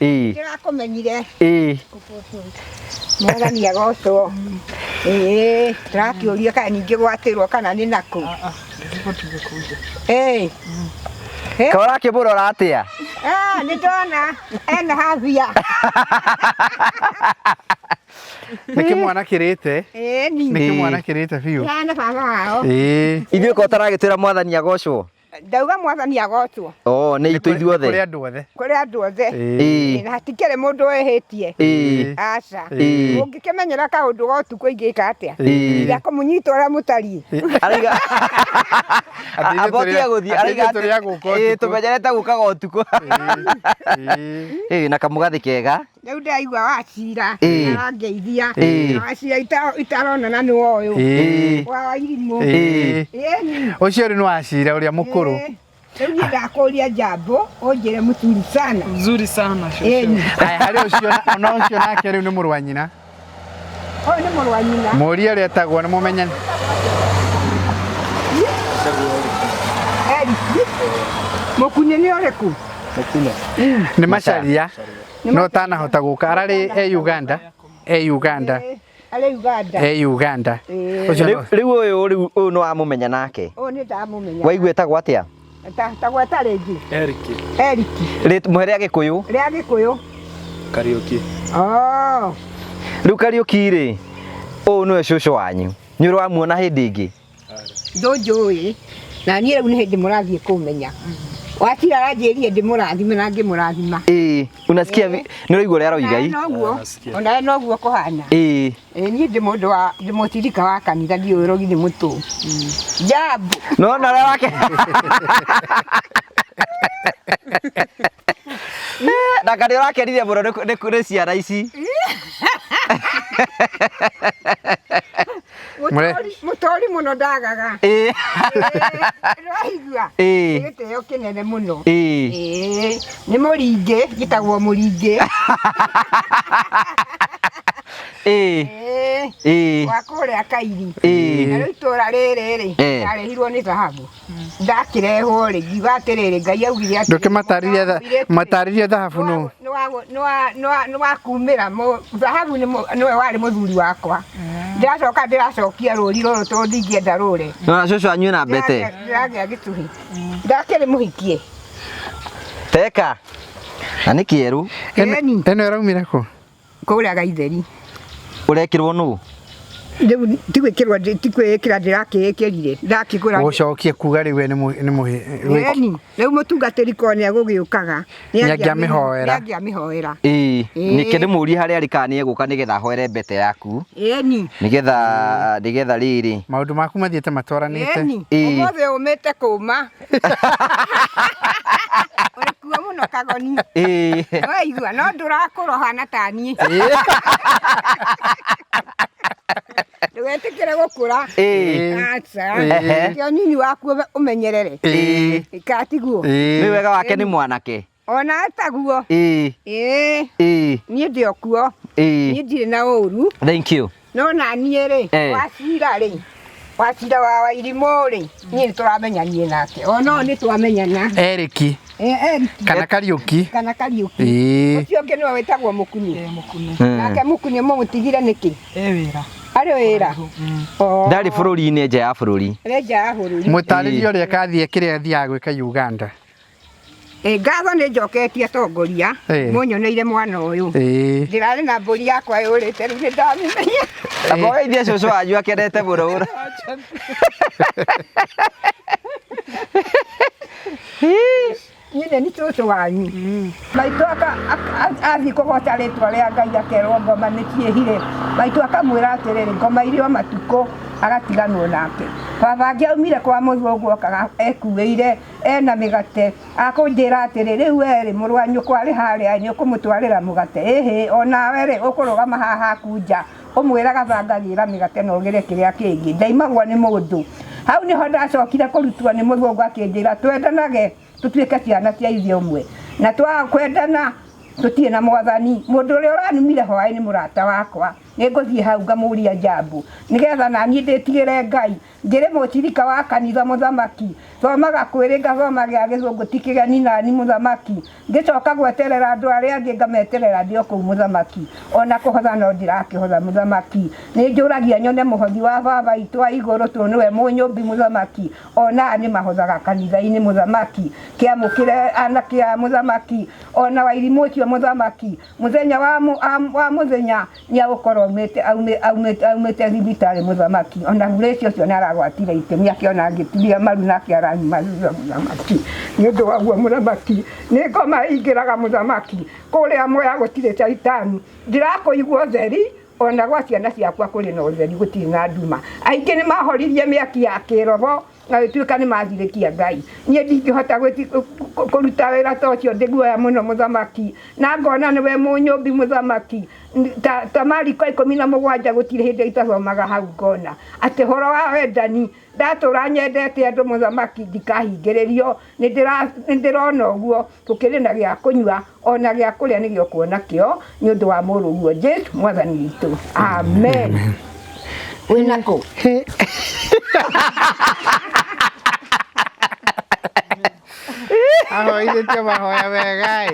ndirakumenyire mwathani agocwo turakiuria kana ningi gwatirwo kana ni naku Kora kiburora atia ni ndona ena havia Niki mwana kirite niki mwana kirite biu yana baba wao Ithuĩ ko taragitwira mwathani agocwo ndauga mwathani agocwo ni itu ithuothe kuri andu othe na hatikire mundu wehitie aca ungikimenyera kaundu gotuko ingika atia ya kumunyita uria mutari araiga abotia guthii araiga tumenyerete gukaga utuko na kamugathi kega riu ndaigua wacira arangeithia wacira itaronana ni uyu wa irimu ucio ni wacira uria mukuru riu ni ndakuria jambo unjire mzuri sana hari ucio ona ucio nake riu ni muru wa nyina ni muru wa nyina muria ria tagwo ni mumenyani Mukune ni uriku ni macharia no tana hota guka arari Uganda Uganda riu uyu no amumenya nake ni ndamumenya waiguetagwo atia tagweta ringi Eriki muhere agikuyu Kariuki riu Kariuki ri uyu niwe cucu wanyu ni uri wamuona hindi ingi ndunjui na niĩ rĩu nĩ hĩndĩ mũrathiĩ kũmenya wacira aranjĩrire ndĩmũrathime na ngĩmũrathima unasikia ni ũraigua ũrĩa aroiga onawe noguo kũhana niĩ ndĩ mũndũ wa ndĩ mũtirika wa kanitha ndiũĩ rogithĩ mũtũ jambo nona ũrĩa wake na kanĩ ũrakenire mũno nĩ ciana ici mutori muno ndagaga raigua giteo kinene muno ni muringe gitagwo muringe wakuria kairi na riu tora riri arehirwo ni dhahabu ndakirehwo ri ngiuga atiriri ngai augire ati ndukimataririe dhahabu no ni wakumira dhahabu niwe wari muthuri wakwa ndacoka ndiracokia ruri ruru to ndingienda rure na cucu anyu na mbete ndagĩa gĩtuhi ndakĩrĩ mũhikie teka na nĩ kĩeru ĩno ĩraumire kũ kũrĩa Gaitheri ũrekĩrwo nũ rĩu tikwĩkĩrwo tikwĩkĩra ndĩrakĩĩkĩrire ndakĩgũra gũcokia kuga rĩu nĩ mũhe rĩu mũtungatĩri ko nĩ egũgĩũkaga nĩangĩamĩhoera nĩkĩ ndĩmũrie harĩa arĩ kana nĩegũka nĩgetha hoere mbete yaku nĩgetha rĩrĩ maũndũ maku mathiĩte matwaranĩte ũmũthĩ ũmĩte kũma ũrĩkuo mũno kagoni waigua no ndũrakũrohana ta niĩ ndũgetĩkĩre gũkũra aca kĩo nini waku ũmenyerere ikatiguo nĩ wega wake nĩ mwanake ona ataguo niĩ ndĩ okuo niĩ ndirĩ na ũru thank you no na niĩ rĩ wacira wa Wairimũ rĩ niĩ nĩtũramenyanie nake ona nĩ twamenyana Eriki kana Kariuki ũcio ũngĩ nĩwe wĩtagwo Mũkuni nake Mũkuni mũmũtigire nĩkĩ wĩra arĩ wĩra ndarĩ bũrũri-inĩ nja ya bũrũri mũtarĩrie ũrĩa kathiĩ kĩrĩa athiaga gwĩka Uganda ngatho nĩ njoketie tongoria mũnyoneire mwana ũyũ ndĩrarĩ na mbũri yakwa yũrĩte rĩu nĩ ndamĩmenya akogeithie cucu wanyu akenete mũno nyine nĩ cucu wanyu maitũ athiĩ kũgota rĩtwa rĩa Ngai akerwo ngoma nĩ ciĩhire maitũ akamwĩra atĩrĩrĩ ngoma irĩ o matukũ agatiganwo nake baba angĩaumire kwa mũthũngũ okaga ekuĩire ena mĩgate akũnjĩra atĩrĩ rĩu erĩ mũrũ wa nyũkwa arĩ harĩa nĩ ũkũmũtwarĩra mũgate ĩhĩ onawe rĩ ũkũrũgama haha kunja ũmwĩraga thangagĩra mĩgate na ũgĩre kĩrĩa kĩngĩ ndaimagwo nĩ mũndũ hau nĩho ndacokire kũrutwo nĩ mũthũngũ akĩnjĩra twendanage tũtuĩke ciana cia ithe ũmwe na twaga kwendana tũtirĩ na mwathani mũndũ ũrĩa ũranumire hwaĩ nĩ mũrata wakwa nĩngũthiĩ hau ngamũria Njambu nĩgetha naniĩ ndĩtigĩre Ngai ngĩrĩ mũcirika wa kanitha mũthamaki thomaga kwĩrĩ ngathoma gĩa Gĩthũngũ ti kĩgeni nani mũthamaki ngĩcoka gweterera andũ arĩa angĩ ngameterera ndĩ o kũu mũthamaki ona kũhotha no ndirakĩhotha mũthamaki nĩnjũragia nyone mũhothi wa baba witũ wa igũrũ tondũ nĩwe mũnyũmbi mũthamaki ona nĩ mahothaga kanitha-inĩ mũthamaki kĩamũkĩre anake a mũthamaki ona Wairimũ ũcio mũthamaki mũthenya wa mũthenya nĩagũkorwo aumĩte thibitarĩ mũthamaki ona Grace ũcio nĩaragwatire itemi akĩona ngĩturia maru nake aranyuma mũthamaki nĩ ũndũ waguo mũthamaki nĩ ngoma ingĩraga mũthamaki kũrĩa Mwea gũtirĩ caitani ndirakũigua ũtheri ona gwa ciana ciakwa kũrĩ na ũtheri gũtirĩ na nduma aingĩ nĩ mahoririe mĩaki ya kĩroho na gĩtuĩka nĩ mathirĩkia Ngai niĩ ndingĩhota kũruta wĩra ta ũcio ndĩ guoya mũno mũthamaki na ngona nĩwe mũnyũmbi mũthamaki ta Mariko 17 gũtirĩ hĩndĩ itathomaga hau ngona atĩ horo wa wendani ndatũra nyendete andũ mũthamaki ndikahingĩrĩrio nĩndĩrona ũguo tũkĩrĩ na gĩa kũnyua ona gĩa kũrĩa nĩ gĩokuona kĩo nĩ ũndũ wa mũrũguo Jesũ mwathani witũ amen wĩna kũ ahoithĩtie mahoya wega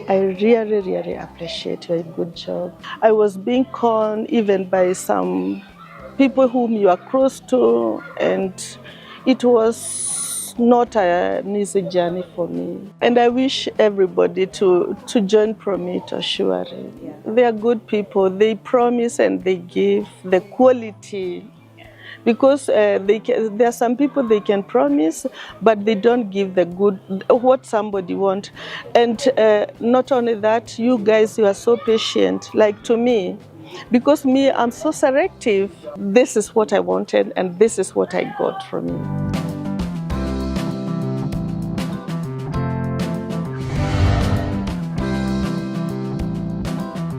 I really appreciate your good job. I was being conned even by some people whom you are close to, and it was not an easy journey for me. And I wish everybody to join Prometo, surely. They are good people. They promise and they give the quality. Because there are some people they can promise, but they don't give the good, what somebody wants. And not only that, you guys, you are so patient, like to me. Because me, I'm so selective. This is what I wanted, and this is what I got from you.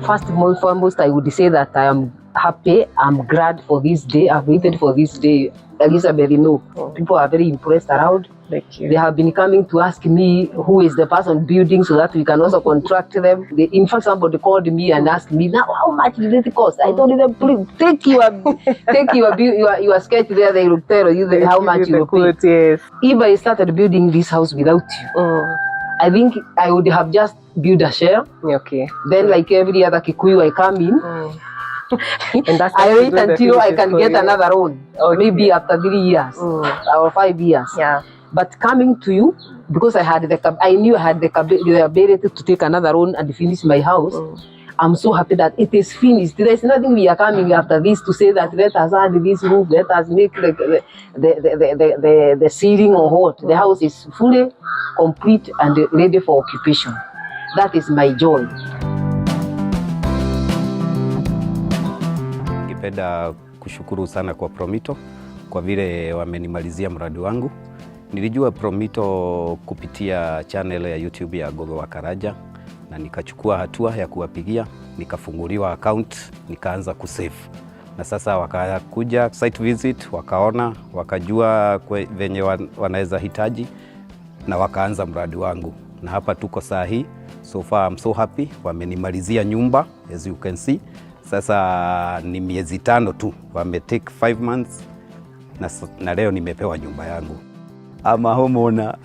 First and foremost, I would say that I am happy. I'm glad for this day. I've waited for this day. Elizabeth, you know, people are very impressed around. Thank you. They have been coming to ask me who is the person building so that we can also contract them. In fact, somebody called me and asked me, now how much did it cost? I told them, please take your sketch there. They will tell you how much you will pay. Yes. If I started building this house without you, I think I would have just built a shell. Okay. Then, like every other Kikuyu, I come in. And that's I wait until I can get another loan. Okay. Maybe after 3 years or 5 years. Yeah. But coming to you, because I knew I had the ability to take another loan and finish my house. I'm so happy that it is finished. There is nothing we are coming after this to say that let us add this roof, let us make the ceiling or what. The house is fully complete and ready for occupation. That is my joy. Ningependa kushukuru sana kwa Prometo kwa vile wamenimalizia mradi wangu. Nilijua Prometo kupitia channel ya YouTube ya Gogo wa Karaja na nikachukua hatua ya kuwapigia, nikafunguliwa account, nikaanza kusave. Na sasa wakakuja site visit, wakaona, wakajua venye wanaweza hitaji na wakaanza mradi wangu. Na hapa tuko saa hii. So far I'm so happy. Wamenimalizia nyumba as you can see. Sasa ni miezi 5 tu. Wame take 5 months na leo nimepewa nyumba yangu. Ama homeowner.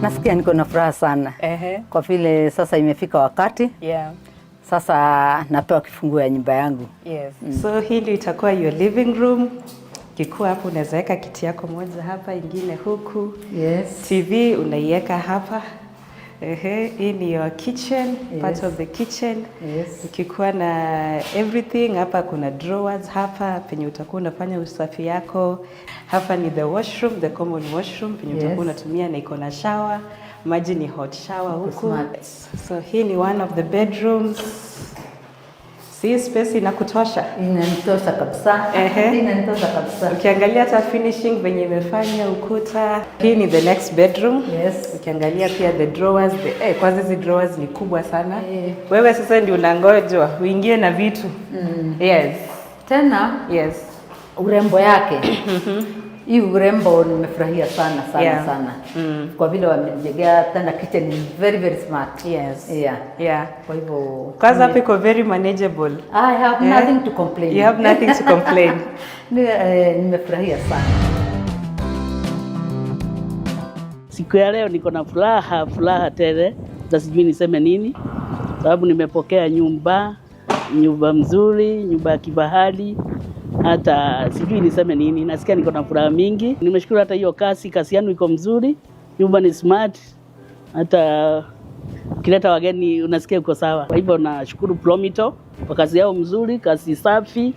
Nasikia niko na furaha sana. Kwa vile sasa imefika wakati. Sasa napewa kifunguo ya nyumba yangu. So hili itakuwa your living room. Kikuwa hapo unaweza weka kiti yako moja hapa, ingine huku. TV unaiweka hapa. Hii ni your kitchen, part of the kitchen. Ukikuwa na everything, hapa kuna drawers hapa penye utakuwa unafanya usafi yako. Hapa ni the washroom, the common washroom penye utakuwa unatumia na iko na shower. Maji ni hot shower huku. So hii ni one of the bedrooms. Si space inakutosha? Inanitosha kabisa. Inanitosha kabisa. Ukiangalia hata finishing venye imefanya ukuta. Hii ni the next bedroom. Yes. Ukiangalia pia the drawers, kwanza hizi drawers ni kubwa sana. Wewe sasa ndio unangojwa uingie na vitu. Yes. Tena? Yes. Urembo yake. Hii urembo nimefurahia sana sana. Kwa vile wamejengea tena kitchen is very very smart. Yes. Yeah. Kwa hivyo kwanza hapo iko very manageable. I have nothing to complain. You have nothing to complain. Nimefurahia sana. Siku ya leo niko na furaha tele. Sijui niseme nini. Sababu nimepokea nyumba mzuri, nyumba ya kifahari. Hata sijui niseme nini, nasikia niko na furaha mingi. Nimeshukuru hata hiyo kasi yenu iko mzuri, nyumba ni smart, hata ukileta wageni unasikia uko sawa. Kwa hivyo nashukuru Promito kwa kazi yao mzuri, kazi safi,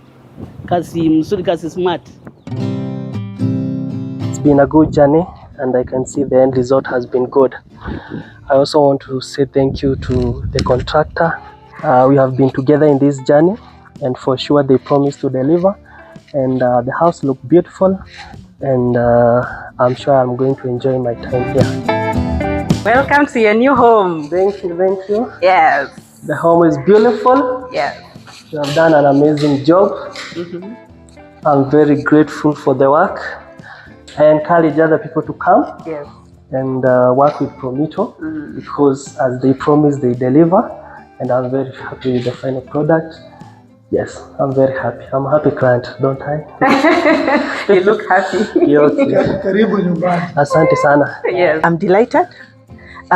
kazi mzuri, kazi smart. It's been a good journey and I can see the end result has been good. I also want to say thank you to the contractor. We have been together in this journey and for sure they promised to deliver. And the house looked beautiful and I'm sure I'm going to enjoy my time here. Welcome to your new home. Thank you. Yes. The home is beautiful. Yes. You have done an amazing job. I'm very grateful for the work. I encourage other people to come and work with Promito because as they promise, they deliver. And I'm very happy with the final product. Yes, I'm very happy. I'm a happy client, don't I? You look happy. Asante sana. Yes. I'm delighted.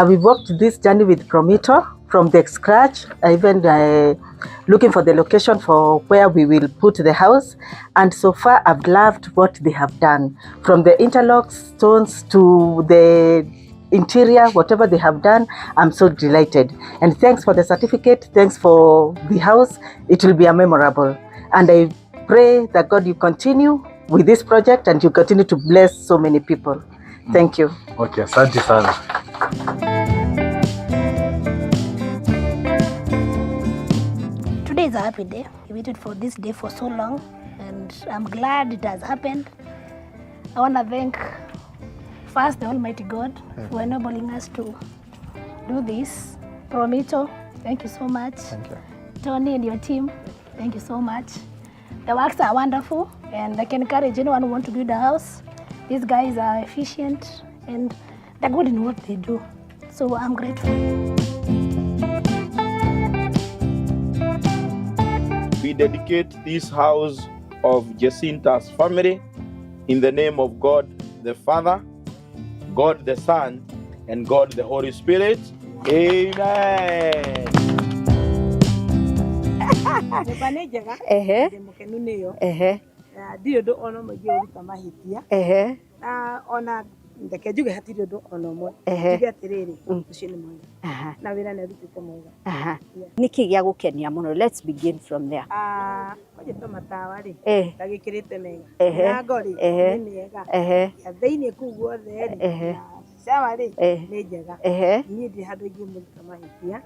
We've walked this journey with Promito from the scratch, even looking for the location for where we will put the house. And so far, I've loved what they have done. From the interlock stones to the interior, whatever they have done, I'm so delighted. And thanks for the certificate, thanks for the house. It will be a memorable. And I pray that God, you continue with this project and you continue to bless so many people. Thank you. Okay, asante sana. Today is a happy day. We waited for this day for so long and I'm glad it has happened. I want to thank first, the Almighty God for enabling us to do this. Promito, thank you so much. Thank you. Tony and your team, thank you so much. The works are wonderful and I can encourage anyone who wants to build a house. These guys are efficient and they're good in what they do. So I'm grateful. We dedicate this house of Jacinta's family in the name of God the Father, God the Son, and God the Holy Spirit. Amen. ndeke njuge hatirĩ ũndũ ona ũmwe njuge atĩrĩrĩ ũcio nĩ mwega na wĩra nĩ arutĩte mwega nĩkĩ gĩa gũkenia mũno. Let's begin from there. Oje to matawa rĩ ndagĩkĩrĩte mega na ngori nĩ mega thĩinĩ kũu guothe rĩ sawa rĩ nĩ njega niĩ ndĩ handũ ingĩmũruta mahĩtia.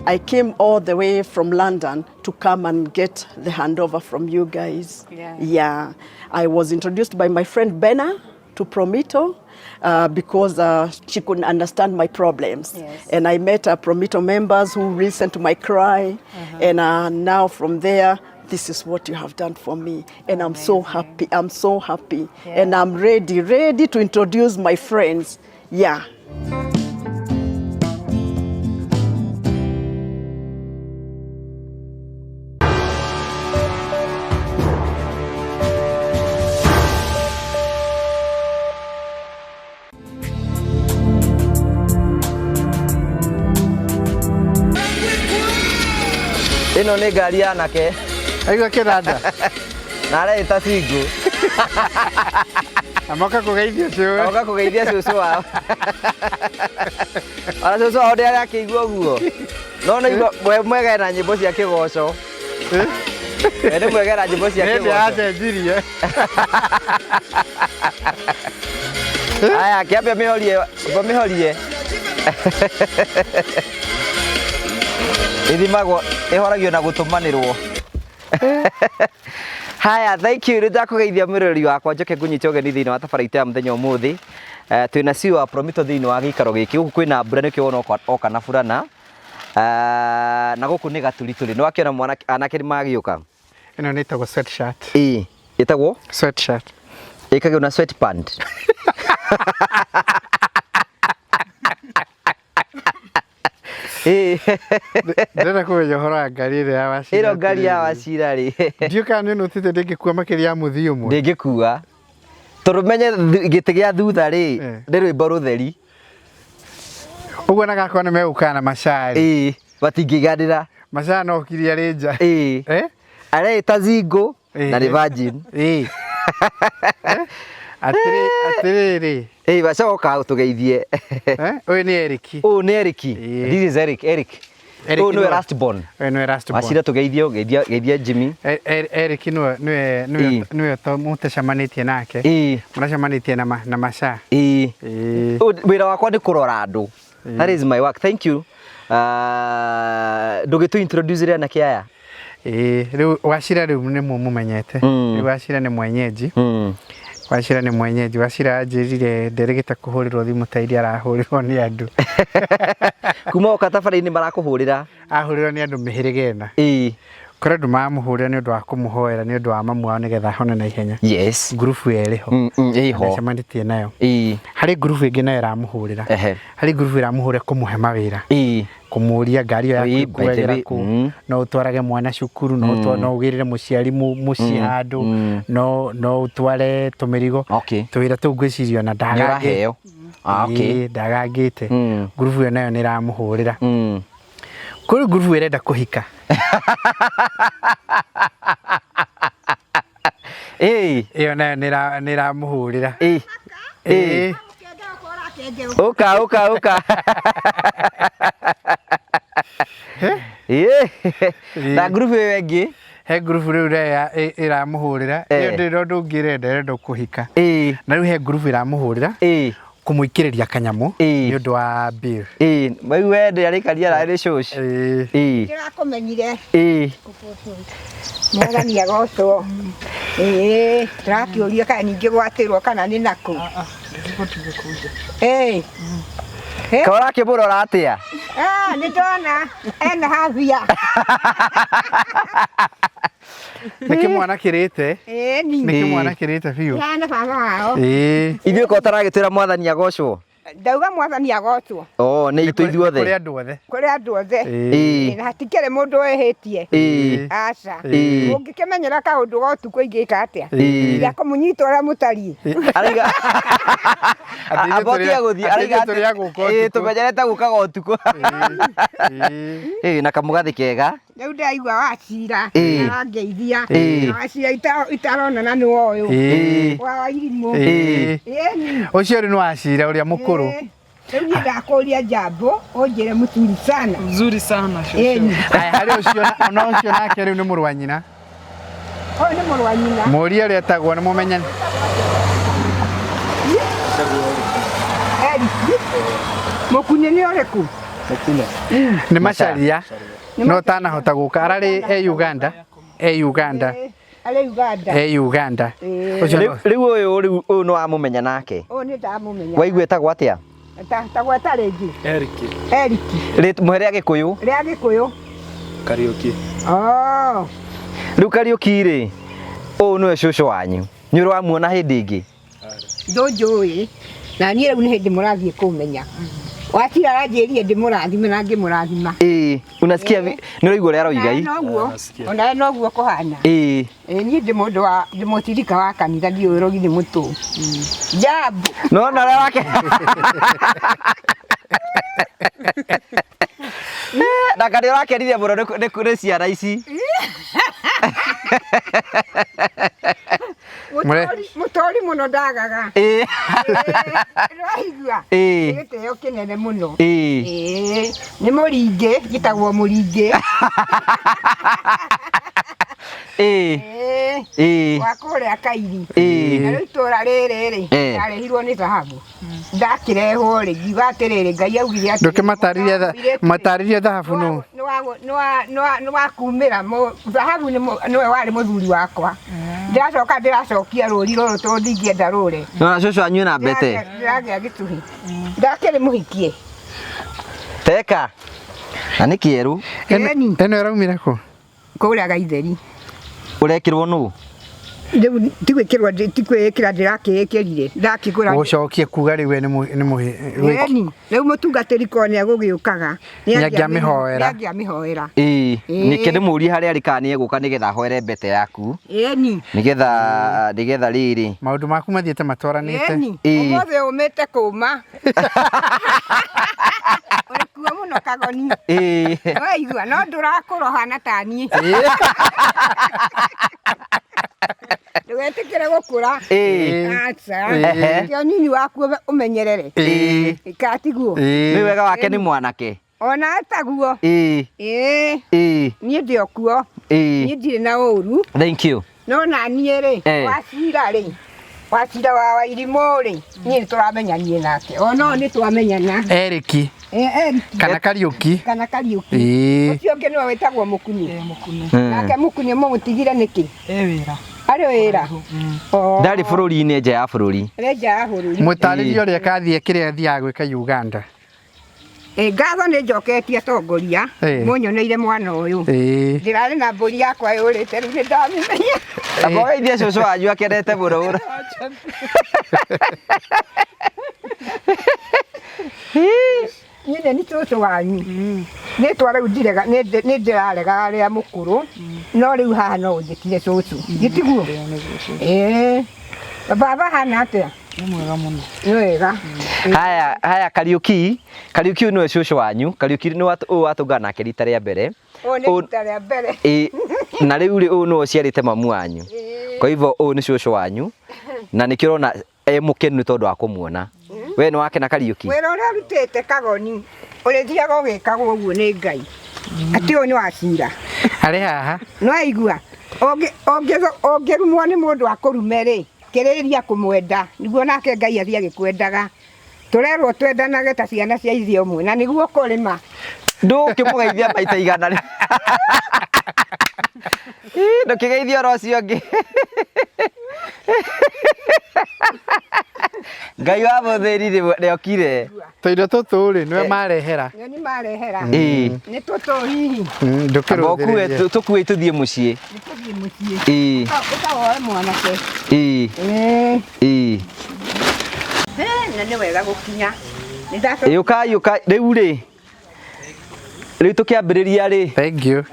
I came all the way from London to come and get the handover from you guys. Yeah. I was introduced by my friend Benna to Promito because she couldn't understand my problems. Yes. And I met Promito members who listened to my cry. And now from there, this is what you have done for me. And I'm so happy. I'm so happy. Yeah. And I'm ready to introduce my friends. Yeah. Ino nĩ ngari ya nake. Aigua kĩnanda. Na areta Singu. Amoka kũgeithia cũcũ. Amoka kũgeithia cũcũ wao. Ona cũcũ wao ndĩarĩ akĩigua ũguo. No nĩ mwega na nyĩmbo cia kĩgoco. Nĩ mwega na nyĩmbo cia kĩgoco. Nĩ acenjirie. Aya kĩambia mĩhorie. ithimagwo ihoragio na gutumanirwo. Haya, thank you. Rida kugeithia mwirori wakwa njoke ngunyite ugeni thiini wa tabarĩra ya muthenya umuthi. Twina CEO wa Promito thiini wa gikaro giki. Guku kwina mbura nikio wona oka na burana. Na guku ni gaturi no akiona mwana anake ni magiuka. Ino ni tagwo sweatshirt. Itagwo sweatshirt. Ikagio na sweatpant. Ndĩrenda kũmenya ũhoro wa ngari ĩrĩa ya Wachira. Ĩno ngari ya Wachira rĩ. Ndiũ kana nĩ ũtĩte ndĩngĩkua makĩria ya mũthia ũmwe. Ndĩngĩkua. Tondũ menye gĩtĩ gĩa thutha rĩ, nĩ rwĩmbo rũtheri. Ũguo na gakwa nĩ megũka na macari. Batingĩganĩra. Macari no kiria rĩ nja. Areta Zingo na nĩ Virgin. Atiriri. Bacoka tugeithie. Uyu ni Eric. Uyu ni Eric. This is Eric. Uyu ni last born. Wachira tugeithio, geithia Jimmy. Eric niwe to mutacemanitie nake. Muracemanitie na Masha. Wira wakwa ni kurora andu. That is my work. Thank you. Ndugitu introduce ria na kiaya. Riu Wachira riu ni mumumenyete. Riu Wachira ni mwenyeji. Wachira ni mwenyeji. Wachira ajirire nderegeta kuhurirwo thimu ta iria arahurirwo ni andu. Kuma okatabarĩinĩ marakuhurira. Ahurirwo ni andu mihirigena. Kore andu mamuhurira ni undu wa kumuhoera ni undu wa mamu wao nigetha hone na ihenya. Yes. Group yeriho. Iho. Cemanitie nayo. Hari group ingi nayo iramuhurira. Hari group iramuhurira kumuhe mawira. Kumuria ngari ya kuwegera ku no utwarage mwana cukuru no ugirire muciari muci handu no utware tumirigo twira tungwicirio na ndagaheo ndagagite group yo nayo niramuhurira kuri group irenda kuhika iyo nayo niramuhurira Uka. Na group wengi he group riu iramuhurira iyo ndiro ndungirenda kuhika na riu he group iramuhurira kumuikiriria kanyamu ni undu wa bill mai wende arikaria rari shosh ndirakumenyire mwathani agocwo turakiuria kana ningi gwatirwo kana ni naku Kawara kĩmũrora atĩa? Nĩ ndona ena havia. Nĩkĩ mwana kĩrĩte? Nĩkĩ mwana kĩrĩte biũ? Yana baba wao. Ithuĩ ko taragĩtwĩra mwathani agocwo. Ndauga mwathani agocwo. Nĩ itũ ithuothe. Kũrĩ andũ othe. Kũrĩ andũ othe. Na hatikĩrĩ mũndũ wĩhĩtie. Aca. Ũngĩkĩmenyera kaũndũ ga ũtukũ ingĩka atĩa? Ya kũmũnyita ũrĩa mũtariĩ. Araiga. Abotia gũthiĩ araiga tũmenyerete gũkaga ũtukũ. Na kamũgathĩ kega. Rĩu ndaigua Wachira arangeithia. Wachira itaronana nĩ ũyũ. Wa irimũ. Ũcio nĩ Wachira ũrĩa mũkũrũ. Rĩu niĩ ndakũria Jambo ũnjĩre mzuri sana. Mzuri sana shosho. Harĩ ũcio ona ũcio nake rĩu nĩ mũrũ wa nyina. Ũyũ nĩ mũrũ wa nyina. Mũria ũrĩa etagwo nĩ mũmenyani. Mũkune nĩ ũrĩkũ? Mũkune. Nĩ Macharia. No tanahota gũka ararĩ Uganda. Uganda. Uganda. Rĩu ũyũ nĩ wamũmenya nake. Ũyũ nĩ ndamũmenya. Waigua etagwo atĩa? Tagweta rĩngĩ. Eric. Mũhe rĩa Gĩkũyũ. Rĩa Gĩkũyũ. Kariuki. Rĩu Kariuki rĩ, ũyũ nĩwe cũcũ wanyu. Nĩ ũramuona hĩndĩ ĩngĩ? Ndũnjũĩ. Na niĩ rĩu nĩ hĩndĩ mũrathiĩ kũmenya. Wachira aranjĩrire ndĩmũrathime na ngĩmũrathima. Unasikia nĩ ũraigua ũrĩa aroiga ii? Ona noguo kũhana. Niĩ ndĩ mũndũ wa mũtirika wa kanitha ndiũĩ rogithĩ mũtũ. Jambo. Nona ũrĩa wake. Na kana ũrakenire mũno nĩ ciana ici. Mũtori mũno ndagaga. Ndĩraigua. Gĩtĩo kĩnene mũno. Nĩ mũringĩ, gĩtagwo mũringĩ. wakore akairi na rĩu itũra rĩrĩ arehirwo nĩ thahabu ndakĩrehwo rĩ ngiuga atĩrĩrĩ Ngai augire atĩ ndũkĩmatarĩrie thahabu nũ nĩ wakumĩra thahabu nĩwe warĩ mũthuri wakwa ndĩracoka ndĩracokia rũri rũrũ tondũ ndingĩenda rũre na cũcũ anyue na mbete ndĩragĩa gĩtũhi ndakĩrĩ mũhikie teka na nĩ kĩeru ĩno ĩraumire kũ kũrĩa Gaitheri ũrekĩrwo nũ rĩu tikwĩkĩrwo tikwĩkĩra ndĩrakĩĩkĩrire ndakĩgũra gũcokie kuga rĩu nĩ mũhĩ rĩu mũtungatĩri ko nĩ agũgĩũkaga nĩangĩamĩhoera nĩkĩ ndĩmũrie harĩa arĩ kana nĩegũka nĩgetha hoere mbete yaku nĩgetha rĩrĩ maũndũ maku mathiĩte matwaranĩte ũmũthĩ ũmĩte kũma ũrĩkuo mũno kagoni waigua no ndũrakũrohana ta niĩ ndũgetĩkĩre gũkũra aca kĩo nini waku ũmenyerere ikatiguo nĩ wega wake nĩ mwanake ona ataguo niĩ ndĩ okuo niĩ ndirĩ na ũru thank you no na niĩ rĩ wacira wa Wairimũ rĩ niĩ nĩtũramenyanie nake ona nĩ twamenyana Eriki kana Kariuki ũcio ũngĩ nĩwe wĩtagwo Mũkuni nake Mũkuni mũmũtigire nĩkĩ wĩra arĩ wĩra ndarĩ bũrũri-inĩ nja ya bũrũri mũtarĩrie ũrĩa kathiĩ kĩrĩa thiaga gwĩka Uganda ngatho nĩ njoketie tongoria mũnyoneire mwana ũyũ ndĩrarĩ na mbũri yakwa yũrĩte rĩu nĩ ndamĩmenya akogeithie cũcũ wanyu akenete mũno niĩ nĩ cũcũ wanyu nĩtwa rĩu nĩ ndĩrarega rĩa mũkũrũ no rĩu haha no ũnjĩtire cũcũ gĩtiguo baba hana atĩa nĩ mwega mũno nĩ wega haya Kariuki ũyũ nĩwe cũcũ wanyu Kariuki nĩ ũyũ watũngana nake rita rĩa mbere na rĩu ũyũ nĩwe ũciarĩte mamu wanyu kwa hivyo ũyũ nĩ cũcũ wanyu na nĩkĩo ũrona mũkenu nĩ tondũ wa kũmuona we nĩ wake na Kariuki wĩra ũrĩa arutĩte Kagoni ũrĩthiaga ũgĩkagwo ũguo nĩ Ngai atĩ ũyũ nĩ wacira arĩ haha no aigua ũngĩrumwo nĩ mũndũ akũrume rĩ kĩrĩrĩria kũmwenda nĩguo nake Ngai athiĩ agĩkwendaga tũrerwo twendanage ta ciana cia ithe ũmwe na nĩguo kũrĩma ndũkĩmũgeithia maita igana ndũkĩgeithia oro ũcio ũngĩ Ngai wa mũthĩri nĩokire tũindo tũtũ rĩ nĩwe marehera nĩ marehera nĩ tũtũ hihi tũkuĩ tũthiĩ mũciĩ ũkawoe mwanake na nĩ wega gũkinya yũka rĩu tũkĩambĩrĩria rĩ thank you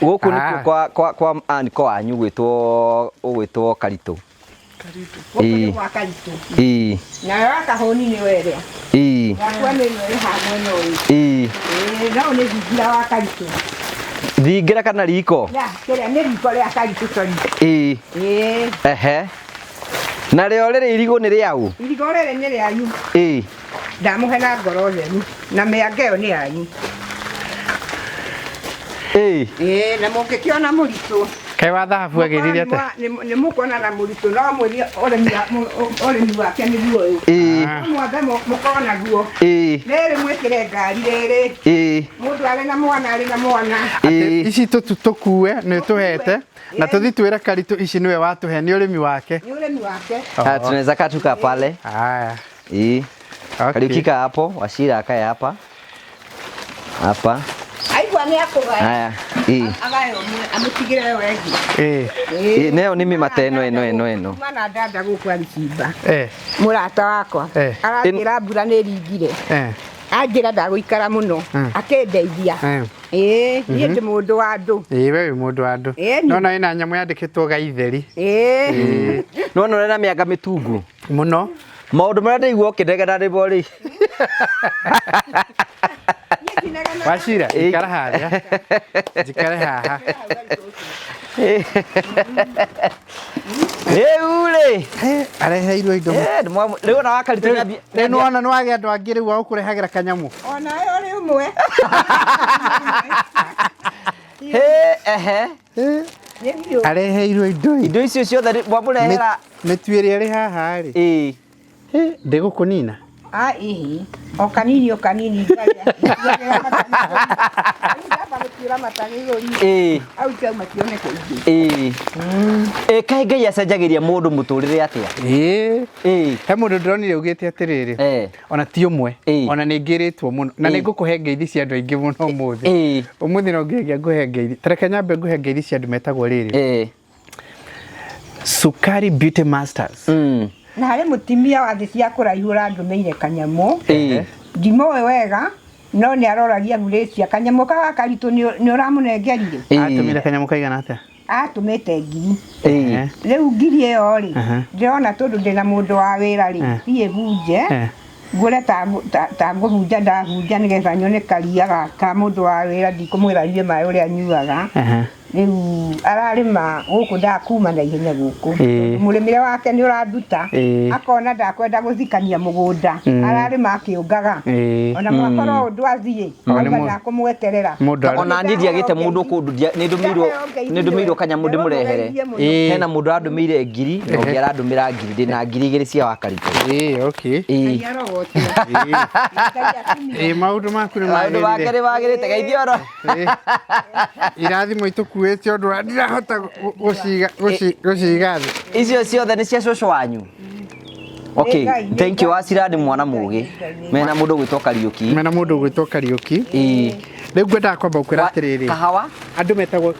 gũkũ nĩkuo kwa anko wanyu ũgwĩtwo Karitũ na wakahũni nĩ werĩa yakwa nĩ ĩrĩ hamwe n'ũyũ no nĩ thingira wa Karitũ thingira kana riko kĩrĩa nĩ riko rĩa Karitũ na rĩo rĩrĩ irigũ nĩ rĩaũ irigũ rĩrĩ nĩ rĩanyu ndamũhe na ngoro theru na mĩanga ĩyo nĩ yanyu na mũngĩkĩona mũritũ kaĩ wa thahabu agĩrire atĩa nĩ mũkuona na mũritũ no mwĩrie ũrĩmi wake nĩguo ũyũ mwambe mũkorwo naguo rĩrĩ mwĩkĩre ngari rĩrĩ mũndũ arĩ na mwana arĩ na mwana ici tũkue nĩ tũhete na tũthi twĩre Karitũ ici nĩwe watũhe nĩ ũrĩmi wake tunaweza katuka pale haya Kariuki kaa hapo Wachira akae hapa aigua nĩ akũgaya haya agayo amutigire wewe wengi neo nĩ mĩmata ĩno mana dada gũkũ aricimba mũrata wakwa arakĩra mbura nĩ ringire anjĩra ndagũikara mũno akĩndeithia niĩ ndĩ mũndũ wa andũ we wĩ mũndũ wa andũ nona ĩna nyamũ yandĩkĩtwo Gaitheri nona ũrĩ na mĩanga mĩtungu mũno maũndũ marĩa ndaigua ũkĩnegena nĩmo rĩ Wachira ikara harĩa njikare haha rĩu rĩ areheirwo indo rĩu ona wa Karitũ rĩu nĩwona nĩwagĩa andũ angĩ rĩu agũkũrehagĩra kanyamũ ona yo rĩ ũmwe areheirwo indo icio ciothe wamurehera mĩtu ĩrĩ haha rĩ ndĩgũkũnina o kanini kaĩ Ngai acenjagĩria mũndũ mũtũrĩre atĩa? He mũndũ ndĩronire ugĩte atĩrĩrĩ ona ti ũmwe ona nĩ ngĩrĩtwo mũno na nĩ ngũkũhe ngeithi cia andũ aingĩ mũno ũmũthĩ no ngĩgia ngũhe ngeithi tareke nyambe ngũhe ngeithi cia andũ metagwo rĩrĩ Sukari Beauty Masters na harĩ mũtimia wa thĩ cia kũraihu ũrandũmĩire kanyamũ ndimoe wega no nĩ aroragia Grace kanyamũ ka karitũ nĩ ũramũnengerire atũmire kanyamũ kaigana atĩa atũmĩte ngiri rĩu ngiri ĩyo rĩ ndĩrona tondũ ndĩna mũndũ wa wĩra rĩ thiĩ bunje ngũre ta ngũbunja ndabunja nĩgetha nyone karia gaka mũndũ wa wĩra ndikũmwĩra nyue maĩ ũrĩa nyuaga rĩu ararĩma gũkũ ndakuma na ihenya gũkũ mũrĩmĩre wake nĩ ũranduta akona ndakwenda gũthikania mũgũnda ararĩma akĩũngaga ona mwakorwo ũndũ athiĩ ndakũmweterera ona niĩ ndiagĩte mũndũ kũndũ nĩ ndũmĩirwo kanyamũ ndĩmũrehere hena mũndũ arandũmĩire ngiri na ũngĩ arandũmĩra ngiri ndĩna ngiri igĩrĩ cia wakaritũ maũndũ maku nĩ magĩrĩte geithio oro irathimo itukuĩte ũndũ ndirahota gũciga thĩ icio ciothe nĩ cia cũcũ wanyu Okay, thank you. Asira ni mwana mugi. Mena mundu gwitwo Kariuki. Mena mundu gwitwo Kariuki. Rĩu ngwenda kwamba ukwĩra atĩrĩrĩ. Kahawa? Andũ metagwo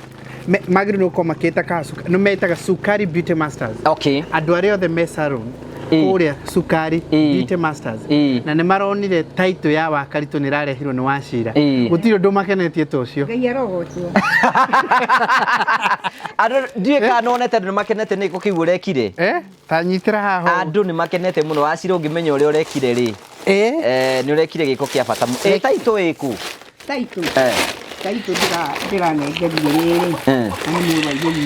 magĩrĩ no koma kĩta no metaga Sukari Beauty Masters. Okay. Andũ arĩa othe me salon. Kũrĩa Sukari Beauty Masters. Na nĩ maronire title ya Wakaritũ nĩ rarehirwo nĩ Wachira. Gũtirĩ ũndũ makenetie ta ũcio. Ngai arogotwo. Andũ ndiĩ kana onete nĩ makenete nĩ kũkĩu ũrekire. Ta nyitĩra haha. Andũ nĩ makenete mũno Wachira ũngĩmenya ũrĩa ũrekire rĩ. Nĩ ũrekire gĩko kĩa bata. Title ĩkũ? Title. Title ndiranengerie rĩrĩ. Nĩ mũndũ wa igũrũ.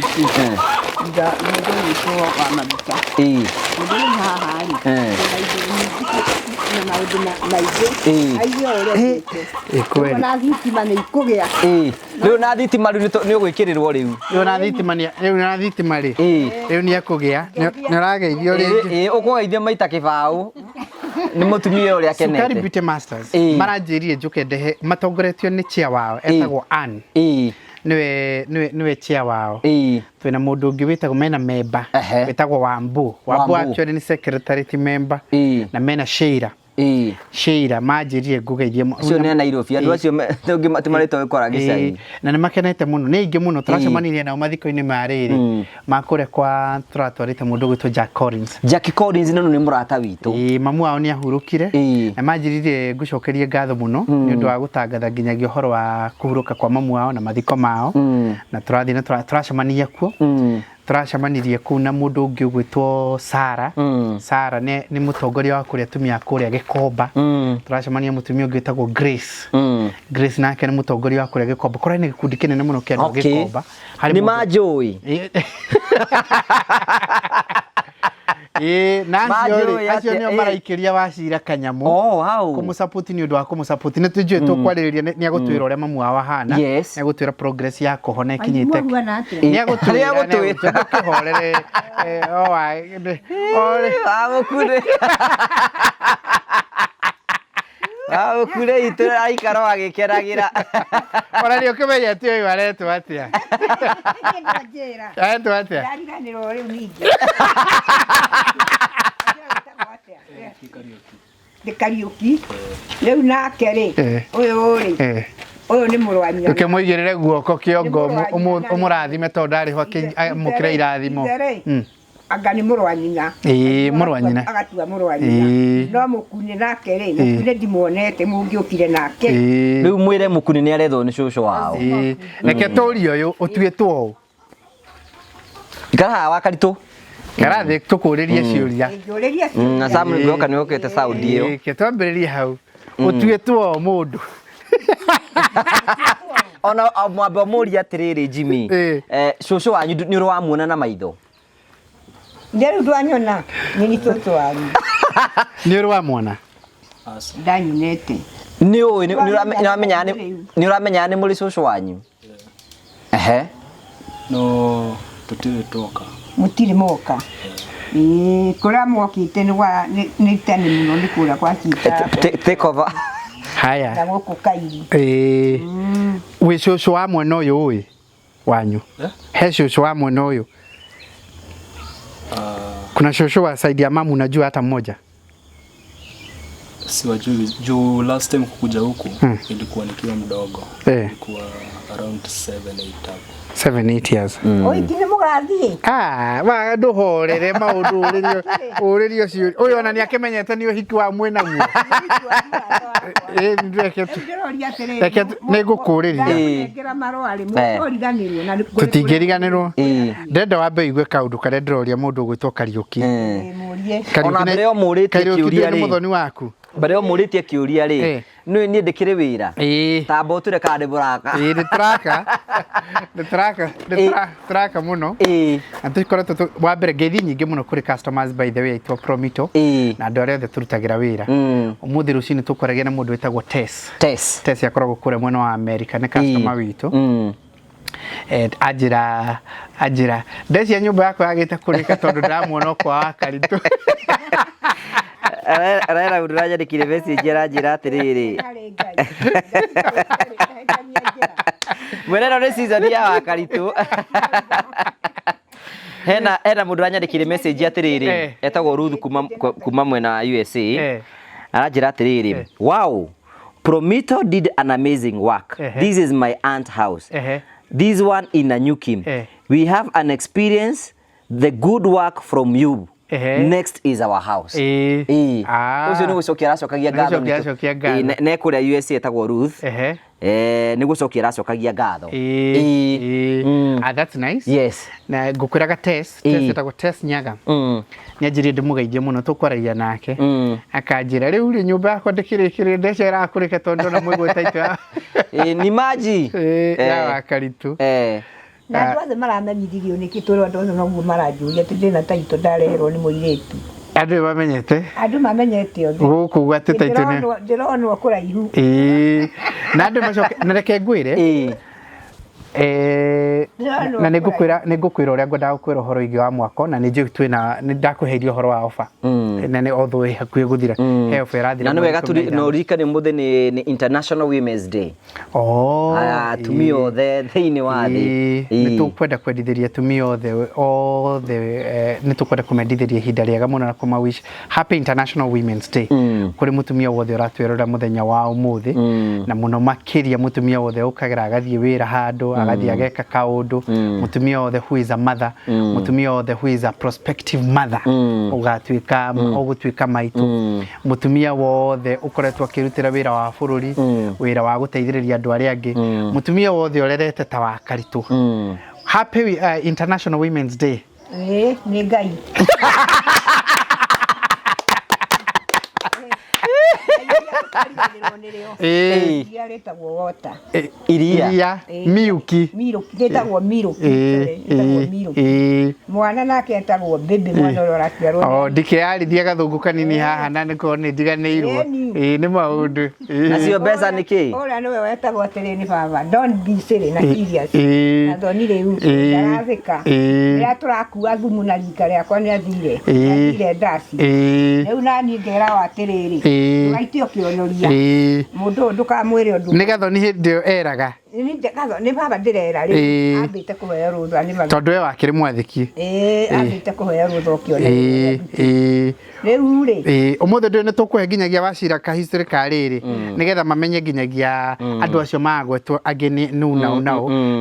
Nda mũndũ witũ wa maguta. Mũndũ haha rĩ. Na thitima nĩ ikũgĩa. Rĩu na thitima rĩu nĩ ũgwĩkĩrĩrwo rĩu. Rĩu na thitima rĩ. Rĩu nĩ akũgĩa. Nĩ ũrageithio rĩngĩ. Ũkũgeithio maita kĩbaũ. Nĩ mũtumia ũrĩa akenete. Sukari Beauty Masters maranjĩrire njũke ndehe matongoretio nĩ chia wao etagwo Ann. Niwe chia wao. Twĩna mũndũ ũngĩ wĩtagwo mena member wĩtagwo Wambu. Wambu actually ni secretary member na mena Sheila. Sheila manjĩrire ngũgeithie ũcio nĩ Nairobi andũ acio ũngĩ matimarĩtwo gũkora gĩcagi na nĩ makenete mũno nĩ aingĩ mũno tũracemanirie nao mathiko-inĩ ma rĩrĩ makũrĩa kwa tũratwarĩte mũndũ gwĩtwo Jack Collins. Jack Collins nĩ mũrata witũ. Mamu wao nĩ ahurũkire na manjĩrire ngũcokerie ngatho mũno nĩ ũndũ wa gũtangatha nginyagia ũhoro wa kũhurũka kwa mamu wao na mathiko mao na tũrathiĩ na tũracemania kuo. Turacemanirie kuu na mundu ungi ugwitwo Sara. Sara ni mutongoria wa kuria tumia kuria Gikomba. Turacemania mutumia ungi witagwo Grace. Grace nake ni mutongoria wa kuria Gikomba. Kora ni gikundi kinene muno kia Gikomba. Ni majoi. Acio nĩo maraikĩria Wachira kanyamũ. Kũmũsupport nĩ ũndũ wa kũmũsupport. Nĩ tũjue tũkwarĩrĩria nĩ agũtwĩra ũrĩa mamu wao ahana. Nĩ agũtwĩra progress ya kũhona ikinyĩte. Nĩ agũtwĩra kĩhorere. Agũkure. Agũkure itũ aikara wagĩkenagĩra. Ona nĩ ũkĩmenya atĩ ũyũ aretwo atĩa. Aretwo atĩa. Ndariganĩrwo rĩu ningĩ. Kariuki rĩu nake rĩ ũyũ rĩ ũyũ nĩ mũrũ wa nyina ũkĩmũigĩrĩre guoko kĩongo ũmũrathime tondũ ndarĩ ho mũkĩre irathimo anga nĩ mũrũ wa nyina mũrũ wa nyina agatua mũrũ wa nyina no mũkune nake rĩ mũkune ndimuonete mũngĩũkire nake rĩu mwĩre mũkune nĩ arethwo nĩ cũcũ wao reke tũũrie ũyũ ũtuĩtwo ũũ ikara Wakaritũ karathi tukũrĩrie ciũria na Samuel Ngoka nĩ okete Saudi ĩyo ke twambĩrĩrie hau ũtuĩtwo mũndũ ona mwamba mũria atĩrĩrĩ Jimmy cũcũ wanyu nĩ ũramuona na maitho nderu ndwanyona nĩ cũcũ wanyu nĩ ũramwona ndanyonete nĩ ũramenya nĩ mũrĩ cũcũ wanyu No tutire toka. Mutire moka. Kura mwokite ni tani muno ni kura kwa kita. Take over. Haya. Na goko kairi. We shosho wa mwana uyu uyu wanyu. He shosho wa mwana uyu. Kuna shosho wa side ya mamu unajua hata mmoja? Siwajui. Juu last time kukuja huku ilikuwa nikiwa mdogo. Ilikuwa around 7-8 years. Oi kine mugathi. Wa nduhorere maundu uririo cio. Uyu ona ni akimenyete ni uhiki wa mwena guo. Reke nigukuriria. Tutingiriganirwo. Ndenda wambe igue kaundu karia ndiroria mundu ugwitwo Kariuki. Ona mbere yo muritie kiuria ri. Muthoni waku. Mbere yo muritie kiuria ri. Nui ni ndikire wira. Tamba utire kandi buraka. Traka muno. Antu koreto wa mbere ngethi nyingi muno kuri customers by the way itwa Promito. Na andu aria othe turutagira wira. Umuthi rucini tukoragia na mundu wetagwo Tess yakoragwo kure mwena wa America ni customer witu. Ajira ndeci nyumba yako yagite kurika tondu ndamuona kwa Karitu. Araira uduraja dikire message aranjira atiriri. Mwenendo ni season ya Karitu. Hena mundu aranyandikire message atiriri etagwo Ruth kuma mwena wa USA. Aranjira atiriri. Wow. Promito did an amazing work. This is my aunt house. This one in Nanyuki. We have an experience the good work from you. Next is our house. Ucio ni gucokia aracokagia ngatho. Ne kuria USA etagwo Ruth. Ni gucokia aracokagia ngatho. That's nice. Yes. Na ngukwiraga Tess etagwo Tess Nyaga. Ni anjirie ndimugeithie muno tukwaragia nake. Akanjira riu ri nyumba yakwa ndikirikire ndecera kurika tondu na mwigweta itwa. Ni maji. Ya Karitu. Na andũ othe maramenyithirio nĩ kĩtũrũ andũ othe noguo maranjũria atĩ ndĩna taito ndareherwo nĩ mũirĩtu. Andũ mamenyete? Andũ mamenyete othe. Gũkũ gwa taito nĩ. Ndĩronwo kũraihu. Na andũ macoke na reke ngwĩre. Na nigukwira uria ngwenda gukwira horo igi wa mwako na nije twina ndakuheirio horo wa ofa na ni othe hakuye guthira he ofa irathira na wega turi no rika ni muthe ni International Women's Day. Tumi othe thiini wa thi ni tukwenda kwendithiria tumi othe ni tukwenda kumendithiria hinda riega muno na kumawish Happy International Women's Day kuri mutumia wothe uratwirora muthenya wa umuthi na muno makiria mutumia wothe ukagira agathie wira handu agathie ageka kaundu mutumia wothe who is a mother mutumia wothe who is a prospective mother ugatwika ogutwika maitu mutumia wothe ukoretwo akirutira wira wa bururi wira wa guteithiriria andu aria angi mutumia wothe orerete ta wa Karitu. Happy International Women's Day. Ni ngai. Iria Miuki ndetagwo Miruki mwana nake etagwo Baby mwana ũrĩa ũraciarwo ndikearithia gathungu kanini haha na nĩko nĩ ndiganĩirwo nĩ maũndũ nacio mbeca nĩkĩ ũrĩa nĩwe wetagwo atĩrĩ nĩ baba don't be silly na serious na thoni rĩu ndarathĩka rĩrĩa tũrakua thumu na rika rĩakwa nĩ athire ndaci rĩu naniĩ ngera wa atĩrĩrĩ tũgaitio kĩonoria mundu ndukamwire undu ni gathoni hindi yo eraga ni baba ndirera ri ambite kuheo rutha ni baba tondu we wakiri mwathiki ambite kuheo rutha ukione riu ri umuthe ndu ni tukuhe nginyagia wacira ka history ka riri nigetha mamenye nginyagia andu acio magwetwo ageni nuna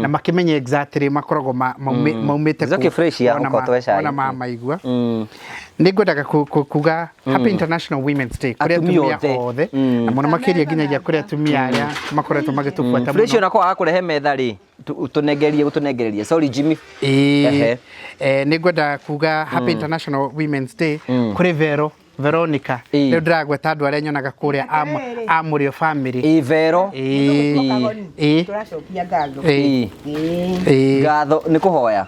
na makimenye exactly makoragwo maumite ku fresh ya ukotwesha ona mamaigua ningwendaga kuga Happy International Women's Day kuria tumia othe na muno makiria nginyagia kuria tumia aria makoretwo magitufuata fresh ona kwa akurehe metha ri tutunengererie sorry Jimmy ningwenda kuga Happy International Women's Day kuri Veronica ndio ndiragweta andu aria nyonaga kuria amurio family Vero turacokia ngatho ngatho ni kuhoya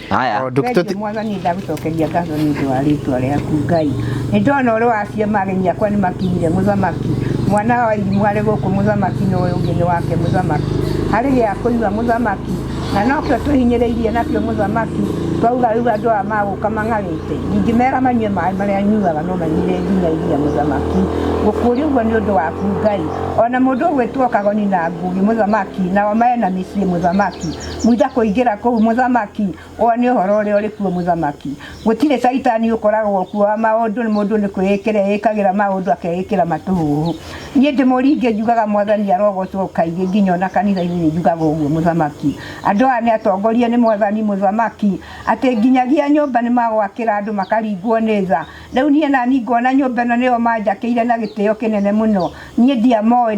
haya mwana ni ndagucokeria ngatho ni ndu wa ritwa riaku Ngai ni ndona uri wacia magenya kwa ni makinyire muthamaki mwana wa irimũ arĩ gũkũ muthamaki no ũyũ ũngĩ ni wake muthamaki harĩ ya kũiga muthamaki na nokio tuhinyireirie nakio muthamaki twauga riu andu aya maguka mang'arite ingimera manyue maĩ marĩa nyuaga no manyire nginya iria muthamaki gũkũria ũguo nĩ ũndũ waku Ngai ona mũndũ ũgwĩtwo Kagoni na Ngugi muthamaki nao mena mĩciĩ muthamaki muida kũingĩra kũu muthamaki o nĩ ũhoro ũrĩa ũrĩ kuo muthamaki gũtirĩ caitani ũkoragwo kuo wa maũndũ nĩ mũndũ nĩ kwĩĩkĩra ĩkagĩra maũndũ akeĩkĩra matũhũhũ niĩ ndĩmũringe njugaga mwathani arogocwo kaingĩ nginya ona kanitha-inĩ nĩ njugaga ũguo muthamaki andũ aya nĩ atongoria nĩ mwathani muthamaki atĩ nginyagia nyũmba nĩ magwakĩra andũ makaringwo nĩ tha rĩu niĩ nani ngona nyũmba ĩno nĩyo manjakĩire na gĩtĩo kĩnene mũno niĩ ndiamoĩ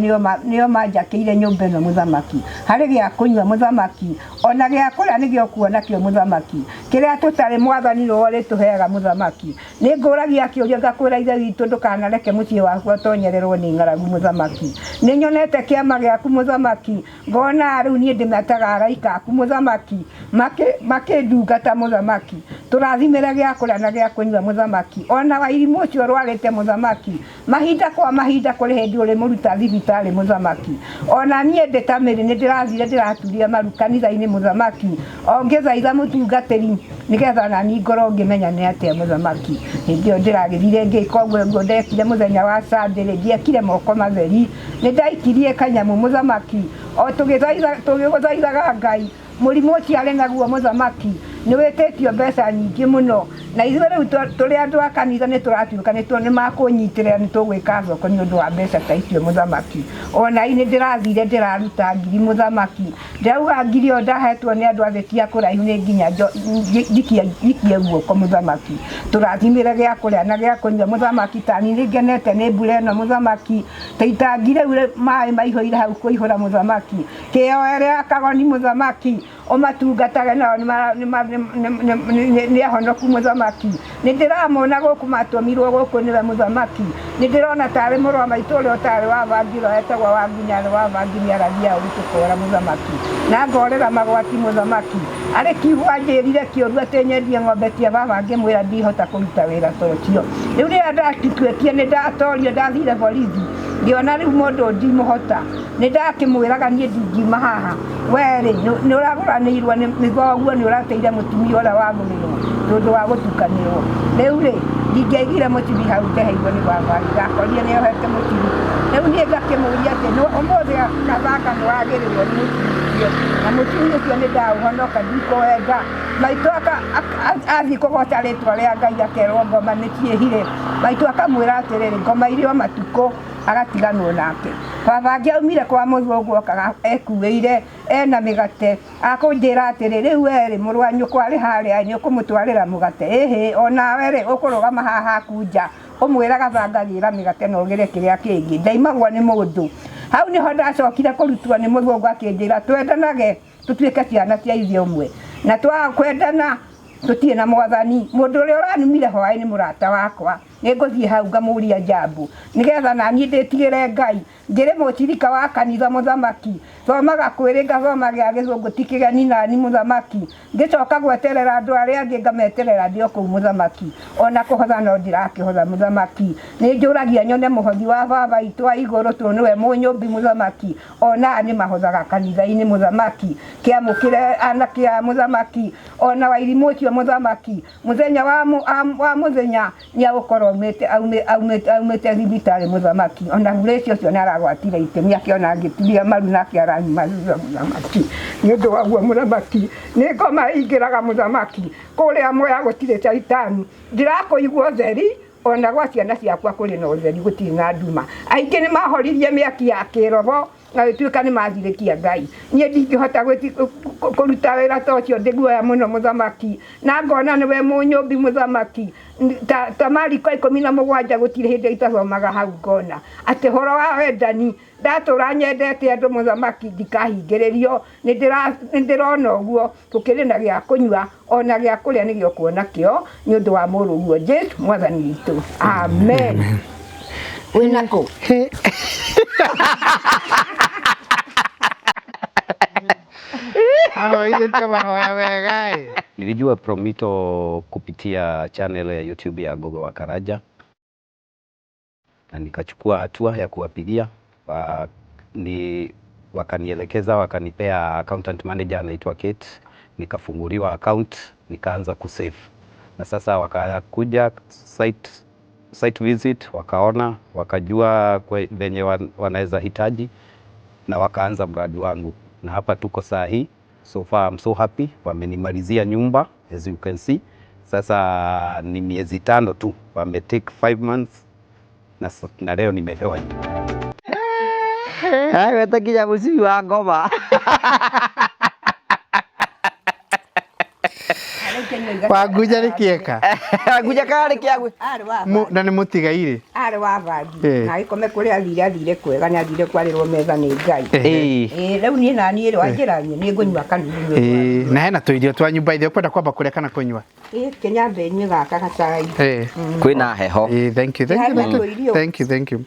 nĩyo manjakĩire nyũmba ĩno muthamaki harĩ gĩa kũnyua muthamaki ona gĩa kũrĩa nĩgĩo kuona kĩo muthamaki kĩrĩa tũtarĩ mwathani nĩwe ũrĩtũheaga muthamaki nĩ ngũragia kĩũria ngakwĩra ithe witũ ndũkanareke mũciĩ waku ũtonyererwo nĩ ng'aragu muthamaki nĩ nyonete kĩama gĩaku muthamaki ngona rĩu niĩ ndĩmetaga araika aku muthamaki makĩndungata muthamaki tũrathimĩre gĩa kũrĩa na gĩa kũnyua muthamaki ona wairimũ ũcio rwarĩte muthamaki mahinda kwa mahinda kũrĩ hĩndĩ ũrĩ mũruta thibitarĩ muthamaki ona niĩ ndĩtamĩrĩ nĩ ndĩrathire ndĩraturia maru kanitha-inĩ muthamaki o ngĩthaitha mũtungatĩri nĩgetha nani ngorwo ngĩmenya nĩ atĩa muthamaki hĩndĩ ĩyo ndĩragĩthire ngĩka ũguo ndekire mũthenya wa Sunday ndiekire moko matheri nĩ ndaikirie kanyamũ muthamaki o tũgĩgũthaithaga Ngai mũrimũ ũcio arĩ naguo muthamaki nĩ wĩtĩtio mbeca nyingĩ mũno na ithuĩ rĩu tũrĩ andũ a kanitha nĩ tũratuĩka nĩ makũnyitĩrĩra nĩ tũgwĩka thoko nĩ ũndũ wa mbeca ta icio muthamaki ona nĩ ndĩrathire ndĩraruta ngiri muthamaki ndauga ngiri ĩyo ndahetwo nĩ andũ athĩtia kũraihu nĩ nginya ndikie guoko muthamaki tũrathimĩre gĩa kũrĩa na gĩa kũnyua muthamaki tani nĩ ngenete nĩ mbura ĩno muthamaki ta itangi rĩu maĩ maihũire hau kũihũra muthamaki kĩo rĩa Kagoni muthamaki ũmatungatage nao nĩ ahonoku muthamaki nĩ ndĩramona gũkũ matũmirwo gũkũ nĩwe muthamaki nĩ ndĩrona tarĩ mũrũ wa maitũ ũrĩa ũtarĩ wa Vangiro etagwo Wanginya wa Vangi aragia ũritũkora muthamaki na ngorera magwati muthamaki arĩ kiugo anjĩrire kĩũru atĩ nyendie ng'ombe cia baba ngĩmwĩra ndihota kũruta wĩra ta ũcio rĩu rĩrĩa ndatuĩkire nĩ ndatorio ndathire borithi ngĩona rĩu mũndũ ndimũhota nĩ ndakĩmwĩraga niĩ ndingiuma haha werĩ nĩ ũragũranĩirwo nĩ thoguo nĩ ũrateire mũtumia ũrĩa wagũrĩrwo tondũ wa gũtukanĩrwo rĩu rĩ ndingĩaigire mũtumi hau ndeheirwo nĩ baba ngakorire nĩ ohete mũtumi rĩu niĩ ngakĩmũria atĩ ũmũthĩ gathaka nĩ wagĩrĩrwo nĩ mũtumia na mũtumia ũcio nĩ ndaũhonoka ndikũwenda maitũ athiĩ kũgota rĩtwa rĩa Ngai akerwo ngoma nĩ ciĩhire maitũ akamwĩra atĩrĩrĩ ngoma irĩ o matukũ agatiganwo nake baba angĩaumire kwa mũthũngũ okaga ekuĩire ena mĩgate akũnjĩra atĩrĩ rĩu werĩ mũrũ wa nyũkwa arĩ harĩa nĩ ũkũmũtwarĩra mũgate ĩhĩ onawe rĩ ũkũrũgama haha kunja ũmwĩraga thangagĩra mĩgate na ũgĩre kĩrĩa kĩngĩ ndaimagwo nĩ mũndũ hau nĩho ndacokire kũrutwo nĩ mũthũngũ akĩnjĩra twendanage tũtuĩke ciana cia ithe ũmwe na twaga kwendana tũtirĩ na mwathani mũndũ ũrĩa ũranumire hwaĩ nĩ mũrata wakwa nĩ ngũthiĩ hau ngamũria njambu nĩgetha naniĩ ndĩtigĩre Ngai ngĩrĩ mũcirika wa kanitha muthamaki thomaga kwĩrĩ ngathoma gĩa gĩthũngũ ti kĩgeni nani muthamaki ngĩcoka gweterera andũ arĩa angĩ ngameterera ndĩ o kũu muthamaki ona kũhotha no ndirakĩhotha muthamaki nĩ njũragia nyone mũhothi wa baba witũ wa igũrũ tondũ nĩwe mũnyũmbi muthamaki ona nĩ mahothaga kanitha-inĩ muthamaki kĩamũkĩre anake a muthamaki ona wairimũ ũcio muthamaki mũthenya wa mũthenya nĩ agũkorwo aumĩte thibitarĩ muthamaki ona Grace ũcio nĩ aragwatire itemi akĩona ngĩturia maru nake aranyuma muthamaki nĩ ũndũ waguo muthamaki nĩ ngoma ingĩraga muthamaki kũrĩa Mwea gũtirĩ caitani ndirakũigua ũtheri ona gwa ciana ciakwa kũrĩ na ũtheri gũtirĩ na nduma aingĩ nĩ mahoririe mĩaki ya kĩroho na gĩtuĩka nĩ mathirĩkia Ngai niĩ ndingĩhota kũruta wĩra ta ũcio ndĩ guoya mũno muthamaki na ngona nĩwe mũnyũmbi muthamaki ta Mariko 17 gũtirĩ hĩndĩ itathomaga hau ngona atĩ horo wa wendani ndatũra nyendete andũ muthamaki ndikahingĩrĩrio nĩ ndĩrona ũguo tũkĩrĩ na gĩa kũnyua ona gĩa kũrĩa nĩgĩo kuona kĩo nĩ ũndũ wa mũrũguo Jesu mwathani witũ amen wĩna kũ Nilijua Promito kupitia channel ya YouTube ya Gogo wa Karaja na nikachukua hatua ya kuwapigia ni wakanielekeza, wakanipea accountant manager anaitwa Kate, nikafunguliwa account, nikaanza kusave. Na sasa wakakuja site visit, wakaona, wakajua venye wanaweza hitaji na wakaanza mradi wangu. Na hapa tuko saa hii. So far I'm so happy. Wamenimalizia nyumba as you can see. Sasa ni miezi 5 tu. Wame take 5 months na leo nimepewa nyumba. Hai wetakinya musibi wa ngoma. Waguja nikieka. Waguja kale kiagwe. Na ni mutigaire. Ari wa bagi. Na ikome kuri athire kwega ni athire kwarirwo metha ni Ngai. Riu ni nani ri wanjira ni ngunywa kanini. Na hena tuirio twa nyumba ithe kwenda kwamba kuria kana kunywa. Kinyambe ni gaka gacai. Kwina heho. Thank you.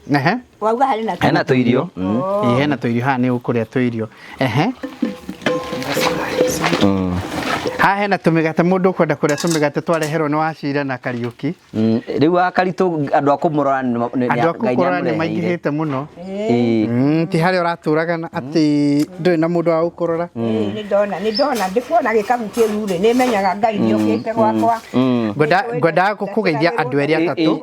Wauga hari na hena tuirio. Hena tuirio ha ni ukuria tuirio. Ha hena tumigate mundu kwenda kuria tumigate twareherwo ni Wachira na Kariuki. Riu Akaritu andu akumurora ni maingihite muno. Ti hari uraturaga ati nduri na mundu wa gukurora. Ni ndona ndikuona gikabu kiu ri ni menyaga Ngai ni ukite gwakwa. Ngoda kugeithia andu eri atatu.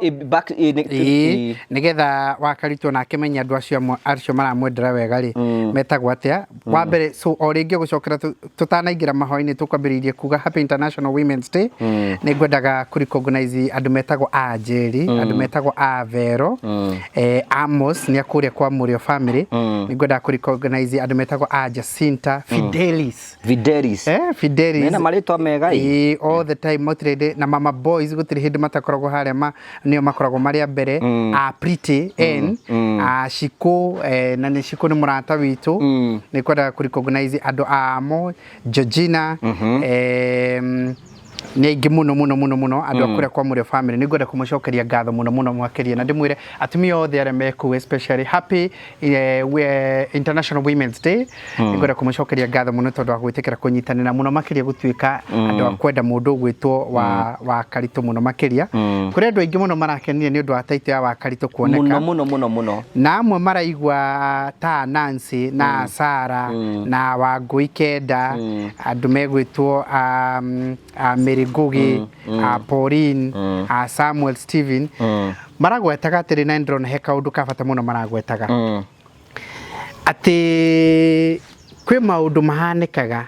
Nigetha Wakaritu na akimenya andu acio maramwendera wega ri metagwo atia. Wa mbere so o ringi gucokera tutanaingira mahoini tukwambiririe kuga Happy International Women's Day. Ni ngwendaga kurecognize andu metagwo Ajeri, andu metagwo Avero, Amos ni akuria kwa Murio family. Ni ngwendaga kurecognize andu metagwo Jacinta, Fidelis. Fidelis. Nena maritwa mega all the time motirede na mama boys gutiri hindi matakoragwo haria nio makoragwo maria mbere. Pretty N, Shiko na ni Shiko ni murata witu. Ni ngwendaga kurecognize andu amo Georgina ni aingi muno andu akuria kwa Murio family ni ngwenda kumucokeria ngatho muno mwakeria na ndimwire atumia othe aria meku especially Happy International Women's Day. Ni ngwenda kumucokeria ngatho muno tondu wa gwitikira kunyitanira muno makeria gutuika andu akwenda mundu gwitwo wa Karitu muno makeria kuri andu aingi muno marakenire ni undu wa taito ya Wakaritu kuoneka muno na amwe maraigwa ta Nancy na Sara na Wangui Kenda andu megwitwo Mary Ngugi, Pauline, Samuel Steven maragwetaga atiri na ndrona he kaundu ka bata muno maragwetaga ati kwi maundu mahanikaga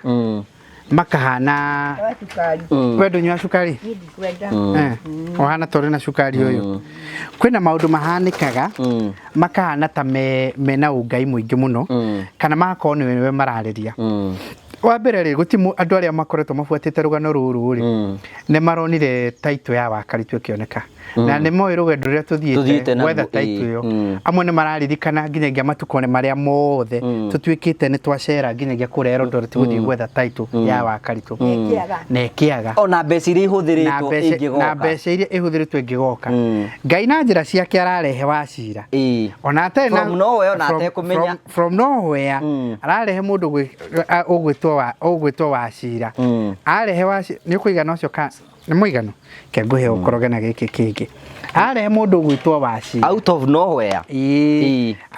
makahana kwedu nywa cukari ohana tori na cukari uyu kwina maundu mahanikaga makahana ta mena ungai muingi muno kana makoo niwe marariria. Wa mbere ri gutimu andu aria makoretwo mafuatite rugano ruru ri ne maronire taito ya Wakaritu kioneka na ne moyo rugendo ria tuthiite wetha taito yo amwe ne mararirikana nginyagia matukone maria mothe tutwikite ne twacera nginyagia kurero ndore tuguthi gwetha taito ya Wakaritu ne kiaga ona mbeca iria ihuthiritwo ingigoka na mbeca iria ihuthiritwo ingigoka Ngai na njira ciake ararehe Wachira ona ate na from nowhere ona ate kumenya from nowhere ararehe mundu ogwitwo Wachira arehe Wachira ni kuigana ucio ka ni muigano ke nguhe ukorogana giki kingi arehe mundu ogwitwo Wachira out of nowhere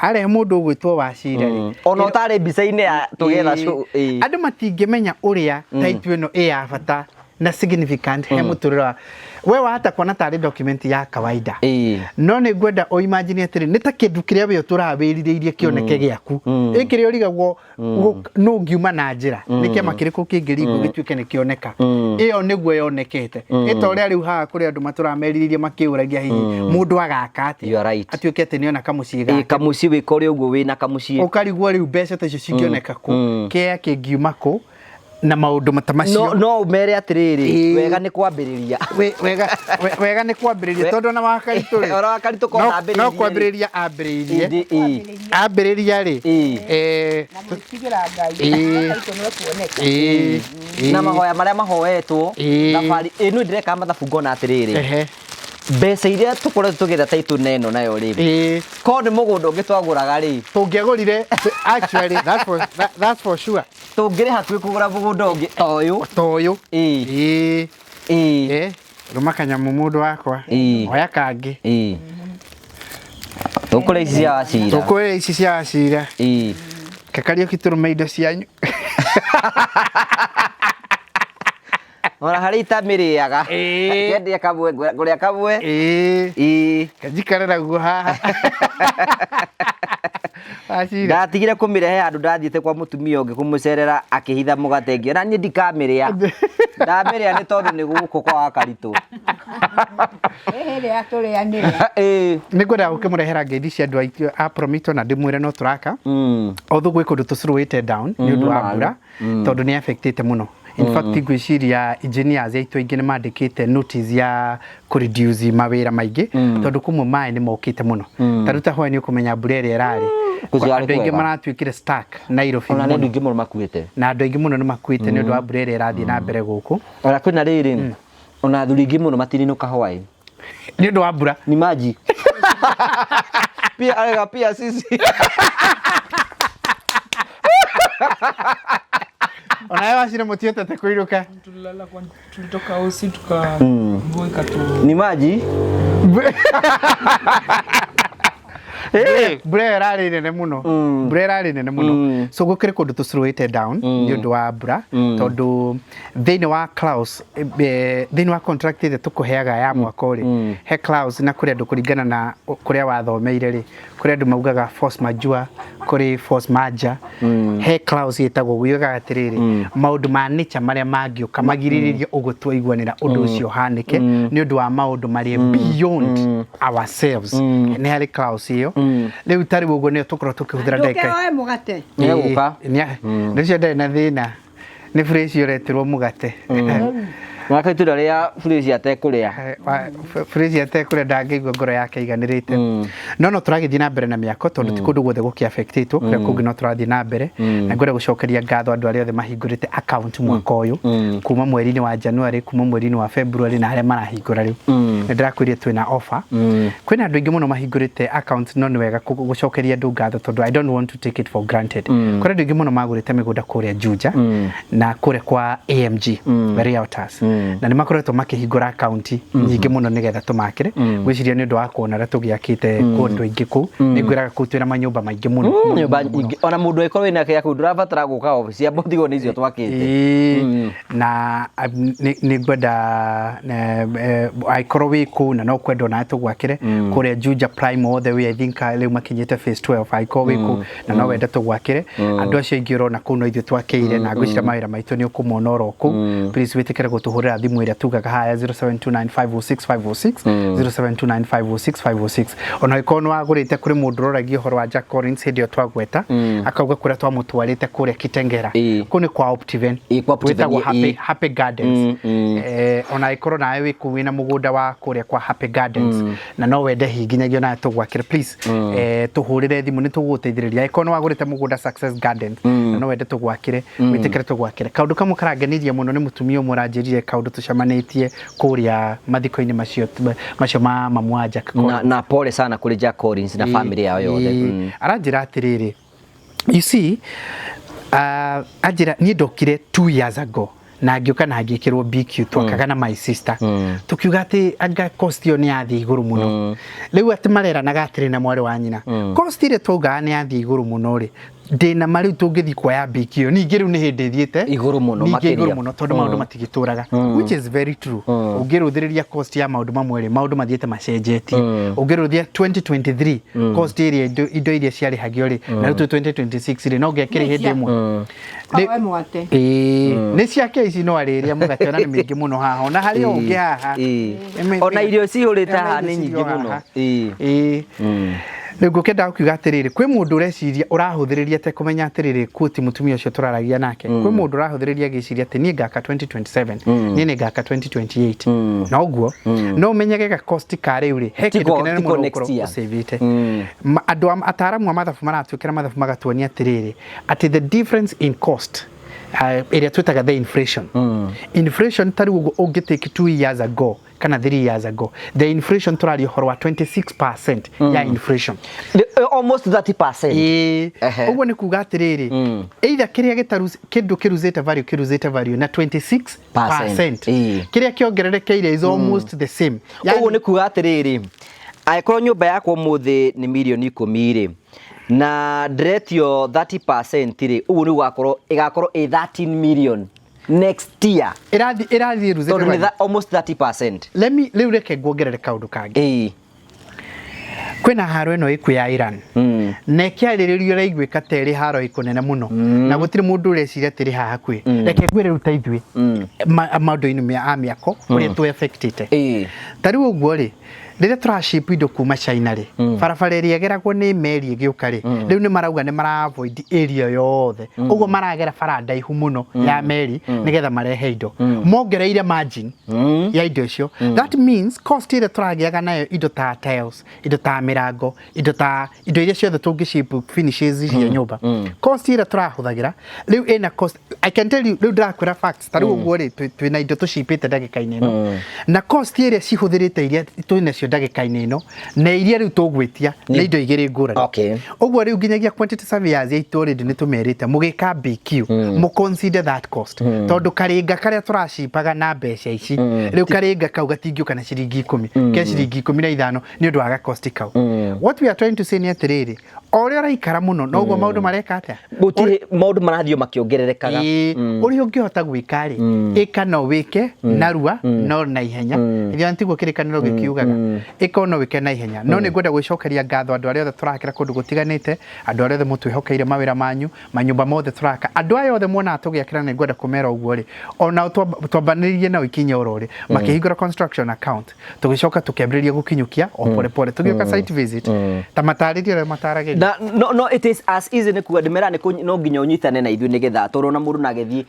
arehe mundu ogwitwo Wachira ona utare bica-ini ya tugetha andu matingimenya uria taito ino ya bata na significant he muturira we wahata kuona tari document ya kawaida no ni ngwenda o imagine atiri ni ta kindu kiria we turabiririirie kioneke giaku ikiri urigagwo no ngiuma na njira ni kiama kiriku kingiringo gituike ni kioneka iyo niguo yonekete ito ria riu ha kuri andu maturameriririe makiuragia hihi mundu agaka ati atuikete ni ona kamucii gaka kamucii wikore uguo wina kamucii ukarigwo riu mbeca ta icio cingioneka ku kia kingiuma ku na maundu matamacio no umere atiriri wega ni kwambiriria wega ni kwambiriria tondu na Wakaritu ri ora Wakaritu ko ambiriria no kwambiriria ambiriria ri na mutigira Ngai Wakaritu no kuoneka na mahoya maria mahoetwo na bari inu ndireka mathabu ngona atiriri mbeca iria tukoretwo tugetha taito neno nayo ri ko ni mugunda ungitwaguraga ri tungiagurire actually that's for sure tungire hakwi kugura mugunda ungi toyu rumakanya mundu wakwa oya kangi tukure ici cia Wachira tukure ici cia Wachira Kakario kiturume indo cianyu. Ona hari itamiriaga. Kendia kabwe guria kabwe. Kajikarera guha. Ndatigire kumirehe andu ndathiite kwa mutumia ungi kumucerera akihitha mugate ngio na ni ndikamiria. Ndamiria ni tondu ni guko kwa akaritu. Ehere aturianira. Nigwenda gukimurehera ngendi cia andu aitio a Promito na ndimwire no turaka. Although gwe kundu tucuruite down ni undu wa mbura tondu ni affectite muno. In fact gwiciria engineers aitu aingi ni mandikite notice ya ku reduce mawira maingi tondu kumwe mai ni mokite muno. Taruta hwa ni ukumenya mbura iri irari. Andu aingi maratwikire stack Nairobi. Ona andu aingi muno makuite. Na andu aingi muno ni makuite ni undu wa mbura iri irathii na mbere guku. Ona kwina riri. Ona athuri aingi muno matirinuka Hawaii. Ni undu wa mbura. Ni maji. Pia sisi. Ona washire mutiete te kuiruka. Tulala kwa tulitoka usi tukavuka tu. Ni maji. Mbura rari nene muno. Mbura rari nene muno. So gukire kundu tucuruite down ni undu wa mbura tondu thiini wa Klaus thiini wa contract ile tukuheaga ya mwaka uri he Klaus na kuri andu kuringana na kuria wathomeire ri kuri andu maugaga force majeure kuri force majeure he Klaus yetagwo guyoga atiriri maundu ma nature maria mangiuka magiriririe ugutwa igwanira undu ucio hanike ni undu wa maundu mari beyond ourselves ni hari Klaus iyo riu tari uguo ni tukoro tukihuthira ndeka oe mugate nicio ndari na thina ni fresh yoretirwo mugate Mwaka itu ria fresh atekuria fresh atekuria ndangigwa ngoro yake iganirite no turagithii na mbere na miako tondu ti kundu guothe guki affectitwo kuria kungi no turathii na mbere na ngore gucokeria ngatho andu aria othe mahingurite account mwaka uyu kuma mweri-ini wa January kuma mweri-ini wa February na aria marahingura riu ndirakwirie twina offer kwina andu aingi muno mahingurite account no ni wega gucokeria andu ngatho tondu I don't want to take it for granted kuri andu aingi muno magurite migunda kuria Juja na kuria kwa AMG Realtors na ni makoretwo makihingura account nyingi muno nigetha tumakire gwiciria ni undu wa kuona ra tugiakite kundu ingi ku ningwiraga ku twina manyumba maingi muno ona mundu aikorwo ina kia kundu rabatara guka office ya bothigo ni icio twakite na ningwenda aikorwo wi ku na no kwenda na tugwakire kuria Juja Prime all the way I think riu makinyite phase 12 aikorwo wi ku na no wenda tugwakire andu acio ingi urona ku no ithu twakeire na gwicira mawira maitu ni ukumona oroku please witikire gutuhurira thimu iria tugaga haya 0729506506 0729506506 ona ikono agurite kuri mundu roragia horo wa Jack Collins hindio twagweta akauga kuria twamutwarite kuria Kitengera kuni kwa Optiven wetagwo Happy Gardens ona ikoro nawe wikuwina mugunda wa kuria kwa Happy Gardens na no wende hinginyagio na tugwakire please tuhurire thimu ni tuguteithiriria ikono agurite mugunda Success Gardens na no wende tugwakire witikire tugwakire kaundu kamwe karangenirie muno ni mutumia umurajiririe kaundu tucamanitie kuria mathiko-ini macio ma mamu Jack na pole sana kuri Jack Collins na family yao yothe aranjira atiriri you see ajira ni ndokire 2 years ago na ngioka na ngikirwo BQ twakaga na my sister tukiuga ati anga cost yo ni athi iguru muno riu ati marera na gatire na mwari wa nyina cost ile tuga ni athi iguru muno ri ndina mari tungithi kwa ya BQ ningi riu ni hindi thiete iguru muno makiria tondu maundu matigituraga which is very true ungiruthiriria cost ya maundu mamwe ri maundu mathiete macenjetie ungiruthia 2023 cost iri indo iria ciari hagio ri na riu 2026 ri no ngekiri hindi imwe awe mwate ni ciake ici no ariria mugate ona ni mingi muno haha ona hari ungi haha ona irio cihurite haha ni nyingi muno Riu ngukenda kuuga atiriri kwi mundu ureciria urahuthiriria te kumenya atiriri kuti mutumia ucio turaragia nake kwi mundu urahuthiriria giciria ati ni ngaka 2027 ni ni ngaka 2028 na uguo no umenyage ga cost ka riu ri he kindu kinene muno ukoro savite andu ataramu mathafu maratwikira mathafu magatuonia atiriri ati the difference in cost area twitaga the inflation tari uguo ungitake 2 years ago kana 3 years ago the inflation turari horwa 26% ya inflation almost 30% uguo ni kuga atiriri either kiria kindu kiruzite value na 26% kiria kiongererekeire is almost the same uguo ni kuga atiriri aikorwo nyumba yakwa muthi ni milioni 10 ri na ndretio 30% ri ugu ni igakorwo 13 million next year irathi ruze almost 30%. Riu reke nguongerere kaundu kangi kwina haro ino iku ya Iran na kiariririo raiguika teri haro ikunene muno na gutiri mundu ureciria tiri haha kwi reke ngwire ruta ithwi maundu-ini ma miako uria tu affected tari uguo ri riria turaship indo kuma China ri barabara iria geragwo ni meri igiuka ri riu ni marauga ni mara avoid area yothe uguo maragera bara ndaihu muno ya meri nigetha marehe indo mongereire margin ya indo icio. That means cost iria turagiaga nayo indo ta tiles, indo ta mirango, indo iria ciothe tungiship finishes cia nyumba, cost iria turahuthagira riu ina cost. I can tell you riu ndakwira facts tari uguo ri twina indo tushipite ndagika-ini ino na cost iria cihuthirite iria twina ndagika-ini ino na iria riu tugwitia na indo igiri ngurani. Uguo riu nginyagia quantity surveyors ya itori ni tumerite mugika BQ mu consider that cost tondu karinga karia turashipaga na mbeca ici riu karinga kau gatingiuka na ciringi 10 ke ciringi 15 ni undu wa cost kau. What we are trying to say ni atiriri oria raikara muno no uguo maundu mareka atia gutiri maundu marathio makiongererekaga uri ungihota gwika ri ika no wike narua no na ihenya ithia ntiguo kirikaniro gikiugaga ika no wike na ihenya no ni ngwenda gwicokeria ngatho andu aria othe turakira kundu gutiganite andu aria othe mutwihokeire mawira manyu manyumba mothe turaka andu ayo othe mwona tugiakira ni ngwenda kumera uguo ri ona twambaniririe na ikinya urori makihingura construction account tugicoka tukembiriria gukinyukia o pole pole tugioka site visit ta mataririo aria matarage no it is as easy ni kuga ndimera ni no nginya unyitane na ithui nigetha torona mundu na gethi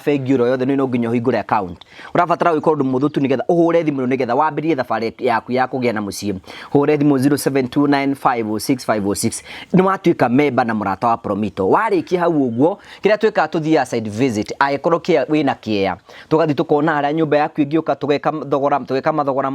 bengi ro yothe no nginya uhingure account urabatara gwikora undu muthutu nigetha uhure thimu nigetha wambirie thabari yaku ya kugia na mucie hure thimu 0729506506 ni watuika member na murata wa Promito warikia hau uguo kiria twika tuthia side visit agikoro kia wina kia tugathi tukona aria nyumba yaku ingiuka tugeka mathogora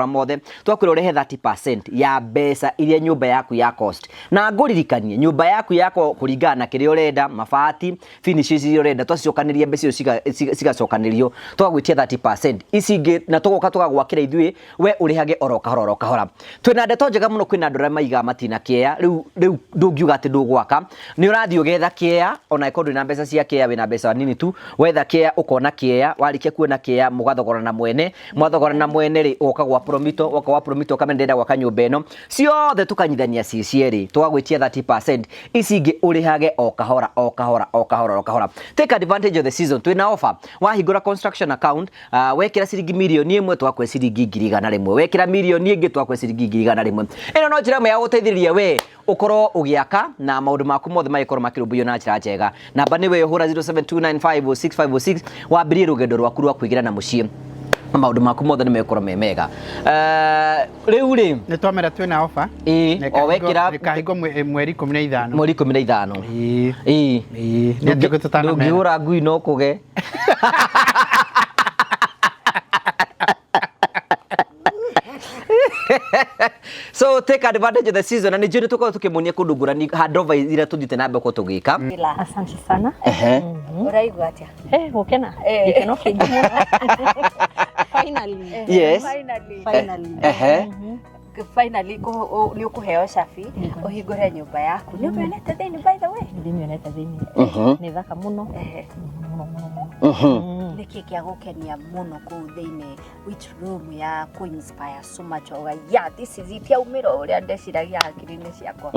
mothe twakwira urehe 30% ya mbeca iria nyumba yaku ya cost na nguririkanie nyumba yaku yako kuringana na kiria urenda mabati finishes iria urenda twacokanirie mbeca icio cigacokanirio twagwitia 30% icingi na tugoka tugagwakira ithui we urihage oroka twina ndeto njega muno kwina ndora maiga matina kia riu ndungiuga ati ndugwaka ni urathio getha kia ona ikondo na mbeca cia kia wina mbeca nini tu wetha kia ukona kia warikia kuona kia mugathogorana mwene ri ukagwa Promito kamendenda gwaka nyumba ino ciothe tukanyithania cicieri twagwitia 30% icingi urihage o kahora. Take advantage of the season twina offer wahingura construction account wekira ciringi milioni 1 twakwe ciringi 100,000 wekira milioni ingi twakwe ciringi 100,000 ino no njira ya guteithiriria we ukorwo ugiaka na maundu maku mothe magikorwo makirumbuyo na njira njega. Namba ni we hura 0729506506 wambirie rugendo rwaku rwa kuigira na mucie maundu maku mothe nimekora memega. Riu ri ni twamera twina offer o wekira kahingo mweri 15 ni ngiura ngui no kuge so take advantage of the season na nijuri tukao tukimunia kundu ngurani handova ira tuthite na mbeko tugika. Asante sana. Uraigwa atia gukena gikeno kingi finally yes finally ni ukuheo shafi uhingure nyumba yaku ni umenete thini by the way ndimionete thini ni thaka muno niki kia gukenia muno kuu thini which room ya ku inspire so much oga yeah this is it ya umiro uria ndeciragia hakiri-ini ciakwa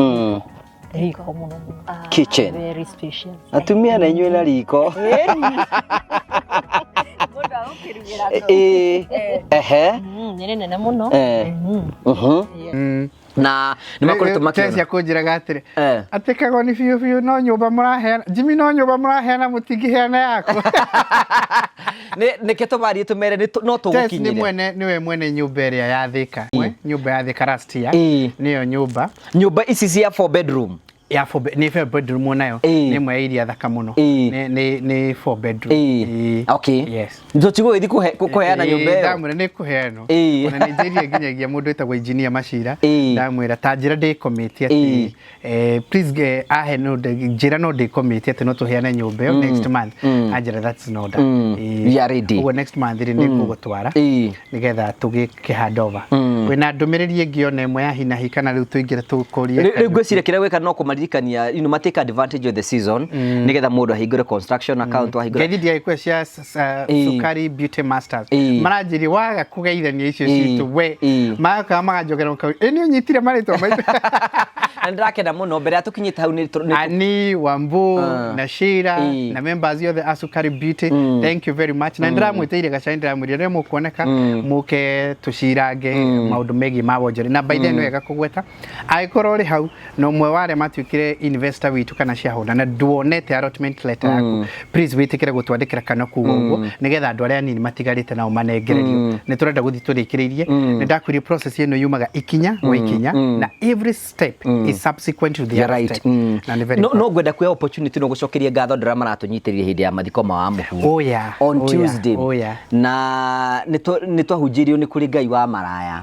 riko muno kitchen very spacious atumia na inywe na riko nene nene muno na ni makoretwo makiona cia kunjiraga atiri atikago ni fiu no nyumba muraheana Jimmy no nyumba muraheana mutingiheana yako ne keto bari tumere no tugukinyire ni we mwene nyumba ria ya Thika nyumba ya Thika Rastia niyo nyumba ici cia 4 bedroom ya 4 ni 4 bedroom nayo ni mwe iria thaka muno ni 4 bedroom okay yes nzo chigo ithi kuheana nyumba iyo ndamwira ni kuheano ona Nigeria nginyagia mundu etagwo engineer Mashira ndamwira ta njira ndi commit ati please ahe no njira no ndi commit ati no tuheane nyumba iyo next month anjira that's no da we are ready ugo next month ndi ngugutwara nigetha tugike handover wina ndumiriri ngiona imwe ya hina hikana riu tuingira tukuria riu ngwiciria kira weka no kumaririkania take advantage of the season nigetha mundu ahingure construction account ahingure Gedi dia kwa cia Sukari Beauty Masters maranjiri waga kugeithania icio citu we maka magajogera ukau eni unyitire maritwa maitũ ndakena muno mbere atukinyite hau ni Ani Wambu na Shira na members of the Sukari Beauty thank you very much na ndiramwiteire gacaini ndiramwire remo kuoneka muke tucirange maundu megi mabonjori na by then wega kugweta aikorwo ri hau no mwe ware matwikire investor witu kana shareholder na duonete allotment letter yaku please witikire gutwandikira kana kugo uguo nigetha andu aria nini matigarite nao manengererio ni turenda guthi turikiririe ni ndakwiri process ino yumaga ikinya wa ikinya na every step is subsequent to the right step no gwenda kuya opportunity no gucokeria ngatho ndira maratunyitiririe hindi ya mathiko ma muhu on Tuesday na ni twahunjirio ni kuri Ngai wa maraya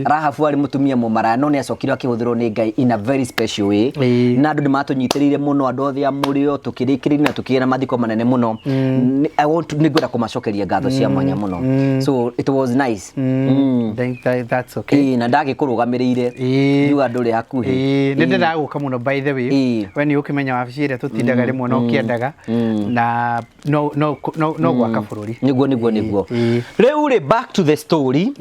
Rahabu ari mutumia mu maraya no ni acokire akihuthirwo ni Ngai in a very special way na andu ni matunyitiriire muno andu othe amurio tukirikirina na tukira mathiko manene muno I want to nigwenda kumacokeria ngatho cia mwanya muno so it was nice think that's okay na ndagikurugamirire yu andu ri hakuhi ni ndiraguka muno by the way when you kimenya wabici ire tutindaga rimwe no kiendaga na no gwaka bururi niguo riu ri back to the story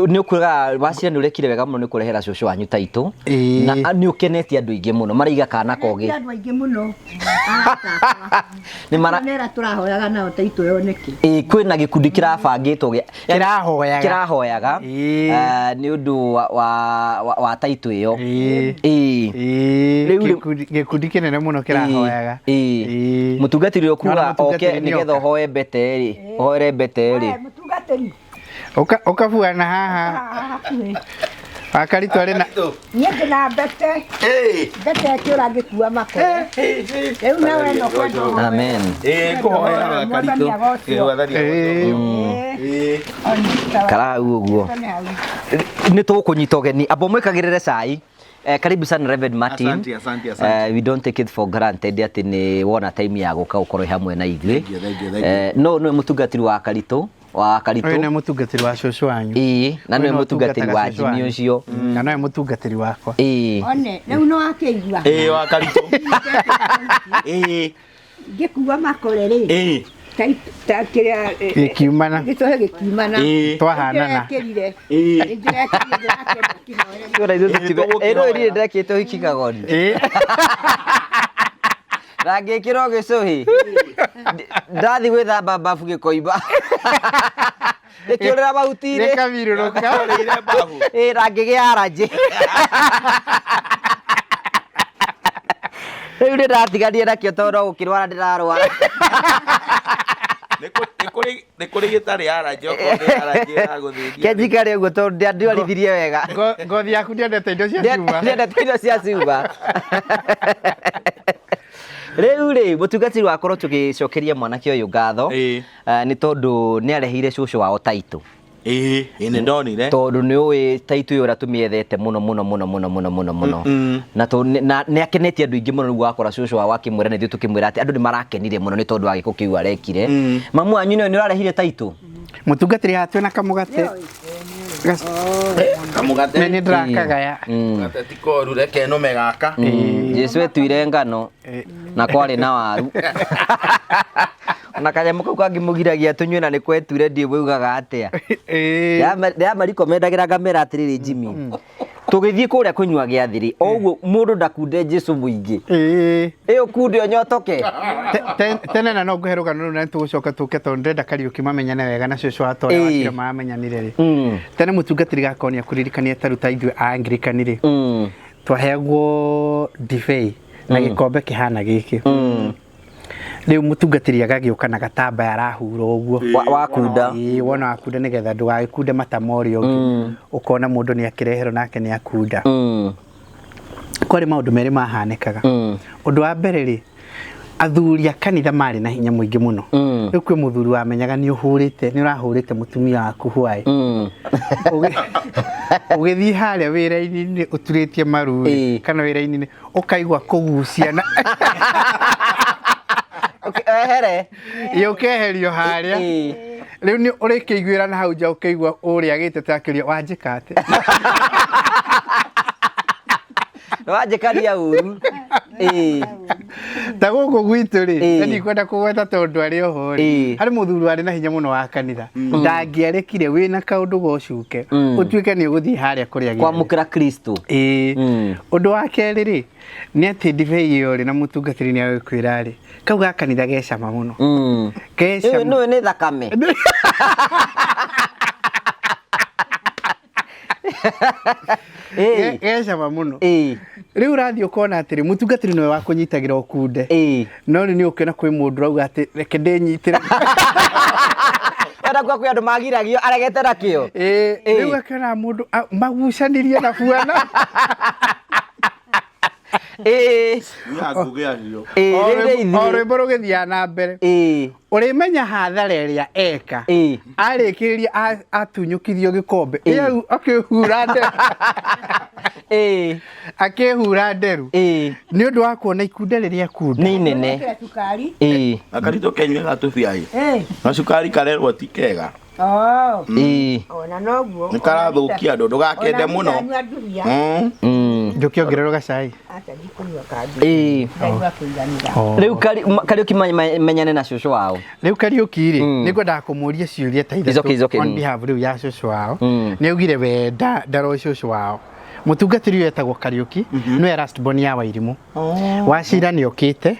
ni ukuraga wacia ni urekire wega muno ni kurehera cũcũ wanyu Taitũ na ni ukenetie andu ingi muno maraiga kana kogi andu aingi muno ni mara nera turahoyaga nao Taitũ yoneki kwina gikundi kirabangitwo kirahoyaga ni undu wa Taitũ iyo gikundi kinene muno kirahoyaga mutungatiri okuga oke nigetha hoe beteri hoere beteri mutungatiri ukabuana haha akaritwa rena niende na bete bete kiura ngikua mako riu nawe no kwendo amen kuhoya Karitũ kara uguo ni tukunyita ugeni abo mwikagirire cai karibu sana Reverend Martin. Asante. We don't take it for granted ati ni wona time ya guka ukorwo hamwe na ithuĩ no mutungatiri wa Karitũ ni mutungatiri wa cũcũ wanyu na ni mutungatiri wa Jimmy ucio na no mutungatiri wakwa one riu no akeigua wa Karitũ ngikua makore ri Takiria kiumana gitohe gikiumana twahanana ero iri ndakite hikikagoni rangi kiro gicuhi ndathi gwithamba bafu gikoimba nikiurira bahutire nikabiruruka rangi giaraje riu ndiratigania nakio tondu gukirwara ndirarwara ni kuri gitari araje okore araje aguthithia kejikare ugo tondu ndiarithirie wega ngothi yaku ndiendete indo cia ciuma ndiendete indo cia ciuma riu mutungatiri wakorwo tugicokeria mwanake uyu ngatho ni tondu ni arehire cũcũ wao Taitũ ni ndonire tondu ni uwi Taitũ uyu ura tumiethete muno na ni akenetie andu ingi muno niguo akora cũcũ wao akimwira ni tukimwira ati andu ni marakenire muno ni tondu wa giko kiu arekire mamu wanyu ni urarehire Taitũ mutungatiri hatwe na kamugate kamugate ni ndrakagaya gateti koru reke no megaka Jesu etwire ngano na kwari na waru na kanyamũ kau kangimugiragia tunywe na ni kwetwire ndie bwaugaga atia ya mariko mendagira ngamera atiriri Jimmy tugithii kuria kunywa giathiri oguo mundu ndakunde Jesu muingi iyo kunde onyotoke tene na no nguheruka no na tugucoka tuke tondu ndenda Kariuki mamenyane wega na cũcũ atore wakire mamenyanire ri tene mutungatiri gakonia kuririkania taruta ithuĩ Anglican ri twaheagwo divei na gikombe kihana giki riu mutungatiri agagiuka na gatamba arahura uguo wakunda wona wakunda nigetha ndugagĩkunde matamori ũngĩ ukona mundu ni akireherwo nake ni akunda kwari maundu meri mahanikaga undu wa mbere ri athuri a kanitha mari na hinya muingi muno riu kwi muthuri wamenyaga ni uhurite ni urahurite mutumia waku hwai ugithii haria wira-ini ni uturitie maru kana wira-ini ukaigwa kuguciana ehere yukeherio haria riu ni urikiguira na hau nja ukaigwa uria gitete akiria wanjika ate Wajikaria uru. Ta guku gwitu ri ni kwenda kugweta tondu ari oho ri hari muthuru ari na hinya muno wa kanitha ndangiarekire wina kaundu gocuke utuike ni uguthii haria kuria kwa mukira Kristo undu wa keri ri ni ati ndivei iyo ri na mutungatiri ni agikwira ri kau ga kanitha gecama muno gecama no ni thakame gecama muno riu urathi ukona atiri mutungatiri niwe wa kunyitagira ukunde no ni ukiona kwi mundu rauga ati reke ndinyitire Era kwa kwi andu magiragio aregete nakio riu akana mundu magucanirie na buana rwimbo rugithia na mbere urimenya hathara iria eka arikiria atunyukithio gikombe iyo akihura nderu akihura nderu ni undu wa kuona ikunde riria kunde ni nene akarito kenywe gatubiai na cukari karerwo ti kega ona noguo nikarathukia andu ndugakende muno ndukiongerero gacai riu Kariuki menyane na cucu wao riu Kariuki ri nigwenda kumuria ciuria ta ithatũ on behalf riu ya cucu wao ni ugire we ndaro cucu wao mutungatiri wetagwo Kariuki no last born ya Wairimu wacira ni okite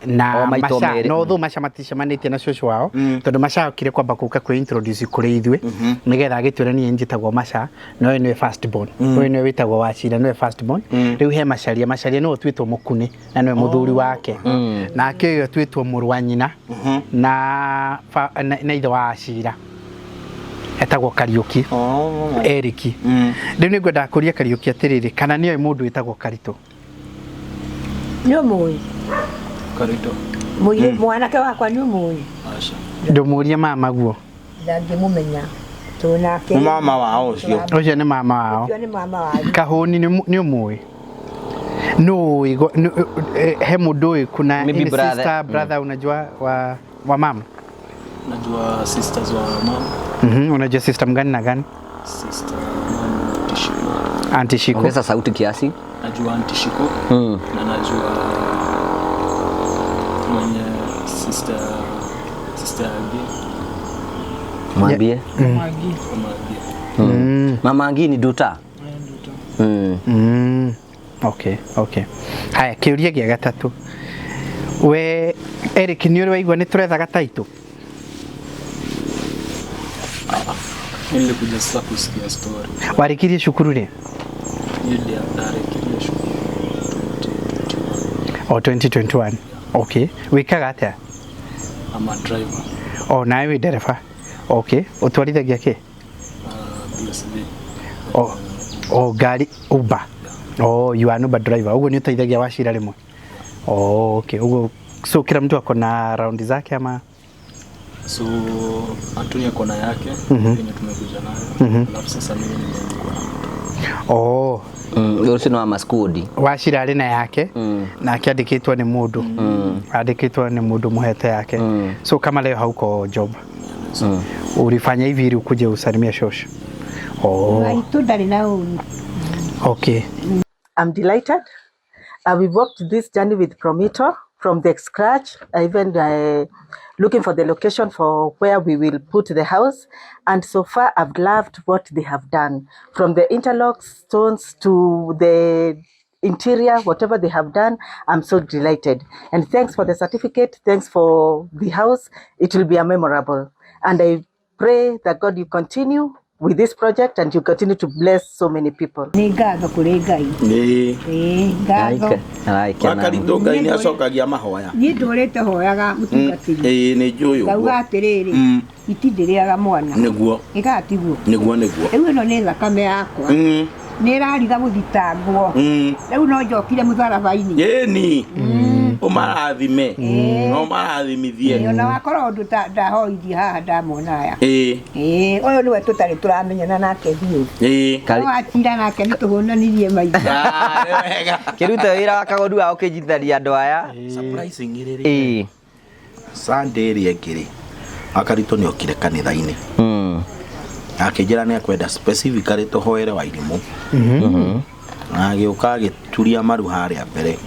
na masha no thu masha maticemanitie na cucu wao tondu masha okire kwamba kuka ku introduce kuri ithwe nigetha agitwira ni njitagwo masha no ni first born we ni witagwo wacira no first born riu he macaria no twitwo mukuni na no muthuri wake na akio twitwo murwa nyina na ithe wa Acira etagwo Kariuki Eriki riu ni ngwenda kuria Kariuki atiriri kana ni mundu witagwo Karito ni umui Karito mwanake wakwa ni umui ndumuria mama guo ndangimumenya tunake mama wao ucio ni mama wao ucio ni mama wao Kahuni ni umui no he mundu kuna sister brother unajua wa mama najua sisters wa mama unajua sister mgani na gani sister Auntie Shiko ongeza sauti kiasi najua Auntie Shiko na najua mwenye sister Agi mwambie mama Agi ni Duta okay haya kiuria gia gatatu we Eric ni uri waigua ni turetha gataitu nilikuja sasa kusikia story warikirie cukuru ri ndio ndarikirie cukuru 2021 okay wikaga atia I'm a driver nawe wi dereva okay utwarithagia ki BSV gari Uber you are Uber driver ugo ni utaithagia Wacira rimwe okay ugo so kila mtu akona round zake ama so Antonia kona yake yenye tumekuja nayo alafu sasa mimi nimekuwa yote no amaskudi Wacira ari na yake na akiandikitwa ni mundu andikitwa ni mundu muhete yake so kama leo hauko job ulifanya hivi ili ukuje usalimia shosho okay I'm delighted. We've walked this journey with Promito from the scratch, even looking for the location for where we will put the house. And so far, I've loved what they have done. From the interlock stones to the interior, whatever they have done, I'm so delighted. And thanks for the certificate. Thanks for the house. It will be a memorable. And I pray that God, you continue with this project and you continue to bless so many people. Ni ngatho kuri Ngai. Ngatho. Wakarito Ngai ni acokagia mahoya. Ni ndorete hoyaga mutungatiri. Ni njuyu. Ngauga atiriri. Itindiriaga mwana. Niguo. Igatiguo. Niguo. Riu ino ni thakame yakwa. Ni rariga guthitangwo. Riu no njokire mutharaba-ini. Yeni. Umarathime. No marathimithie. Ona wakora undu ndahoithie haha ndamona aya. Uyu niwe tutari turamenyana nake biu. Wacira nake ni tuhunanirie maitho. Wega. Kiruta wira wa kagondu wa ukijitharia andu aya. Surprising iriri. Sunday ri ngiri. Akarito ni okire kanitha-ini. Akijira ni akwenda specifically tuhoere Wairimu. Agiuka agĩturia maru harĩa mbere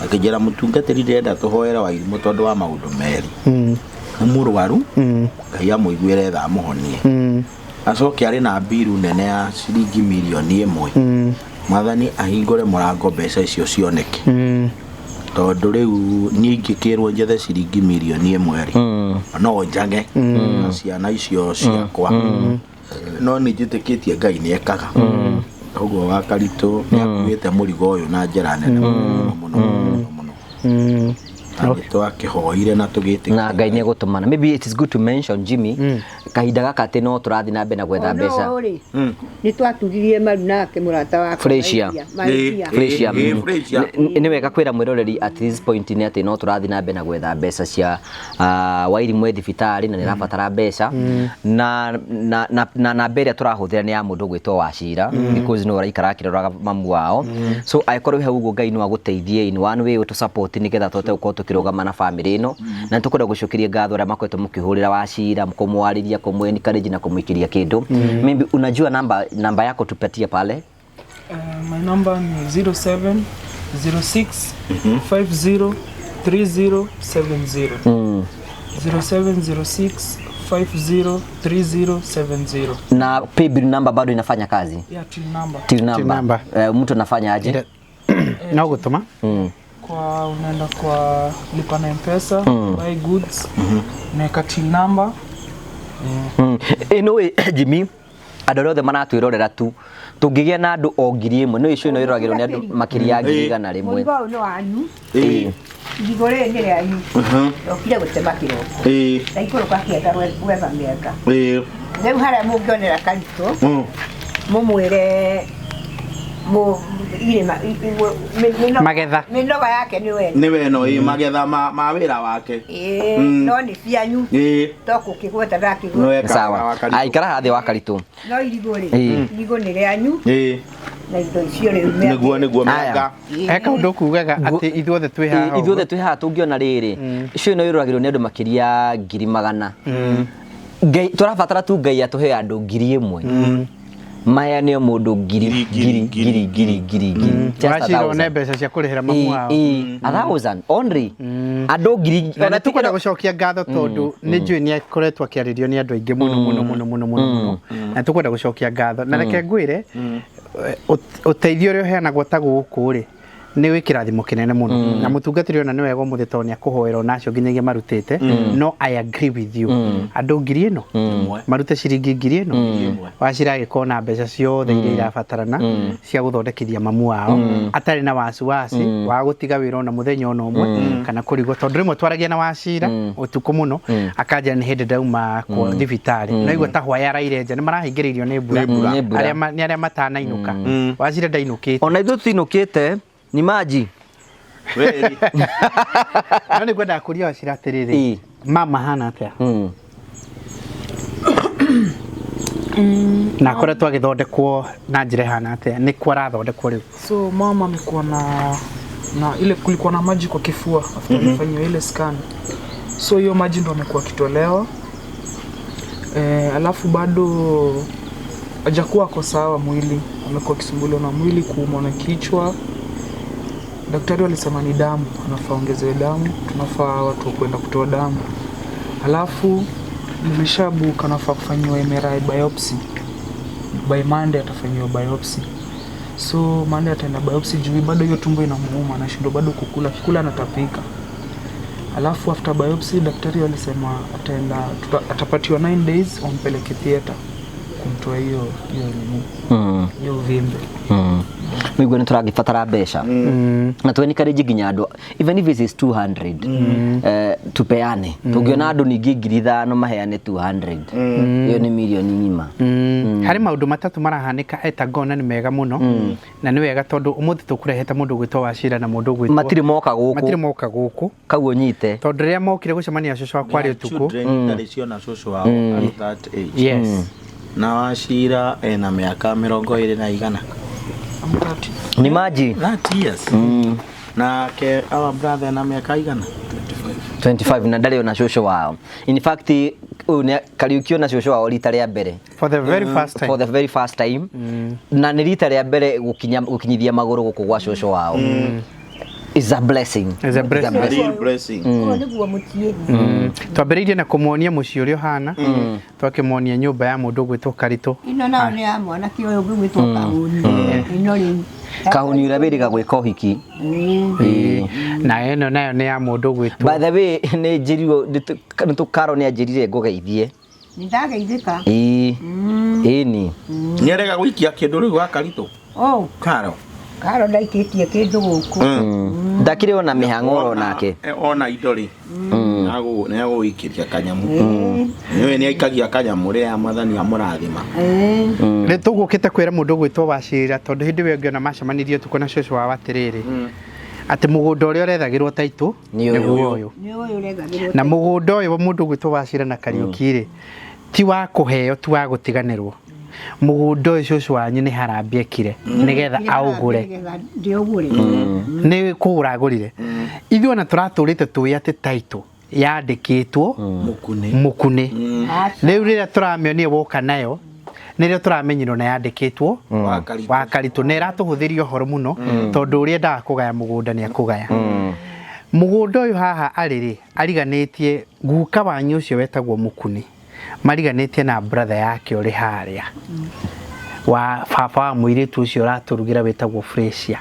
akĩnjĩra mũtungatĩri ndĩrenda tũhoere Wairimu tondũ wa maũndũ merĩ mũrwaru Ngai amũiguĩre tha amũhonie acoke arĩ na mbiru nene ya ciringi milioni 1 Mwathani ahingũre mũrango mbeca icio cioneke tondũ rĩu niĩ ingĩkĩrwo njethe ciringi milioni 1 no njage na ciana icio ciakwa no nĩ njĩtĩkĩtie Ngai nĩ ekaga koguo wa Karitũ nĩ akuĩte mũrigo ũyũ na njĩra nene mũno twakihoire na tugite na Ngai nĩ gũtũmana. Maybe it is good to mention Jimmy kahinda gaka atĩ no tũrathi na mbere na gwetha mbeca nĩ twatugirie maru nake mũrata wa Freshia nĩ wega kwĩra mwĩroreri at this point nĩ atĩ no tũrathi na mbere na gwetha mbeca cia Wairimu thibitarĩ na nĩ rabatara mbeca na mbere tũrahũthĩra nĩ ya mũndũ gwĩtwo Wachira because no raikara akĩroraga mamu wao so aikorwo hau ũguo Ngai no agũteithie in one way to support nĩgetha tũte gũkorwo tũkĩrũgama na family ĩno na tũkwenda gũcokeria ngatho arĩa makoretwo mũkĩhũrĩra Wachira kũmwarĩria kũmwencourage na kũmwĩkĩria kĩndũ maybe unajua namba yako tupatie pale my number ni 0706 50 3070 0706 503070 na paybill number bado inafanya kazi till number mtu anafanya aje na gutuma kwa unaenda kwa lipa na M-Pesa buy goods na till number anyway Jimmy andũ othe maratwĩrorera tu tũngĩgĩa na andũ o 1,000 no icio no iroragĩrwo nĩ andũ makĩria 100 rĩmwe mũrigo no wanyu igore nĩ rĩanyu okire gũtema kĩroko ndaikũrũka kĩenda gwetha mĩanga rĩu harĩa mũngĩonera Karitũ mũmwĩre magetha mĩnoga yake nĩ weno magetha ma wĩra wake no nĩ bianyu tokũkĩgweta ndakĩgweta sawa aikara thĩ wa Karitũ no irigo nĩ rĩanyu na indo icio nĩguo mĩanga eka ũndũ kugaga atĩ ithuothe twĩ haha tũngĩona rĩrĩ icio no iroragĩrwo nĩ andũ makĩria 100,000 Ngai tũrabatara tu Ngai atũhe andũ 1,000 maya nĩ mũndũ ngiri Wachira one mbeca cia kũrĩhĩra mamu wao 1,000 only andũ 1,000 na tũkwenda gũcokia ngatho tondũ nĩ njũĩ nĩ akoretwo akĩarĩrio nĩ andũ aingĩ mũno na tũkwenda gũcokia ngatho na reke ngwĩre ũteithio ũrĩa ũheanagwo ta gũkũ rĩ nĩ wĩkĩrathimo kĩnene mũno na mũtungatĩri ona nĩ wega mũthĩ tondũ nĩ akũhoera ona acio nginyagia marutĩte no I agree with you andũ 1,000 marute ciringi 1,000 Wachira agĩkorwo na mbeca ciothe iria irabatarana cia gũthondekithia mamu wao atarĩ na wasiwasi wa gũtiga wĩra ona mũthenya ona ũmwe kana kũrigwo tondũ rĩmwe twaragia na Wachira ũtukũ mũno akanjĩra nĩ hĩndĩ ndauma kwa thibitarĩ no igua ta hwaya arairenja nĩ marahingĩrĩirio nĩ mbura nĩ arĩa matanainũka Wachira ndainũkĩte ona ithuĩ tũinũkĩte ni maji weri no nĩ kwenda kũria Wachira atĩrĩrĩ mama hana atĩa na akoretwo agĩthondekwo na njĩra hana atĩa nĩ kwa arathondekwo rĩu so mama amekuwa na ile kulikuwa na maji kwa kifua after alifanywa ile scan so hiyo maji ndo amekuwa kitolewa alafu bado hajakuwa kwa sawa mwili amekuwa kisumbuliwa na mwili kuumwa na kichwa daktari walisema ni damu anafaa ongezewe damu tunafaa watu kwenda kutoa damu alafu nimeshabuka anafaa kufanywa MRI biopsy by Monday atafanywa biopsy so Monday ataenda biopsy juu bado hiyo tumbo inamuuma anashindwa bado kukula anatapika alafu after biopsy daktari walisema atapatiwa 9 days ompeleke theater kumtoa hiyo uvimbe migwe nĩtũragĩbatara mbeca na twencourage nginya andũ even if it is 200 tupeane tũngĩona andũ ningĩ 5,000 maheane 200 iyo nĩ milioni ng'ima harĩ maũndũ matatũ marahanĩka etangona nĩ mega mũno na nĩ wega tondũ ũmũthĩ tũkũrehete mũndũ gwĩtwo Wachira na mũndũ gwĩtwo matirĩ moka gũkũ kau nyite tondũ rĩrĩa mokire gũcemania cũcũ wakwa rĩ ũtukũ ciona cũcũ wao at that age yes na Wachira ena mĩaka 20 ni maji 30 years na ke our brother na mĩaka 25 25 na ndari ona shosho wao. In fact Kariuki na shosho wao rita rĩa mbere for the very first time. For the very first time. Na nĩ rita rĩa mbere gukinyithia maguru guku gwa shosho wao. Is a blessing. Is a blessing. A real blessing. Twambĩrĩirie na kũmuonia mũciĩ ũrĩa ũhana. Twakĩmuonia nyũmba ya mũndũ gwĩtwo Karitũ. Ino nao nĩ ya mwanake ũyũ gwĩtwo Kahuni. Ino rĩ Kahuni ũrĩa wĩrĩga gwĩka ũhiki. Na ĩno nayo nĩ ya mũndũ gwĩtwo. By the way nĩ njĩrirwo nĩ tũkaro nĩ anjĩrire ngũgeithie. Nĩndageithĩka. Ĩni. Nĩ arega gũikia kĩndũ rĩu wa Karitũ. Oh, Karo ndaikĩtie kĩndũ gũkũ. Ndakĩrĩ ona mĩhang'o nake. Ona indo rĩ. Nĩ agũikĩria kanyamu. Nĩwe nĩ aikagia kanyamu rĩa Mwathani amũrathima. Nĩ tũgũkĩte kwĩra mũndũ gwĩtwo Wachira tondũ hĩndĩ ĩyo ngĩona macemanirie tuko na cũcũ wa Watirĩrĩ. Atĩ mũgũnda ũrĩa ũrethagĩrwo Taitũ nĩguo ũyũ. Nĩ ũyũ ũrethagĩrwo. Na mũgũnda ũyũ mũndũ gwĩtwo Wachira na Kariuki rĩ ti wa kũheo ti wa gũtiganĩrwo. Mũgũnda ũyũ cũcũ wanyu nĩ harambĩ ekire nĩgetha aũgũre. Nĩ kũgũra agũrire. Ithuĩ ona tũratũrĩte tũĩ atĩ Taitũ yandĩkĩtwo Mũkune. Rĩu rĩrĩa tũramĩonire woka nayo nĩrĩo tũramenyirwo na yandĩkĩtwo wa Karitũ. Nĩ ĩratũhũthĩria ũhoro mũno tondũ ũrĩa endaga kũgaya mũgũnda nĩ akũgaya. Mũgũnda ũyũ haha arĩ ariganĩtie guka wanyu ũcio wetagwo Mũkune. Mariganĩtie na brother yake ũrĩ harĩa wa baba wa mũirĩtu ũcio ũratũrugĩra wetagwo Frecia.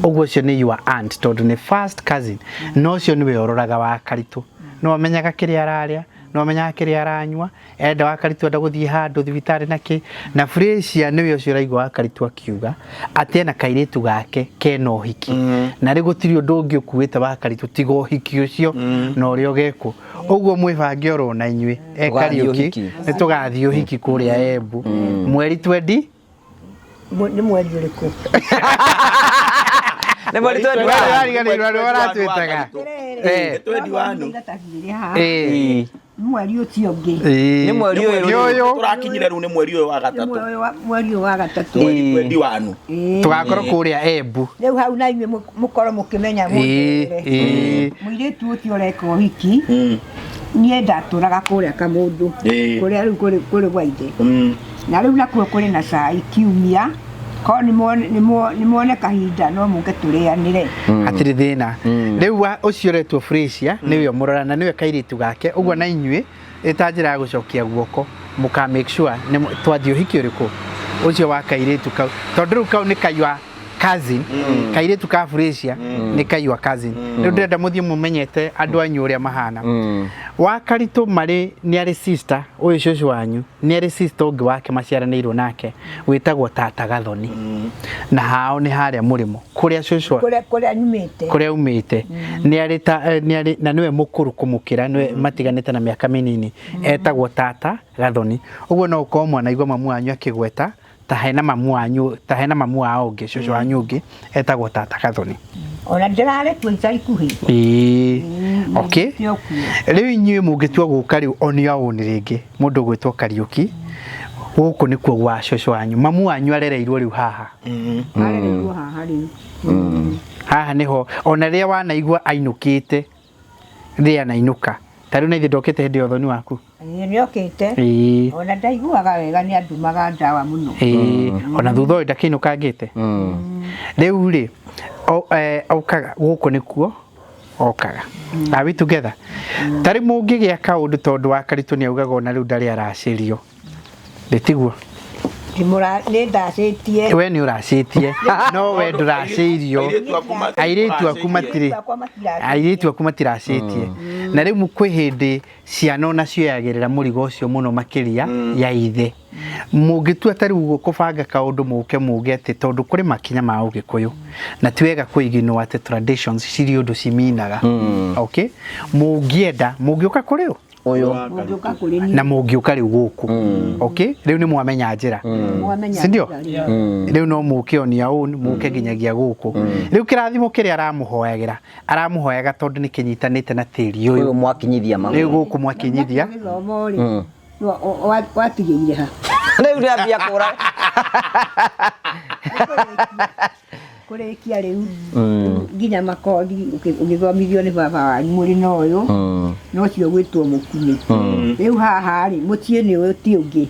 Ũguo ũcio nĩ your aunt tondũ nĩ first cousin. No ũcio nĩwe ũroraga wa Karitũ. No amenyaga kĩrĩa ararĩa, no amenyaga kĩrĩa aranyua, enda wa Karitũ enda gũthiĩ handũ thibitarĩ nake. Na Frecia nĩwe ũcio ũraigua wa Karitũ akiuga atĩ ena kairĩtu gake kena ũhiki. Na rĩu gũtirĩ ũndũ ũngĩ ũkuĩte wa Karitũ tiga ũhiki ũcio na ũrĩa ũgekwo. Ũguo mwĩbange oro na inyuĩ Kariuki nĩ tũgathiĩ ũhiki kũrĩa Embu mweri 20 nĩ mweri ũrĩkũ? Nĩ mweri 20 waratwĩtaga mweri ũcio ũngĩ nĩ mweri ũyũ tũrakinyire rĩu nĩ mweri ũyũ wa gatatũ. Mweri ũyũ wa gatatũ mweri wa wanu tũgakorwo kũrĩa Embu. Rĩu hau na inyuĩ mũkorwo mũkĩmenya mũirĩtu ũcio ũreka ũhiki niĩ ndatũraga kũrĩa Kamũndũ kũrĩa rĩu kũrĩ gwa ithe. Na rĩu nakuo kũrĩ na cai kiumia ko nĩ muone kahinda no mũke tũrĩanĩre. Hatirĩ thĩna. Rĩu ũcio ũretwo Frecia nĩwe mũrora na nĩwe kairĩtu gake. Ũguo na inyuĩ ĩta njĩra ya gũcokia guoko mũka make sure twathiĩ ũhiki ũrĩkũ ũcio wa kairĩtu kau tondũ rĩu kau nĩ kayua cousin. Kairĩtu ka Frecia nĩ kayua cousin. Rĩu ndĩrenda mũthiĩ mũmenyete andũ anyu ũrĩa mahana. Wa Karitũ marĩ nĩ arĩ sister ũyũ cũcũ wanyu nĩ arĩ sister ũngĩ wake maciaranĩirwo nake wĩtagwo tata Gathoni. Na hao nĩ harĩa Mũrĩmo kũrĩa cũcũ kũrĩa umĩte nĩ arĩ na nĩwe mũkũrũ kũmũkĩra nĩwe matiganĩte na mĩaka mĩnini etagwo tata Gathoni. Ũguo no ũkorwo mwanaigua mamu wanyu akĩgweta ta hena mamu wao ũngĩ cũcũ wanyu ũngĩ etagwo tata Gathoni. Ona ndĩraretwo ica ikuhĩ. Okay. Rĩu inyuĩ mũngĩtua gũka rĩu onio aũni rĩngĩ mũndũ gwĩtwo Kariuki gũkũ nĩkuo gwa cũcũ wanyu. Mamu wanyu arereirwo rĩu haha. Arereirwo haha rĩu. Haha nĩho ona rĩrĩa wanaigua ainũkĩte rĩrĩa anainũka. Ta rĩu na ithe ndokĩte hĩndĩ ya ũthoni waku. Nĩokĩte. Ona ndaiguaga wega nĩ andumaga ndawa mũno. Ona thutha ũyũ ndakĩinũkangĩte. Rĩu rĩ okaga gũkũ nĩkuo okaga. Are we together? Tarĩ mũngĩgĩa kaũndũ tondũ wa Karitũ nĩ augaga ona rĩu ndarĩ aracĩrio. Ndĩtiguo. Nĩ ndacĩtie. We nĩ ũracĩtie no we ndũracĩirio. Airĩtu aku matiracĩtie. Na rĩu kwĩ hĩndĩ ciana onacio yagĩrĩra mũrigo ũcio mũno makĩria ya ithe. Mũngĩtua ta rĩu gũbanga kaũndũ mũke muge atĩ tondũ kũrĩ makinya ma Ũgĩkũyũ na ti wega kũiginwo atĩ traditions cirĩ ũndũ ciminaga. Okay, mũngĩenda mũngĩũka kũrĩ ũyũ na mũngĩũka rĩu gũkũ. Okay, rĩu nĩ mwamenya njĩra si ndio? Rĩu no mũke onia ũũ mũke nginyagia gũkũ. Rĩu kĩrathimo kĩrĩa aramuhoyaga tondũ nĩ kĩnyitanĩte na tĩri ũyũ mwakinyithia mamu. Rĩu gũkũ mwakinyithia watigĩire ha rĩu ndĩambia kũra kurikia riu nginya makothi ugithomithio ni baba wanyu muri no uyu no cio gwitwo mukuni riu haha ri mutie ni uyu ti ungi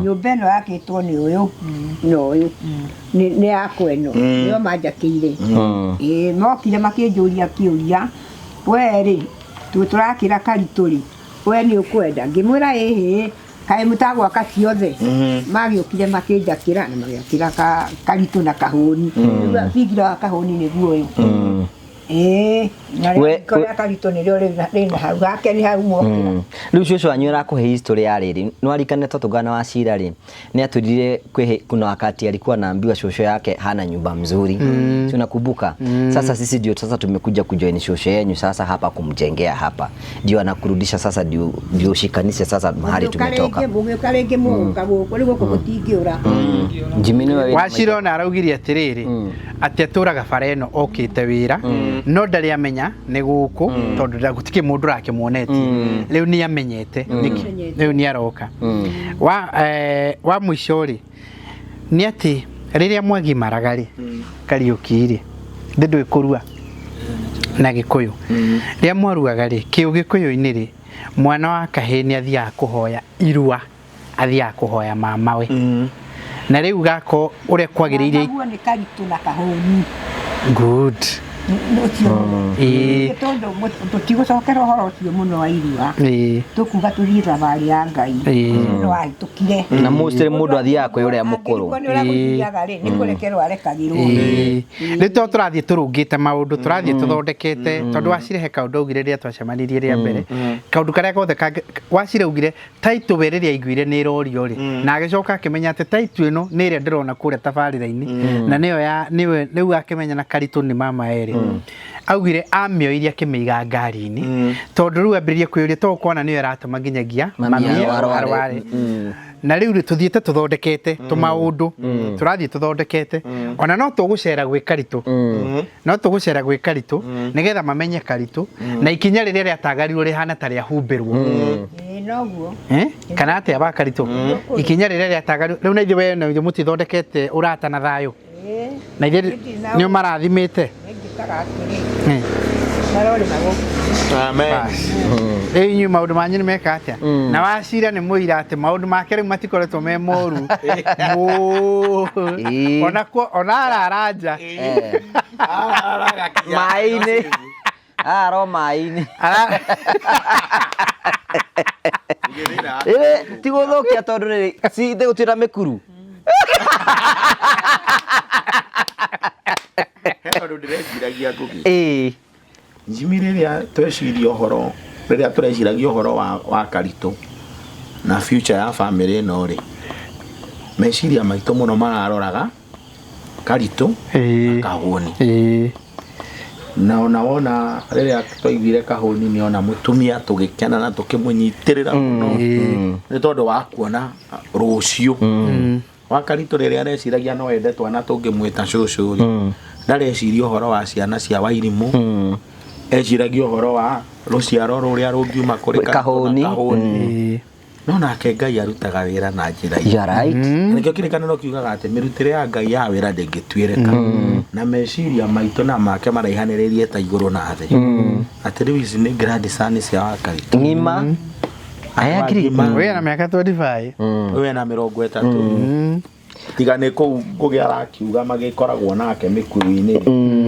nyumba no yakitwo ni uyu no uyu ni yakweno nio manjakire mokire makinjuria kiuria we ri turakira karituri we ni ukwenda ngimwira kae mutagwaka ciothe magiukire makinjakira na magiakira karitu na kahuni bigira kahuni niguo uyu we karitu ni rio rina hau gake ni hau mo riu cucu wanyu arakuhe history ya riri nwarikane totungana wa Shira ri ni aturire kuna wakati alikuwa anaambiwa shosho yake hana nyumba mzuri tunakumbuka sasa sisi ndio sasa tumekuja kujoin shosho yenu sasa hapa kumjengea hapa ndio anakurudisha sasa ndio shikanisha sasa mahali tumetoka karenge mu kabo kuri goko gutingiura Jimini Washira na araugiri atiriri ati aturaga fareno okite wira no ndari amenya ni guku tondu ndagutike mundu rake muoneti riu ni amenyete riu ni aroka wa muicori ni ati riria mwagi maragari Kariuki ndindu ikurua na Gikuyu riria mwaruaga ri kiu Gikuyu-ini ri mwana wa kaheni athia kuhoya irua athia kuhoya mamawe na riu gako uria kwagiriire ni karitu na kahuni good tondo tutigocokera uhoro ucio muno wa irua tukuga tuthie thabarĩ ya Ngai no ahitukire na mostly mundu athiaga kwi uria mukuru ni kurekerwo arekagirwo rito turathie turungite maundu turathie tuthondekete tondu wacirehe kaundu ugire ria twacemanirie ria mbere kaundu karia gothe wacire ugire taitu wereria iguire ni rorio ri na agicoka akimenya ati taitu ino ni ria ndirona kuria tabarĩra-ini na niyo ya niwe riu akimenya na Karitu ni mama eri augire amioiria kimiga ngari-ini tondu riu ambiririe kwĩuria to kuona niyo aratuma nginyagia mami arware na riu tuthiete tuthondekete tumaundu turathie tuthondekete ona no tugucera gwi Karitu no tugucera gwi Karitu nigetha mamenye Karitu na ikinya riria riatagarirwo rihana ta ria humbirwo noguo kana ati aba Karitu ikinya riria riatagarirwo riu na ithe we na mutithondekete urata na thayo na ithe ni marathimite amen Enyu maundu manyu ni meka atia na Wachira ni muira ati maundu make riu matikoretwo me moru ona araranja maini aro maini tiguthukia tondu riri si gutira mikuru tondu ndireciragia ngugi Jimmy riria tweciria uhoro riria tureciragia uhoro wa Karitu na future ya family ino ri meciria maitu muno mararoraga Karitu na Kahuni na wona riria twaiguire Kahuni ni ona mutumia tugikena na tukimunyitirira muno ni tondu wa kuona rucio wa Karitu riria areciragia no ende twana tungimwita cucu ndareciria uhoro wa ciana cia Wairimu eciragia uhoro wa ruciaro ruria rungiuma kuri Kahuni no nake Ngai arutaga wira na njira nikio kirikaniro kiugaga ati mirutire ya Ngai ya wira ndingituireka na meciria maitu na make maraihaniririe ta iguru na thi ati riu ici ni grand son cia Karitu ngima aya kirima we na miaka 25 we na 30 tigane ko kugia rakiuga magikoragwo nake mikuru-ini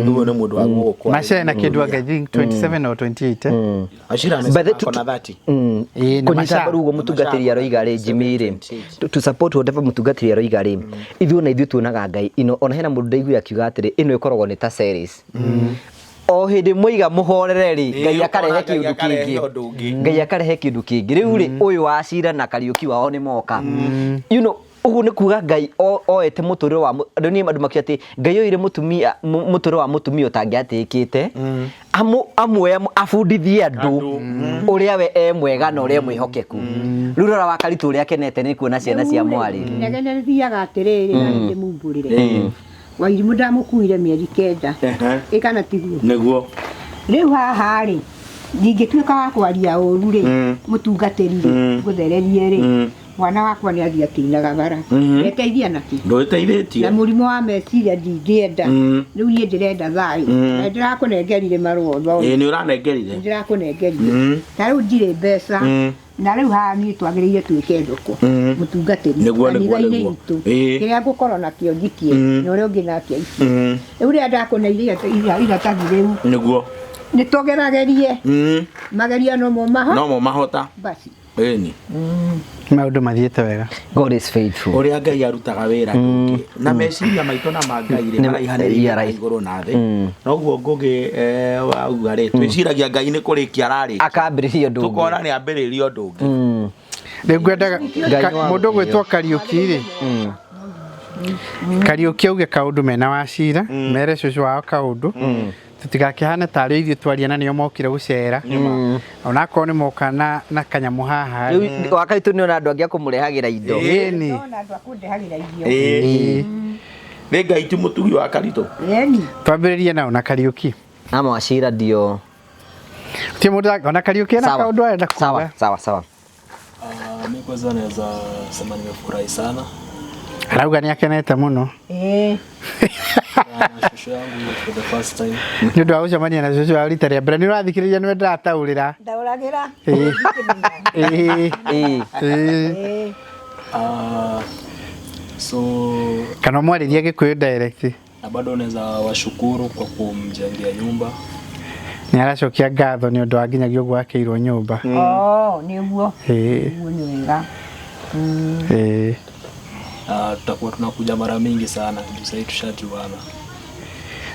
nduo ni mundu wa gukwa Machira na kindu I think 27 or 28 Machira ni kona 30 kunyita baru go mutungatiri aroiga ri Jimmy ri to support whatever mutungatiri aroiga ri ithu na ithu tuonaga Ngai ino ona hena mundu ndaigu akiuga atiri ino ikoragwo ni ta series o hindi muiga muhorere ri Ngai akarehe kindu kingi Ngai akarehe kindu kingi riu ri uyu Wachira na Kariuki wao ni moka you know ugu ni kuga Ngai oete muturiro wa ndoni andu makiati Ngai oire mutumia muturiro wa mutumia utangiatikite amwe afundithie andu uria we mwega na uria mwihokeku rurora wa Karitu uria kenete ni kuona ciana cia mwari negene thiaga atiriri na ndi mumburire Wairimu ndamukuire mieri 9 ikana tiguo niguo riu haha ri ndingituika wa kwaria uru ri mutungatiri ri guthererie ri mwana wakwa nĩ athiĩ akĩinaga bara eteithia naki ndũteithĩtie na mũrimũ wa meciria ndingĩenda rĩu niĩ ndĩrenda thayũ na ndĩrakũnengerire marũa nĩ ũranengerire ndĩrakũnengerire ta rĩu ndirĩ mbeca na rĩu haha niĩ twagĩrĩire twĩke thoko mũtungatĩri kanitha-inĩ itũ kĩrĩa ngũkorwo nakĩo njikie na ũrĩa ũngĩ nakĩo ici rĩu rĩrĩa ndakũneire iratathi rĩu nĩguo nĩ tũgeragerie mageria no mo mahota basi ĩni maũndũ mathiĩte wega. God is faithful. Ũrĩa Ngai arutaga wĩra ndũngĩ na meciria maitũ na ma Ngai rĩ maraihanĩrĩirie igũrũ na thĩ noguo Ngũgĩ wauga rĩ twĩciragia Ngai nĩ kũrĩkia ararĩkia akambĩrĩria ũndũ ũngĩ tukona nĩ ambĩrĩria ũndũ ũngĩ rĩu ngwendaga mũndũ gwĩtwo Kariũki rĩ Kariũki auge kaũndũ mena wacira mere cũcũ wao kaũndũ tutigakĩhane tarĩ ithuĩ twaria na nĩo mokire gũcera ona korwo nĩ moka na kanyamũ haha rĩu wakaitũ nĩ ona andũ angĩ akũmũrehagĩra indo ĩni ona andũ akũndehagĩra irio nĩ Ngai ti mũtugi wa Karitũ twambĩrĩrie nao na Kariũki ama wacira ndio ti mũndũ ona Kariũki na kaũndũ arenda kuuga sawa mimi kwanza naweza sema nimefurahi sana arauga nĩ akenete mũno shosho yangu for the first time nĩ ũndũ wa gũcemania na cũcũ wao rita rĩa mbere nĩ ũrathikĩrĩria nĩwe ndĩrataũrĩra ndaũragĩra so kana mwarĩria Gĩkũyũ direct na bado naweza washukuru kwa kumjengea nyumba nĩ aracokia ngatho nĩ ũndũ wa nginyagia ũguo akĩirwo nyũmba nĩguo nĩ wega tutakuwa tunakuja mara mingi sana juu sasa tushajuana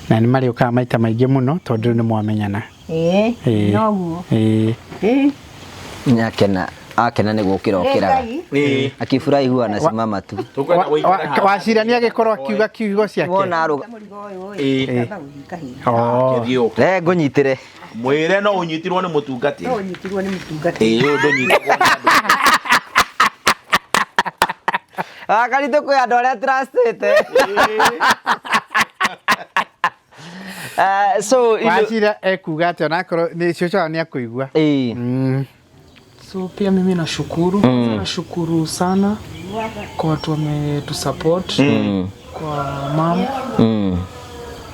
na nĩ marĩũkaga maita maingĩ mũno tondũ nĩ mwamenyana noguo akena nĩ gũkĩra okĩraga akifurahi huwa anasimama tu wacira nĩ agĩkorwo akiuga kiugo ciake wona ngũnyitĩre mwĩre no ũnyitirwo nĩ mũtungatĩri ndũnyitagwo Karitũ kwĩ andũ arĩa trustĩte so wacira ekuga atĩ onakorwo nĩ cũcũ wao nĩ akũigua so pia mimi nashukuru nashukuru sana kwa watu wametusupport kwa mama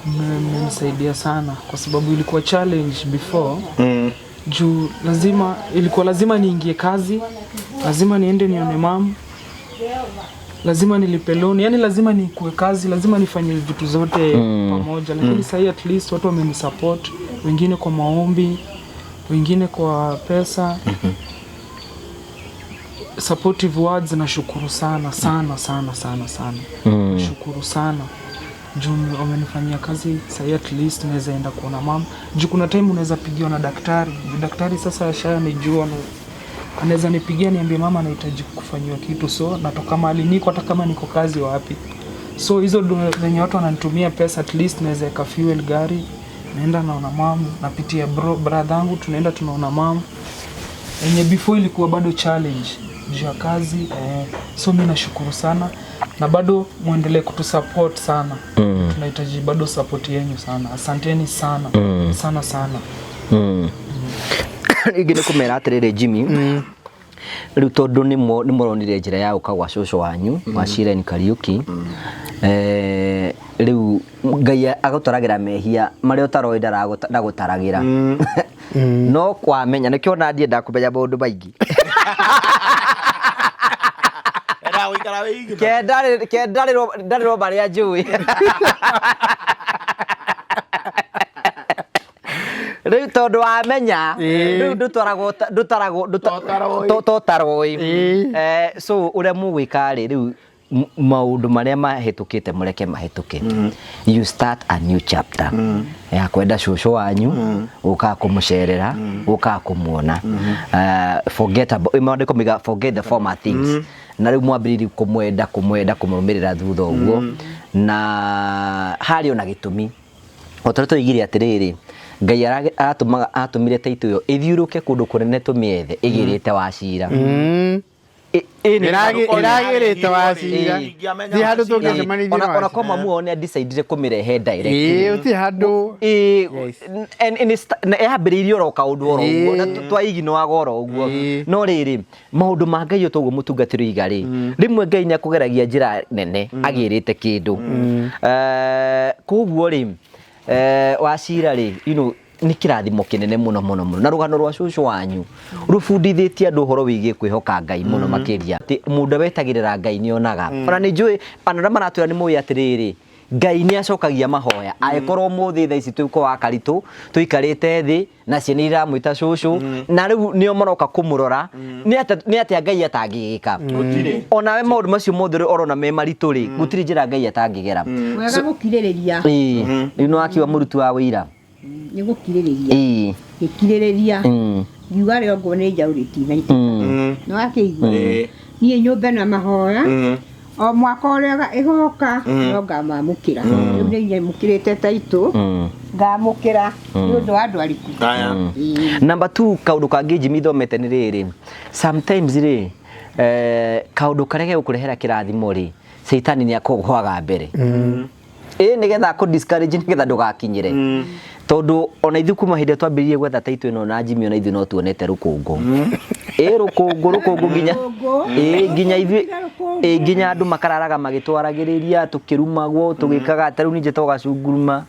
mmenisaidia sana kwa sababu ilikuwa challenge before juu ilikuwa lazima niingie kazi lazima niende nione mama lazima nilipe loan yani lazima nikue kazi lazima nifanye vitu zote pamoja lakini sasa at least watu wamenisupport wengine kwa maombi wengine kwa pesa supportive words nashukuru sana nashukuru sana juu wamenifanyia kazi sasa at least naweza enda kuona mama juu kuna time unaweza pigiwa na daktari sasa ashanijua na anaweza nipigia niambie mama anahitaji kufanyiwa kitu so natoka mahali niko hata kama niko kazi wapi so hizo zenye watu wananitumia pesa at least naweza eka fuel gari naenda naona mama napitia brother yangu tunaenda tunaona mama yenye before ilikuwa bado challenge juu ya kazi so mimi nashukuru sana na bado muendelee kutusupport sana tunahitaji bado support yenu sana asanteni sana sana ingine kumera atĩrĩrĩ Jimmy rĩu tondũ nĩ mũronire njĩra ya ũka gwa cũcũ wanyu Wachira ni Kariũki rĩu Ngai agũtaragĩra mehia marĩa ũtaroĩ ndagũtaragĩra no kwamenya nĩkĩo ona ndienda kũmenya maũndũ maingĩ ndarĩrwo marĩa njũĩ rĩu tondũ wamenya rĩu ndũtaragwo so ũrĩa mũgwĩka rĩu maũndũ marĩa mahĩtũkĩte mũreke mahĩtũke you start a new chapter ya kwenda cũcũ wanyu ũka kũmũcerera ũka kũmuona forget the former things na rĩu mwambĩrĩrie kũmwenda kũmũrũmĩrĩra thutha ũguo na harĩ ona gĩtũmi otorete igire atĩrĩrĩ Ngai atũmire taito ĩyo ĩthiũrũke kũndũ kũnene tũmĩethe ĩgĩrĩte Wachira Ĩragĩrĩte Wachira. Thi handũ tũngĩcemanirie ona koma muone decide kũmĩrehe direct. Ũti handũ yambĩrĩirie oro kaũndũ oro ũguo na twaiginoaga oro ũguo. No rĩrĩ maũndũ ma Ngai ũtũguo mũtungatĩrwo igarĩ. Rĩmwe Ngai nĩ akũgeragia njĩra nene agĩrĩte kĩndũ. Koguo rĩ Wachira rĩ nĩ kĩrathimo kĩnene mũno na rũgano rwa cũcũ wanyu rũbundithĩtie andũ ũhoro wĩgiĩ kwĩhoka Ngai mũno makĩria. Mũndũ wetagĩrĩra Ngai nĩ onaga. Ona nĩ njũĩ anora maratwĩra nĩ mũĩ atĩrĩrĩ Ngai nĩ acokagia mahoya. Angĩkorwo mũthĩ thaa ici twĩko wa karitũ tũikarĩte thĩ na ciana iramwĩta cũcũ na rĩu nĩo maroka kũmũrora nĩ atĩa Ngai atangĩgĩka. Onawe maũndũ macio mothe orona me maritũ rĩ gũtirĩ njĩra Ngai atangĩgera. Wega gũkirĩrĩria. Rĩu nĩ wakiuga mũruti wa wĩira. Nĩ gũkirĩrĩria. Gĩkirĩrĩria. Ngiuga rĩo ngo nĩ njaũrĩti na itĩka. Nĩ wakĩigua. Niĩ nyũmbe na mahoya. O mwaka ũrĩa ĩgoka no ngamamũkĩra. Rĩu nĩ nyamũkĩrĩte taitũ. Ngamũkĩra nĩ ũndũ wa andũ ariku. Number 2 kaũndũ kangĩ Jimmy thomete nĩ rĩrĩ. Sometimes rĩ kaũndũ karĩa gũkũrehera kĩrathimo rĩ Saitani nĩ akũgwaga mbere. Nĩgetha akũ discourage nĩgetha ndũgakinyĩre. Tondũ ona ithuĩ kuma hĩndĩ twambĩrĩrie gwetha taitũ ĩno na Jimmy ona ithuĩ no tuonete rũkũngũ. Rũkũngũ nginya ithuĩ nginya andũ makararaga magĩtwaragĩrĩria tũkĩrumagwo tũgĩkaga tarĩu ninje togacunguruma.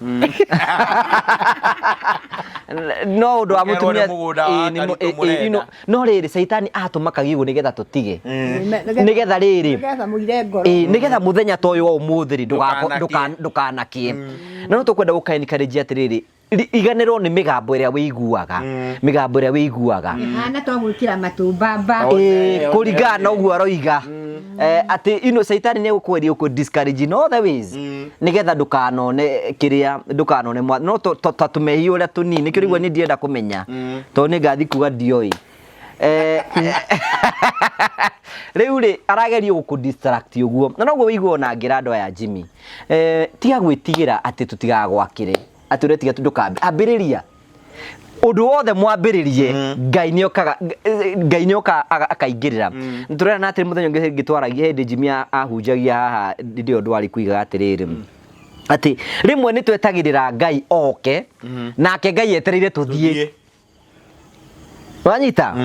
No ũndũ wa mũtumia no rĩrĩ Saitani atũmakagia ũguo nĩgetha tũtige. Nĩgetha rĩrĩ nĩgetha mũthenya ta ũyũ wa ũmũthĩ rĩ ndũkanakie. No tũkwenda gũka-encourage atĩrĩrĩ iganĩrwo nĩ mĩgambo ĩrĩa wĩiguaga. Hana twagwĩkĩra matũmbamba. Kũringana na ũguo aroiga. Atĩ Saitani nĩ gũkweria gũkũ discourage in all the ways. Nĩgetha ndũkanone kĩrĩa ndũkanone no tũmehia ũrĩa tũnini nĩkĩo rĩu nĩ ndĩrenda kũmenya. Tondũ nĩ ngathi kuga ndioĩ. Rĩu rĩ aragerio gũkũ distract ũguo. Na noguo wĩiguo na ngĩra andũ aya Jimmy. Tiga gwĩtigĩra atĩ tũtigagwakĩre. Atĩ ũretiga ambĩrĩria. Ũndũ wothe mwambĩrĩrie Ngai nĩ oka akaingĩrĩra. Tũrera na atĩ mũthenya ũngĩ ngĩtwaragia hĩndĩ Jimmy ahunjagia haha ndĩo ndwari kuigaga atĩrĩrĩ. Atĩ rĩmwe nĩ twetagĩrĩra Ngai oke nake Ngai etereire tũthiĩ. Wanyita?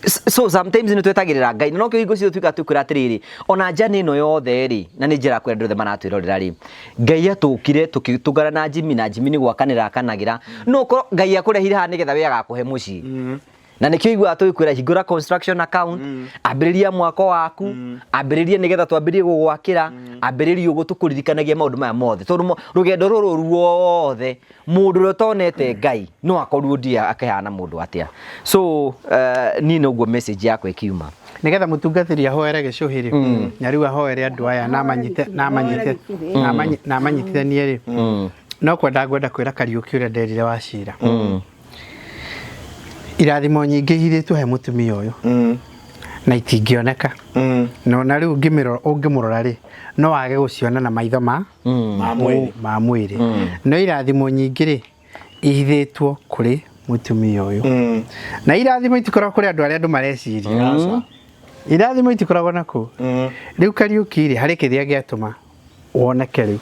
So sometimes nĩ twetagĩrĩra Ngai. No kĩo hingo ciothe twĩka twĩkwĩra atĩrĩrĩ ona njana ĩno yothe rĩ na nĩ njĩra kwenda ndothe maratwĩrorera rĩ Ngai atũkire tũkĩtũngana na Jimmy Jimmy nĩ gwakanĩra akanagĩra. No Ngai akũrehire haha nĩgetha we agakũhe mũciĩ. Na nĩkĩo igua twĩkwĩra hingũra construction account, ambĩrĩria mwako waku, ambĩrĩria nĩgetha twambĩrĩrie gũgwakĩra, ambĩrĩria ũguo tũkũririkanagia maũndũ maya mothe. Tondũ rũgendo rũrũ ruothe mũndũ ũrĩa ũtonete Ngai no akorwo ndia akĩhana mũndũ atĩa. So niĩ noguo message yakwa ĩkiuma. Nĩgetha mũtungatĩri ahoere gĩcũhĩ-rĩ na rĩu ahoere andũ aya na amanyitithanie rĩ no ngwenda kwĩra Kariũki ũrĩa nderire Wachira. Irathimo nyingĩ ihithĩtwo he mũtumia ũyũ na itingĩoneka. No na rĩu ũngĩmũrora rĩ no wage gũciona na maitho ma mwĩrĩ. No irathimo nyingĩ rĩ ihithĩtwo kũrĩ mũtumia ũyũ. Na irathimo itikoragwo kũrĩ andũ arĩa andũ mareciria. Irathimo itikoragwo nakũ. Rĩu Kariũki rĩ harĩ kĩrĩa gĩatũma woneke rĩu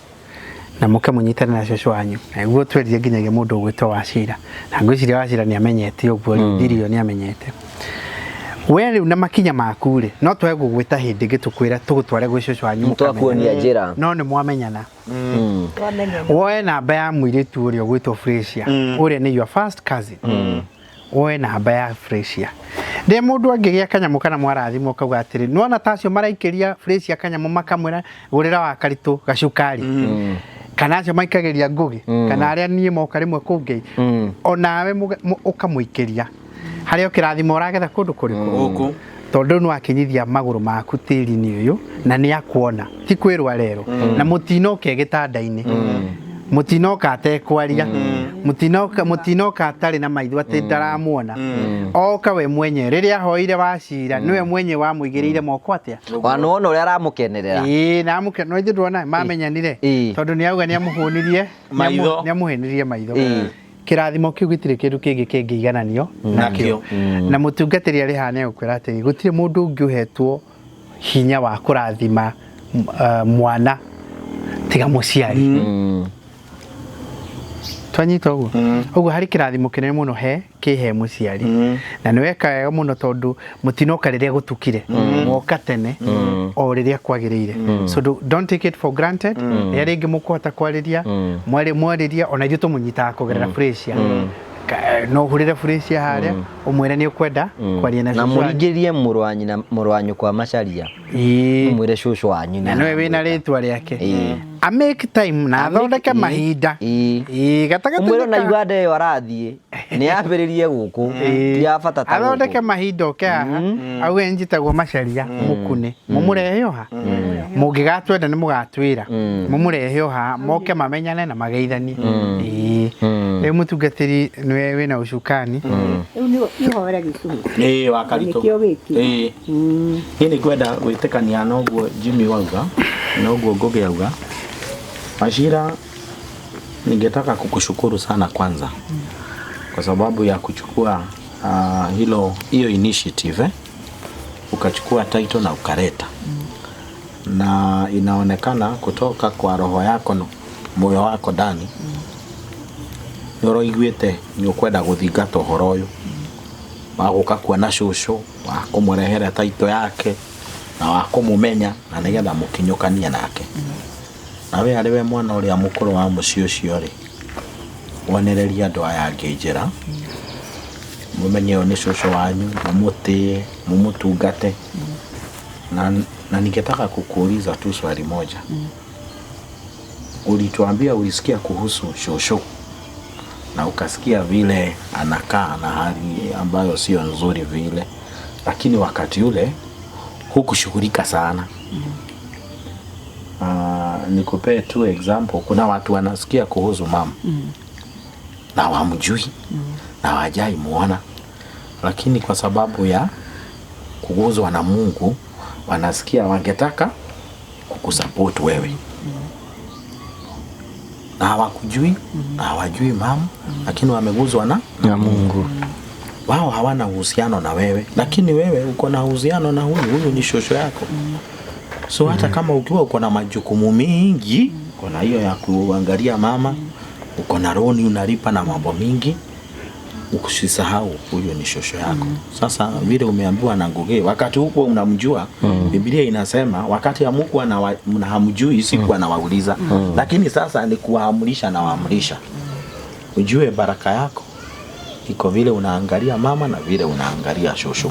na mũke mũnyitane na cũcũ wanyu. Na nĩguo twerire nginyagia mũndũ ũgwĩtwo Wachira. Na ngwĩciria Wachira nĩ amenyete ũguo Ndirio nĩ amenyete. We rĩu na makinya maku rĩ no twage gũgwĩta hĩndĩ ĩngĩ tũkwĩra tũgũtware gwĩ cũcũ wanyu mũkakuonia njĩra. No nĩ mwamenyana. Woe namba ya mũirĩtu ũrĩa ũgwĩtwo Frisia ũrĩa nĩ your first cousin. Woe namba ya Frisia. Ndĩ mũndũ angĩgĩa kanyamũ kana mwarathimo kauga atĩrĩ nĩwona tacio maraikĩria Frisia kanyamũ makamwĩra gũrĩra wa Karitũ gacukari. Kana acio maikagĩria ngũgĩ kana arĩa niĩ moka rĩmwe kũngĩ onawe ũkamũikĩria harĩa kĩrathimo ũragetha kũndũ kũrĩkũ. Tondũ nĩ wakinyithia magũrũ maku tĩri-inĩ ũyũ na nĩ akuona ti kwĩrwo arero na mũtinoke gĩtanda-inĩ mũtinoka atekwaria mũtinoka atarĩ na maitho atĩ ndaramuona oka we mwenye rĩrĩa ahoire Wachira niwe mwenye wamũigĩrĩire moko atĩa wanona ũrĩa aramũkenerera. Na no ithuĩ ndona mamenyanire tondũ nĩ auga nĩ amũhũnirie maitho. Kĩrathimo kĩu gĩtirĩ kĩndũ kĩngĩ kĩngĩigananio nakĩo. Na mũtungatĩri arĩ haha nĩ egũkwĩra atĩ gũtirĩ mũndũ ũngĩ ũhetwo hinya wa kurathima mwana tiga muciari twanyita uguo uguo hari kirathimo kinene muno he muciari na ni weka wega muno tondu mutinoka riria gutukire mwoka tene o riria kwagirire so don't take it for granted ya ringi mukuhota kwariria mwariria ona ithu tumunyitaga kugerera pressure no hurire furisia haria umwire ni ukwenda kwaria na muringirie muru wanyu kwa macharia umwire shushu wanyu na no wina ritwa riake a make time na thondeke mahinda gatagatĩ umwire na igwanda yo arathie ni ambiririe guku ya bata ta athondeke mahinda oke haha au enjitagwo macharia mukune mumurehe oha mungigatwenda ni mugatwira mumurehe oha moke mamenyane na mageithanie mutungatiri niwe wina ucukani ni hore gicungu wakarito ni kwenda gwitikania noguo Jimmy wauga noguo Ngugi auga. Mashira, ningetaka kukushukuru sana kwanza kwa sababu ya kuchukua hiyo initiative ukachukua title na ukareta na inaonekana kutoka kwa roho yako moyo wako ndani noro igwete ni ukwenda guthingata uhoro uyu wa guka kuona shushu wa kumurehera title yake na wa kumumenya na nigetha mukinyukania nake nawe ariwe mwana uria mukuru wa mucio ucio ri wonereria andu aya ngijira mumenye ni shushu wanyu mumuti mumutungate na ningetaka kukuuliza tu swali moja ulituambia ulisikia kuhusu shushu na ukasikia vile anakaa na hali ambayo sio nzuri vile lakini wakati ule hukushughulika sana nikupee tu example kuna watu wanasikia kuhusu mama na wamjui na wajai muona lakini kwa sababu ya kuguzwa na Mungu wanasikia wangetaka kukusupport wewe na hawakujui na hawajui mama lakini wameguzwa na Mungu wao hawana uhusiano na wewe lakini wewe uko na uhusiano na huyu ni shosho yako so hata kama ukiwa uko na majukumu mingi uko na hiyo ya kuangalia mama uko na roni unalipa na mambo mingi ukusisahau huyo ni shosho yako sasa vile umeambiwa na Ngugi wakati huko unamjua Biblia inasema wakati ya Mungu hamjui siku anawauliza lakini sasa ni kuamrisha na waamrisha ujue baraka yako iko vile unaangalia mama na vile unaangalia shosho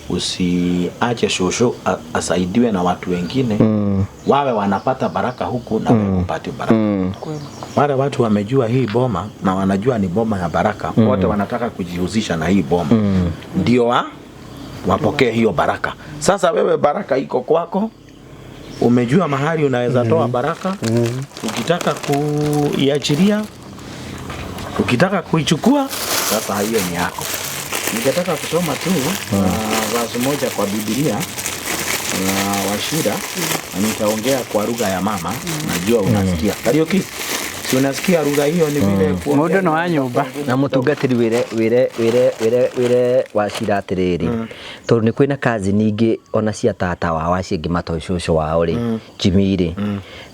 usiache shosho asaidiwe na watu wengine wawe wanapata baraka huku na wewe upate baraka wale watu wamejua hii boma na wanajua ni boma ya baraka wote wanataka kujihusisha na hii boma ndio wapokee hiyo baraka sasa wewe baraka iko kwako umejua mahali unaweza toa baraka ukitaka kuiachilia ukitaka kuichukua sasa hiyo ni yako ningetaka kusoma tu verse moja kwa Biblia Washira na nitaongea kwa lugha ya mama najua unasikia Kariuki si unasikia lugha hiyo ni vile mundu no anyumba na mutungatiri wire Washira atiriri tondu ni kwina kazi ningi ona cia tata wa wacingi matoicusho wao ri Jimmy ri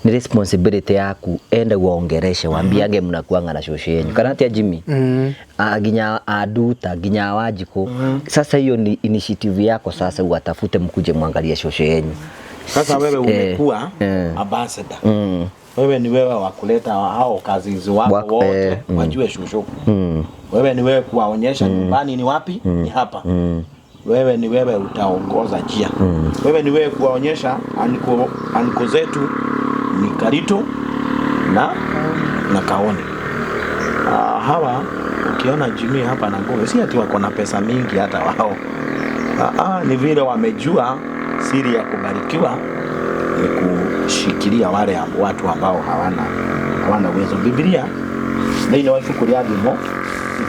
ni responsibility yaku enda uongereshe wambiage mnakuanga na shosho yenyu kana tia Jimmy ginya aduta ginya wajiko sasa hiyo ni initiative yako sasa uatafute mkuje muangalie shosho yenyu sasa wewe umekuwa ambassador wewe ni wewe wa kuleta hao kazi wako wote wajue shosho wewe ni wewe kuwaonyesha nyumbani ni wapi ni hapa wewe ni wewe utaongoza njia wewe ni wewe kuwaonyesha aniko zetu ni Karito na Kaoni hawa ukiona Jimmy hapa na Ngugi si ati wako na pesa mingi hata wao ni vile wamejua siri ya kubarikiwa ni kushikilia wale watu ambao hawana uwezo Biblia ndio wafukulia dhimo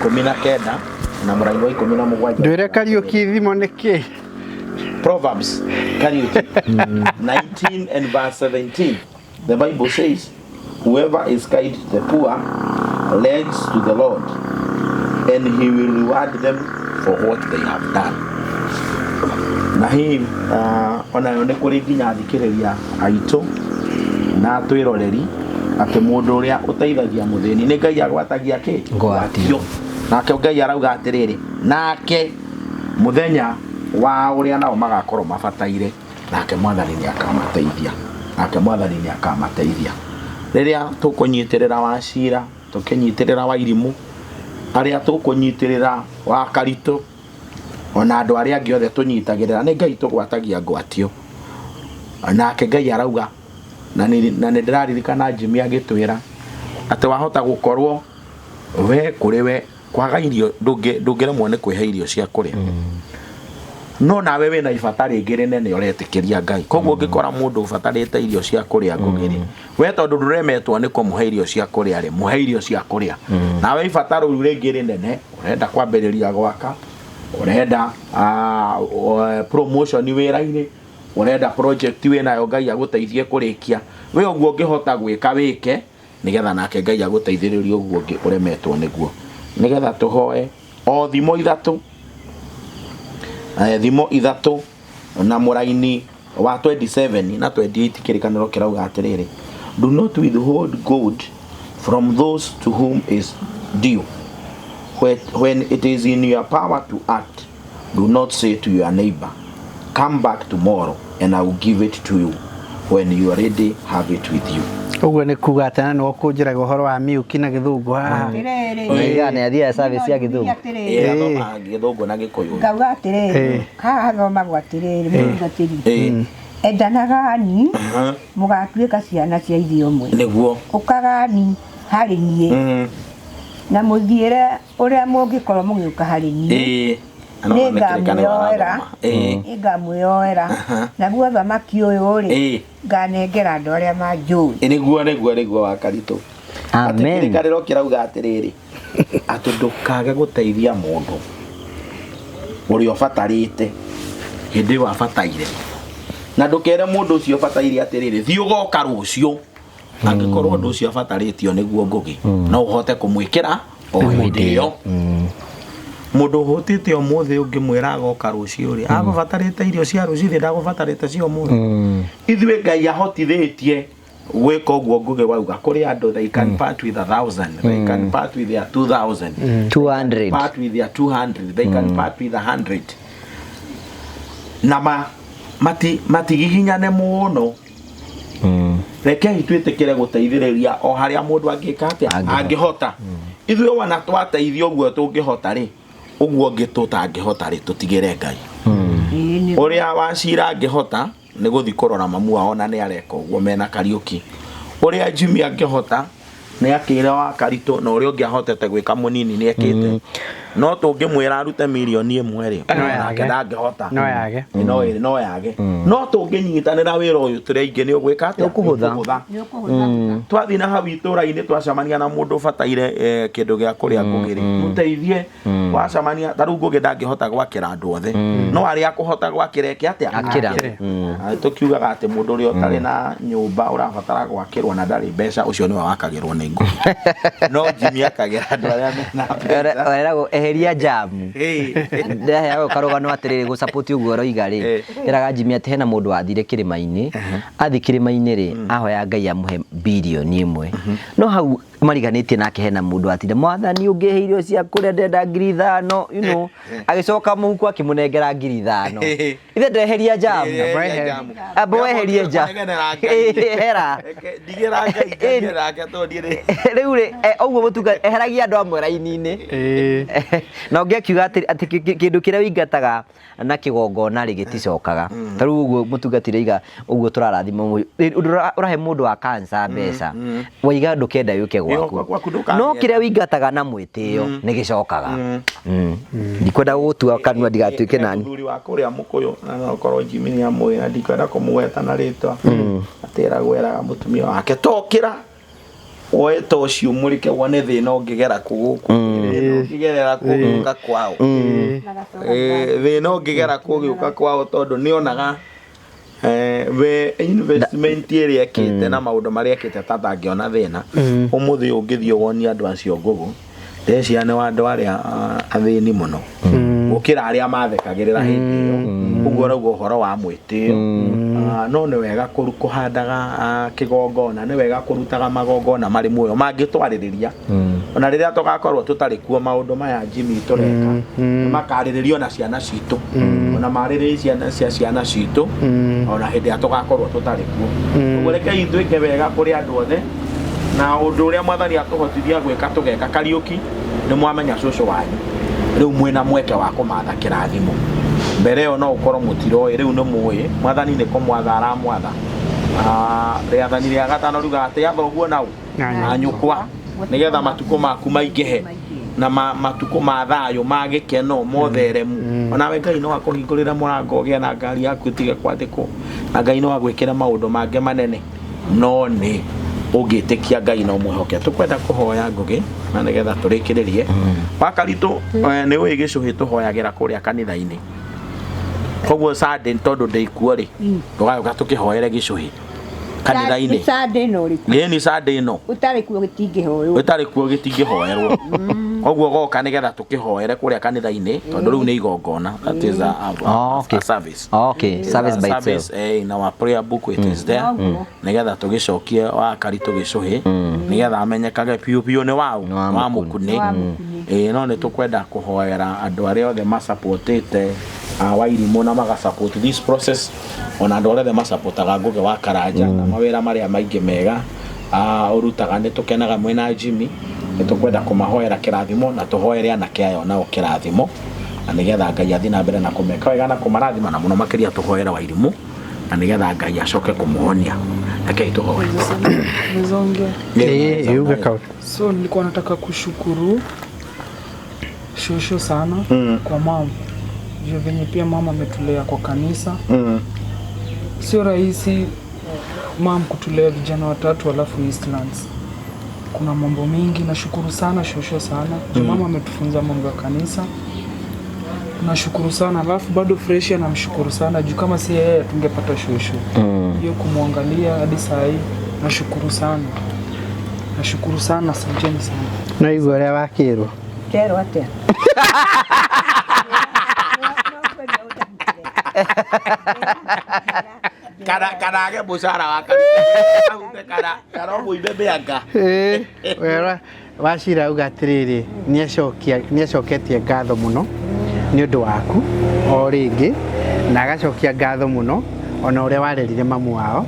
19 na mrango 17 ndwire Kariuki thimo niki Proverbs Kariuki 19 and verse 17 the Bible says whoever is kind to the poor lends to the Lord and he will reward them for what they have done na hii ona yone kuri nginya thikiriria aitũ na twiroreri ati mundu uria uteithagia muthini ni Ngai agwatagia ki ngwatio nake Ngai arauga atiriri nake muthenya wa uria nao magakorwo mabataire nake mwathani ni akamateithia riria tukunyitirira Wachira tukinyitirira Wairimu aria tukunyitirira wa Karito ona andu aria angi othe tunyitagirira ni Ngai tugwatagia ngwatio nake Ngai arauga na ni ndiraririkana Jimmy agitwira ati wahota gukorwo we kuri we kwaga irio ndungiremwo ni kwiha irio cia kuria no nawe wina ibata ringi rinene uretikiria Ngai koguo ngikora mundu ubatarite irio cia kuria ngugiri we tondu nduremetwo ni kumuhe irio cia kuria ri muhe irio cia kuria nawe ibata riu ringi rinene urenda kwambiriria gwaka urenda promotion wira-ini urenda project winayo Ngai aguteithie kurikia we uguo ngihota gwika wike nigetha nake Ngai aguteithiririe uguo uremetwo niguo nigetha tuhoe o thimo ithatu na muraini wa 27 na 28 kirikaniro kirauga atiriri do not withhold gold from those to whom is due when it is in your power to act do not say to your neighbor come back tomorrow and I will give it to you when you already have it with you. Uguo ni kuga atana no kunjiraga uhoro wa miuki na githungu haha ni athia service ya githungu githungu na gikuyu ngauga atiriri haha thomagwo atiriri mugatiri endanagani mugatuika ciana cia ithio mwe niguo ukagani hari nie na muthiire uria mungikorwo mugiuka hari nie ngamwioera naguo thamaki uyu ri nganengera andu aria manjui niguo wa Karito amen kirikaniro kirauga atiriri ati ndukage guteithia mundu uria ubatarite hindi wa bataire na ndukere mundu ucio ubataire atiriri thii ugoka rucio angikorwo ndu ucio abataritio niguo ngugi no uhote kumwikira o hindi iyo mundu hotite omuthe ungimwira agoka rucio ri agubatarite irio cia rucio thi ndagubatarite cio muthe ithwe Ngai ahotithitie gwika uguo ngugi wauga kuri andu they can part with 1,000 they can part with their 2,000 200 part with their 200 they can part with 100 na matigihinyane muno reke itwitikire guteithiriria o haria mundu angika atia angihota ithwe wana twateithio uguo tungihota ri uguo ngitutangihota ri tutigire Ngai uria Wachira angihota ni guthi kurora mamu wao na ni areka uguo mena Kariuki uria Jimmy angihota ni akira wa Karito na uria ungihotete gwika munini ni ekite no tungimwira arute milioni 1 ri nake ndangihota no yage no tunginyitanira wira uyu turi ni ugwika atia ukuhutha twathi na hau itura-ini twacamania na mundu bataire kindu gia kuria ngugiri muteithie wacamania taru ngugi ndangihota gwakira andu othe no aria kuhota gwakira eke atia akira tukiugaga ati mundu uria utari na nyumba urabatara gwakirwo na ndari mbeca ucio ni wakagirwo ni ngu no Jimmy akagira andu aria mena erago eheria jamu ndahe karugano atiriri gu support uguo roiga ri eraga Jimmy ati hena mundu athire kirima-ini athi kirima-ini ri ahoya Ngai amuhe bilioni 1 no hau mariganitie nake hena mundu atinde mwathani ungihe irio cia kuria ndenda 5,000 you know agicoka muhuko akimunengera 5,000 ithe ndeheria jamu abo eherie jamu hera ndigira Ngai ndirake tondire riu ri oguo mutuga eheragia andu amwe raini-ini na ungiakiuga ati kindu kiria wingataga na kigongona ri giticokaga taru uguo mutungatire iga uguo turarathima urahe mundu wa cancer mbeca waiga ndukenda yuke gwaku no kiria wingataga na mwitio ni gicokaga ndikwenda gutua kanua ndigatuike nani muthuri wa kuria mukuyu na ukorwo Jimmy ni amwira ndikwenda kumugweta na ritwa atira gweraga mutumia wake tokira oe tocio murike wone thina ungigera kuguku ngigerera kuguka kwao thina ungigera kuguka kwao tondu nionaga we investment area kite na maundu maria kite tatangiona thina umuthi ungithio woni andu acio ngugu ndeciane wa andu aria athini muno gukira aria mathekagirira hindi iyo uguo raugo horo wa mwitio no ni wega kuhandaga kigongona ni wega kurutaga magongona mari muoyo mangitwaririria ona riria tugakorwo tutari kuo maundu maya Jimmy tureka makariririo na ciana citu ona maririria ciana citu ona hindi atugakorwo tutari kuo uguo reke ithuike wega kuri andu othe na undu uria mwathani atuhotithia gwika tugeka Kariuki ni mwamenya cucu wanyu riu mwina mweke wa kumatha kirathimo mbere yo no ukorwo mutiro riu no muyi mwathani ni kumwatha aramwatha riathani ria gatano ruga ati athoguo nau anyukwa nigetha matuko maku maingihe na matuko ma thayo magikeno motheremu ona we Ngai no akuhingurira murango gie na ngari yaku tige kwandiko na Ngai no agwikira maundu mange manene no ni ugitikia Ngai no mwihoke tukwenda kuhoya Ngugi na nigetha turikiririe Wakaritu ni wi gicuhi tuhoyagira kuria kanitha-ini koguo Sunday tondu ndeikuo ri tugayoka tukihoere gicuhi kanitha-ini ni Sunday no utari kuo gitingihoerwo koguo goka nigetha tukihoere kuria kanitha-ini tondu riu ni igongona that is a service service by itself in our prayer book it is there nigetha tugicokie Wakaritu gicuhi nigetha amenyekage piu ni wau wa mukuni no ni tukwenda kuhoera andu aria othe masupportete Wairimu na magasupport this process ona andu othe masupportaga Ngugi wa Karanja na mawira maria maingi mega urutaga ni tukenaga mwena Jimmy ni tukwenda kumahoera kirathimo na tuhoere anake ayo nao kirathimo na nigetha Ngai athi na mbere na kumeka wega na kumarathima na muno makiria tuhoera Wairimu na nigetha Ngai acoke kumuhonia reke tuhoere so nilikuwa nataka kushukuru shosho sana kwa mama juu venye pia mama ametulea kwa kanisa sio rahisi mama kutulea vijana watatu alafu Eastlands kuna mambo mingi nashukuru sana shosho sana mama ametufunza mambo ya kanisa nashukuru sana alafu bado Fresh anamshukuru sana juu kama si yeye tungepata shosho hiyo kumwangalia hadi saa hii nashukuru sana asanteni sana na hivyo leo wakiro kero atia Karage busara Wakaritu kana muibebe anga wera wacira uga atiriri niacoketie ngatho muno ni undu waku o ringi na agacokia ngatho muno ona uria warerire mamu wao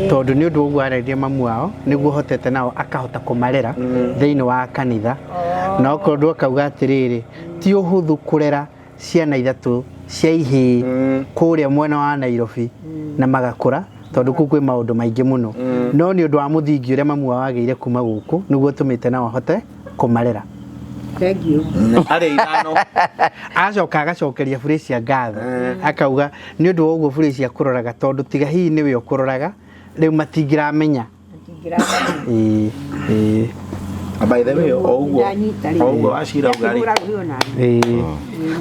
tondu ni undu uguo warerire mamu wao niguo hotete nao akahota kumarera thiini wa kanitha na okorwo akauga atiriri ti uhuthu kurera ciana ithatu cia ihi kuria mwena wa Nairobi na magakura tondu ku kwi maundu maingi muno no ni undu wa muthingi uria mamu wao ageire kuma guku niguo tumite nao hote kumarera thank you ari ithano acoka agacokeria Fresh ngatho akauga ni undu wa uguo Fresh akuroraga tondu tiga hihi niwe ukuroraga riu matingiramenya by the way oguo acira ugari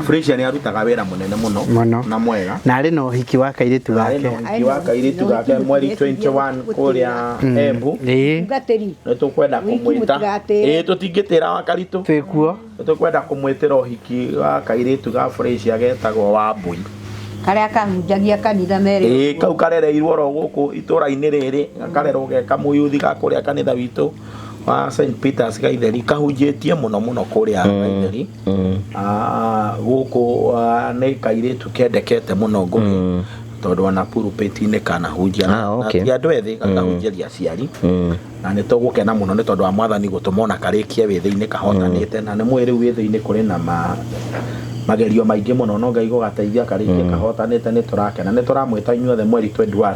Fresh ni arutaga wira munene muno na mwega na ari no hiki wa kairitu gake mweri 21 kuria Embu ngateri tukwenda kumwita tutingitira Wakaritu twikuo tukwenda kumwitira uhiki wa kairitu ga Fresh agetagwo Wambui karia kahunjagia kanitha meri kau karereirwo ro guku itura-ini riri karerwo ge kamuyuthi ga kuria kanitha witu wa St Peter's Gaitheri kahunjitie muno kuria Gaitheri guku ni kairitu kendekete muno Ngugi tondu ona pulpit-ini kana hunjia na ti andu ethi kahunjiria aciari na ni tugukena muno ni tondu wa mwathani gutumona karikie withe-ini kahotanite na ni mwiri withe-ini kuri na magerio maingi muno no Ngai gugateithia karikie kahotanite ni turakena ni turamwita inyuothe mweri 21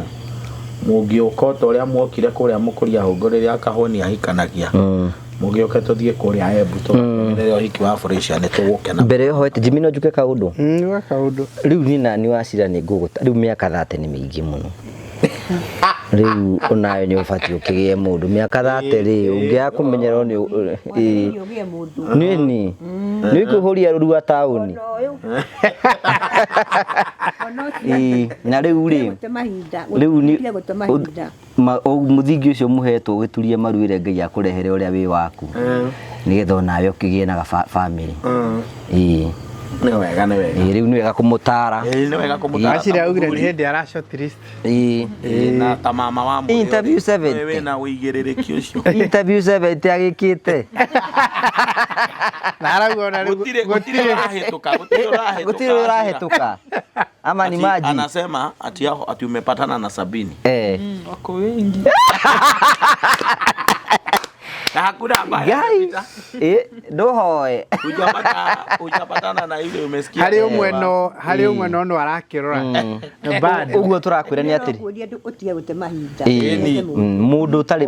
mungioka toria mwokire kuria mukuria hunguriria kahoni ahikanagia mungioka tuthie kuria Embu tugererio hiki wa Fresh ni tugukena mbere yo hoete Jimmy no njuke kaundu kaundo riu ni nani wacira ni nguguta riu miaka 30 ni mingi muno riu onayo ni ubati ukigie mundu miaka 30 ri ungia kumenyerwo ni ni kuhuria rurua tauni na riu ni muthingi ucio muhetwo giturie maruire Ngai akurehere uria wi waku nigetha onawe ukigie na family ni wega riu ni wega kumutara ni wega kumutara acira ugire ni hindi ara short list na tamama wa mu interview 7 wewe na uigererekio ucio interview 7 agikite naraguo na gutire urahituka ama ni maji anasema ati umepatana na 70 wako wengi hakuna mbaya ndohoe ujapatana na ile umesikia hari umwe no arakirora no bad uguo turakwira ni atiri utie gute mahinda mundu utari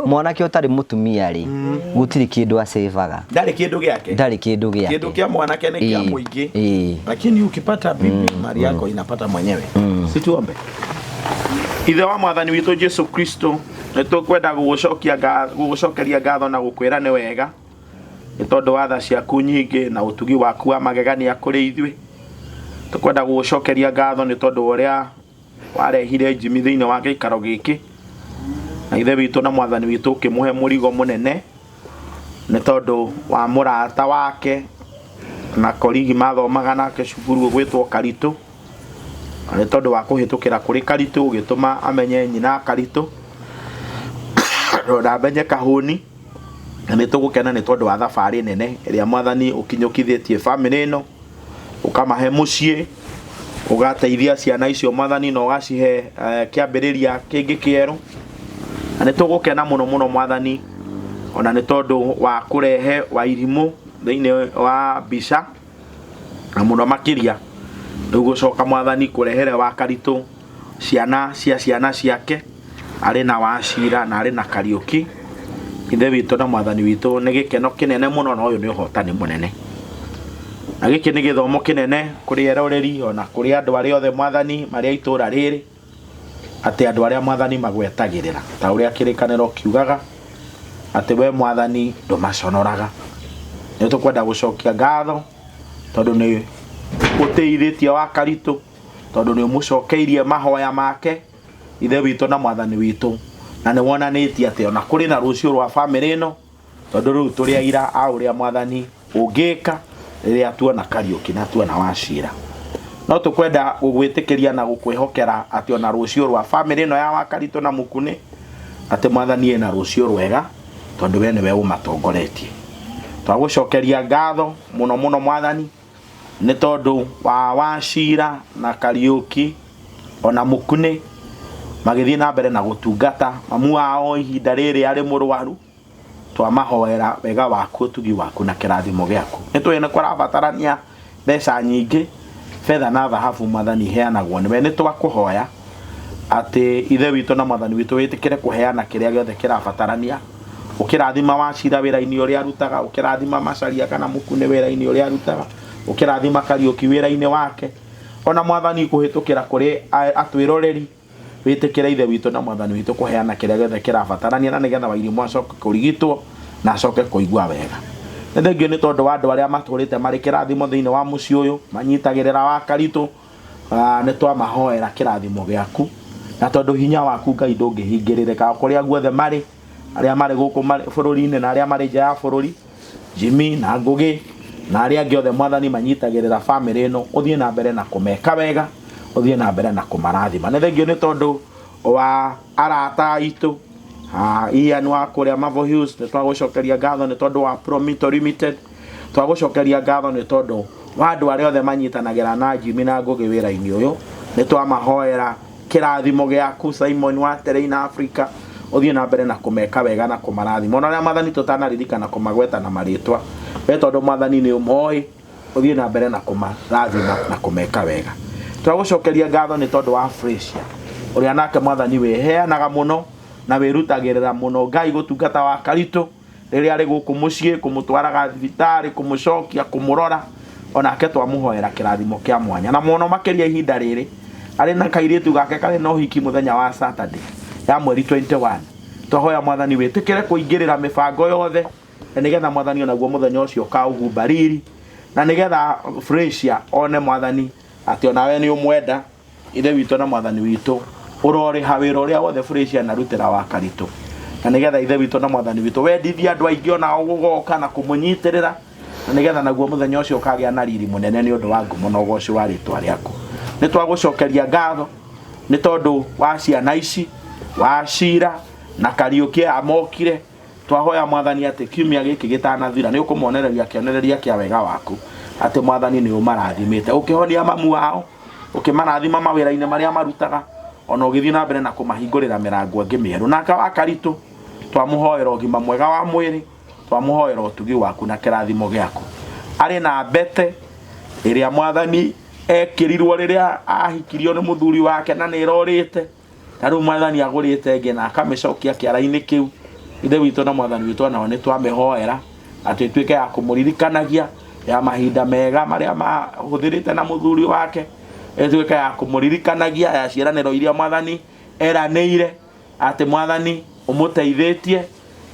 mwanake utari mutumia ri gutiri kindu asevaga ndari kindu kia mwanake ni kia muingi lakini ukipata bibi mali yako inapata mwenyewe situombe ithe wa mwathani witu Jesu Kristo nitukwenda gugucokeria ngatho na gukwira ni wega ni tondu wa tha ciaku nyingi na utugi waku wa magegania kuri ithui tukwenda gugucokeria ngatho ni tondu uria warehire Jimmy thiini wa giikaro giki na ithe witu na mwathani witu ukimuhe murigo munene ni tondu wa murata wake na koligi mathomaga nake cukuru gwitwo Karitu ni tondu wa kuhitukira kuri Karitu ugituma amenye nyina Karitu na benye kahuni ni tugukena ni tondu wa thabari nene iria mwathani ukinyukithitie family ino ukamahe mucii ugateithia ciana icio mwathani no gacihe kiambiriria kingi kieru na ni tugukena muno mwathani ona ni tondu wa kurehe wa irimu thiini wa Bisha na muno makiria ugucoka mwathani kurehere wa Karitu ciana ciake ari na Wachira na ari na Kariuki ithe witu na mwathani witu ni gikeno kinene muno na uyu ni uhotani munene na giki ni githomo kinene kuri eroreri ona kuri andu ari othe mwathani maria itura riri ati andu aria mwathani magwetagirira ta uria kirikaniro kiugaga ati we mwathani ndumaconoraga ni tukwenda gucokia ngatho tondu ni uteithitie wa Karitu tondu ni umucokeirie mahoya make ithe witu na mwathani witu na ni wonanitie ati ona kuri na rucio rwa family ino tondu riu turi aira a uria mwathani ungika riria tuona Kariuki na tuona Wachira no tukwenda gugwitikiria na gukwihokera ati ona rucio rwa family ino ya wa Karitu na Mukune ati mwathani ena rucio rwega tondu we niwe umatongoretie twagucokeria ngatho muno mwathani ni tondu wa Wachira na Kariuki ona Mukune magithii na mbere na gutungata mamu wao ihinda riri ari murwaru twamahoera wega waku tugi waku na kirathimo giaku nitwene kwarabatarania mbeca nyingi fedha na dhahabu mwathani heanagwo niwe nitwakuhoya ati ithe witu na mwathani witu witikire kuheana kiria giothe kirabatarania ukirathima Wachira wira-ini uria arutaga ukirathima Macharia kana Mukune wira-ini uria arutaga ukirathima Kariuki wira-ini wake ona mwathani kuhitukira kuri atwiroreri witikira ithe witu na mwathani witu kuheana kiria giothe kirabatarania na nigetha wairimu acoke kurigitwo na acoke kuigua wega ni thengio ni tondu wa andu aria maturite mari kirathimo thiini wa mucii uyu manyitagirira wa Karitu ni twamahoera kirathimo giaku na tondu hinya waku Ngai ndungihingiririka kuria guothe mari aria mari guku bururi-ini na aria mari nja ya bururi Jimmy na Ngugi na aria angi othe mwathani manyitagirira family ino uthie na mbere na kumeka wega uthie na mbere na kumarathima ni thengio ni tondu wa arata itu Ian wa kuria Mavo Hills ni twagucokeria ngatho ni tondu wa Promito Limited twagucokeria ngatho ni tondu wa andu aria othe manyitanagira na Jimmy na Ngugi wira-ini uyu ni twamahoera kirathimo giaku Simon wa Tereina Africa uthie na mbere na kumeka wega na kumarathima ona aria mwathani tutanaririkana kumagweta na maritwa we tondu mwathani ni umoi uthie na mbere na kumarathima na kumeka wega twagucokeria ngatho ni tondu wa Frisia uria nake mwathani wiheanaga muno na wirutagirira muno Ngai gutungata wa Karitu riria ari guku mucii kumutwaraga thibitari kumucokia kumurora onake twamuhoera kirathimo kia mwanya na muno makiria ihinda riri ari na kairitu gake kari no hiki muthenya wa Saturday ya mweri 21 twahoya mwathani witikire kuingirira mibango yothe na nigetha mwathani onaguo muthenya ucio kaugumba riri na nigetha Freshia one mwathani ati onawe ni umwenda ithe witũ na mwathani witũ uroriha wĩra ũrĩa wothe Freshia narutĩra wa Karitũ na nigetha ithe witũ na mwathani witũ wendithia andũ aingĩ ona gũgoka na kũmũnyitĩrĩra na nigetha naguo muthenya ucio ukagĩa na riri munene ni ũndũ wa ngumo na ũgoci wa rĩtwa rĩaku nĩ twagũcokeria ngatho nĩ tondũ wa ciana ici wa Shira na Kariuki amokire twahoya mwathani ati kiumia gĩkĩ gĩtanathira nĩ ũkũmonereria kĩonereria kĩa wega waku ati mwathani nĩ ũmarathimĩte ũkĩhonia mamu wao ũkĩmarathima mawĩra-inĩ marĩa marutaga ona ũgĩthiĩ na mbere na kũmahingũrĩra mĩrango ĩngĩ mĩerũ nake wa Karitũ twamũhoera ũgima mwega wa mwĩrĩ twamũhoera ũtugi waku na kĩrathimo gĩaku arĩ na mbete ĩrĩa mwathani ekĩrirwo rĩrĩa ahikirio nĩ mũthuri wake na nĩ ĩrorĩte na rĩu mwathani agũrĩte ĩngĩ na akamĩcokia kĩara-inĩ kĩu ithe witũ na mwathani witũ nao nĩ twamĩhoera atĩ ĩtuĩke ya kũmũririkanagia ya mahinda mega marĩa mahũthĩrĩte na mũthuri wake ĩtuĩke ya kũmũririkanagia ya ciĩranĩro iria mwathani eranĩire atĩ mwathani ũmũteithĩtie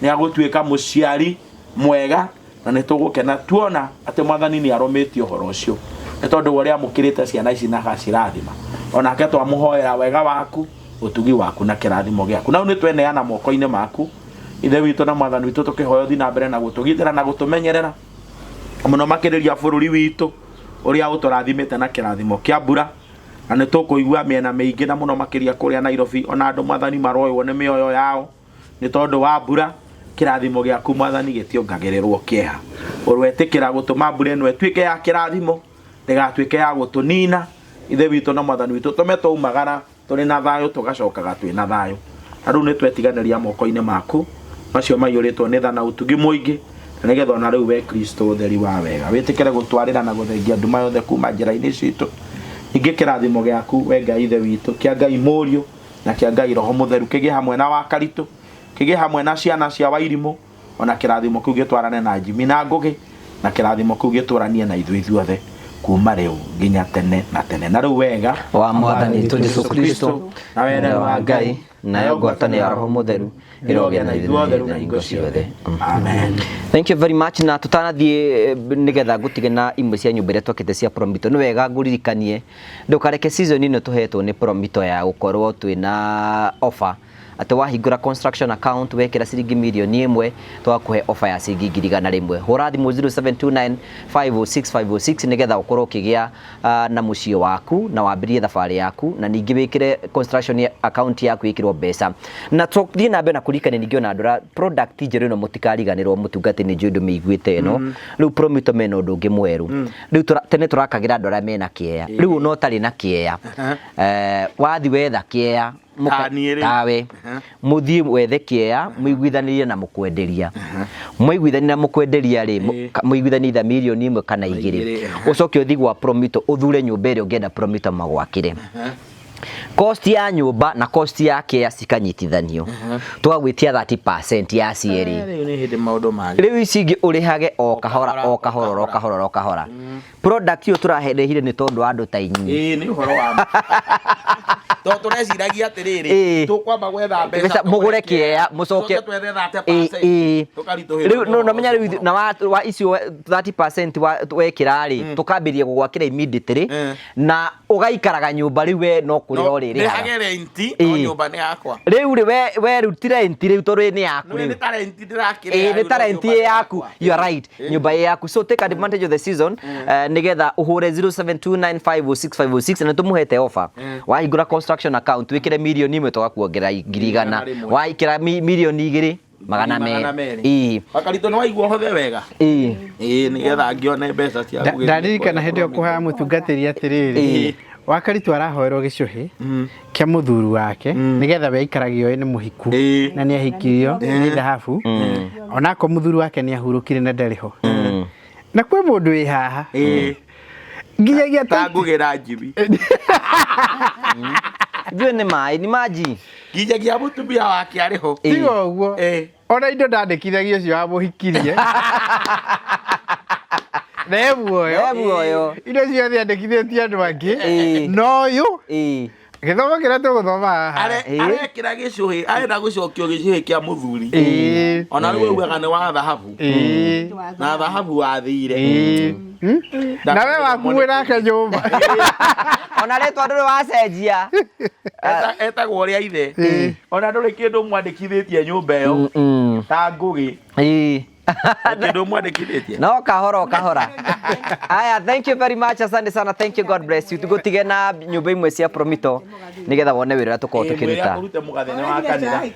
nĩ agũtuĩka mũciari mwega na nĩ tũgũkena tuona atĩ mwathani nĩ arũmĩtie ũhoro ũcio nĩ tondũ ũrĩa amũkĩrĩte ciana ici na gacirathima onake twamũhoera wega waku ũtugi waku na kĩrathimo gĩaku na nĩ tweneana moko-inĩ maku ithe witũ na mwathani witũ tũkĩhoya ũthiĩ na mbere na gũtũgitĩra na gũtũmenyerera mũno makĩrĩria bũrũri witũ ũrĩa ũtũrathimĩte na kĩrathimo kĩa mbura na nĩ tũkũigua mĩena mĩingĩ na mũno makĩria kũrĩa Nairobi ona andũ mwathani maroywo nĩ mĩoyo yao nĩ tondũ wa mbura kĩrathimo gĩaku mwathani gĩtiongagĩrĩrwo kĩeha ũrwetĩkĩra gũtũma mbura ĩno ĩtuĩke ya kĩrathimo ndĩgatuĩke ya gũtũnina ithe witũ na mwathani witũ tũme twaumagara tũrĩ na thayũ tũgacokaga twĩ na thayũ na rĩu nĩ twetiganĩria moko-inĩ maku macio maiyũrĩtwo nĩ tha na ũtugi mũingĩ na nĩgetha ona rĩu we Kristo ũtheri wa wega wĩtĩkĩre gũtwarĩra na gũthengia nduma yothe kuma njĩra-inĩ citũ ningĩ kĩrathimo gĩaku we Ngai ithe witũ kĩa Ngai Mũriũ na kĩa Ngai Roho Mũtheru kĩgĩe hamwe na wa Karitũ kĩgĩe hamwe na ciana cia Wairimũ ona kĩrathimo kĩu gĩtwarane na Jimmy na Ngũgĩ na kĩrathimo kĩu gĩtũranie na ithuĩ ithuothe kuma rĩu nginya tene na tene na rĩu wega wa mwathani witũ Jesũ Kristo na wendo wa Ngai nayo ngwatanĩro ya Roho Mũtheru ĩrogĩa na ithuothe na hingo ciothe amen. Thank you very much na tutanathiĩ nĩgetha ngũtige na imwe cia nyũmba iria twakĩte cia Promito nĩ wega ngũririkanie ndũkareke season ĩno tũhetwo nĩ Promito ya gũkorwo twĩna offer atĩ wahingũra construction account wekĩra ciringi mirioni 1 twakũhe offer ya ciringi 100 hũra thimũ 0729506506 nĩgetha ũkorwo ũkĩgĩa na mũciĩ waku na wambĩrĩrie thabarĩ yaku na ningĩ wĩkĩre construction account yaku ĩkĩrwo mbeca na tũthiĩ na mbere na kũririkania ningĩ ona andũ product njerũ ĩno mũtikariganĩrwo mũtungatĩni njũndũ mĩiguĩte ĩno rĩu Promito mena ũndũ ũngĩ mwerũ rĩu tene tũrakagĩra andũ arĩa mena kĩeya rĩu no tarĩ na kĩeya wathi wetha kĩeya tawe muthii wethe kĩeya mũiguithanĩrie na mũkwenderia mũiguithania na mũkwenderia rĩ mũiguithania itha mirioni 1 kana 2 ũcoke ũthi gwa Promito ũthure nyũmba ĩrĩa ũngĩenda Promito magwakĩre cost ya nyũmba na cost ya kĩeya cikanyitithanio twagwĩtia 30% ya cierĩ rĩu ici ingĩ ũrĩhage o kahora product ĩyo tũraherehire nĩ tondũ andũ ta inyuĩ nĩ ũhoro wa to tũreciragia atĩrĩrĩ tũkwamba gwetha mbeca mũgũre kĩeya mũcoke rĩu no menya rĩu na wa icio 30% wekĩra rĩ tũkambĩrĩria gũgwakĩra immediately na ũgaikaraga nyũmba rĩu we no kũrĩa ũrĩrĩ hage renti no nyũmba nĩ yakwa rĩu rĩ we rutire renti rĩu tondũ nĩ yaku nĩ ta renti ndĩrakĩrĩa nĩ ta renti yaku you are right nyũmba yaku so take advantage of the season nigetha ũhũre 0729506506 na tũmũhete offer wahingũra construction account wĩkĩre mirioni 1 tũgakuongerera 100 waikĩra mirioni 2 magana merĩ Karitũ nĩ waigua hothe wega nĩgetha ngĩone mbeca cia gũgĩra ndaririkana hĩndĩ ĩyo kũhaya mũtungatĩri atĩrĩrĩ wa Karitũ arahoerwo gĩcũhĩ kĩa mũthuri wake nĩgetha we aikaragio nĩ mũhiku na nĩ ahikirio nĩ dhahabu onako mũthuri wake nĩ ahurũkire na ndarĩ ho na kwĩ mũndũ wĩ haha nginyagia ngũgĩra Jimmy Ndiwe nĩ maĩ nĩ maji nginyagia mũtumia wake arĩ ho tiga ũguo ona indo ndandĩkithagio ũcio wamũhikirie Nebuoyo indo ciothe andĩkithĩtie andũ angĩ no ũyũ Githomo kira tuguthoma arekira gicuhi arenda gucokio gicuhi kia muthuri ona riu ugaga ni wa thahabu na thahabu wathire nawe wakuira ke nyumba ona retwa nduri wacenjia etagwo ria ithe ona nduri kindu mwandikithitie nyumba iyo ta ngugi kindu mwandikithitie no kahora aya thank you very much asante sana thank you God bless you tugutige na nyumba imwe cia Promito nigetha wone wira tuko tukiruta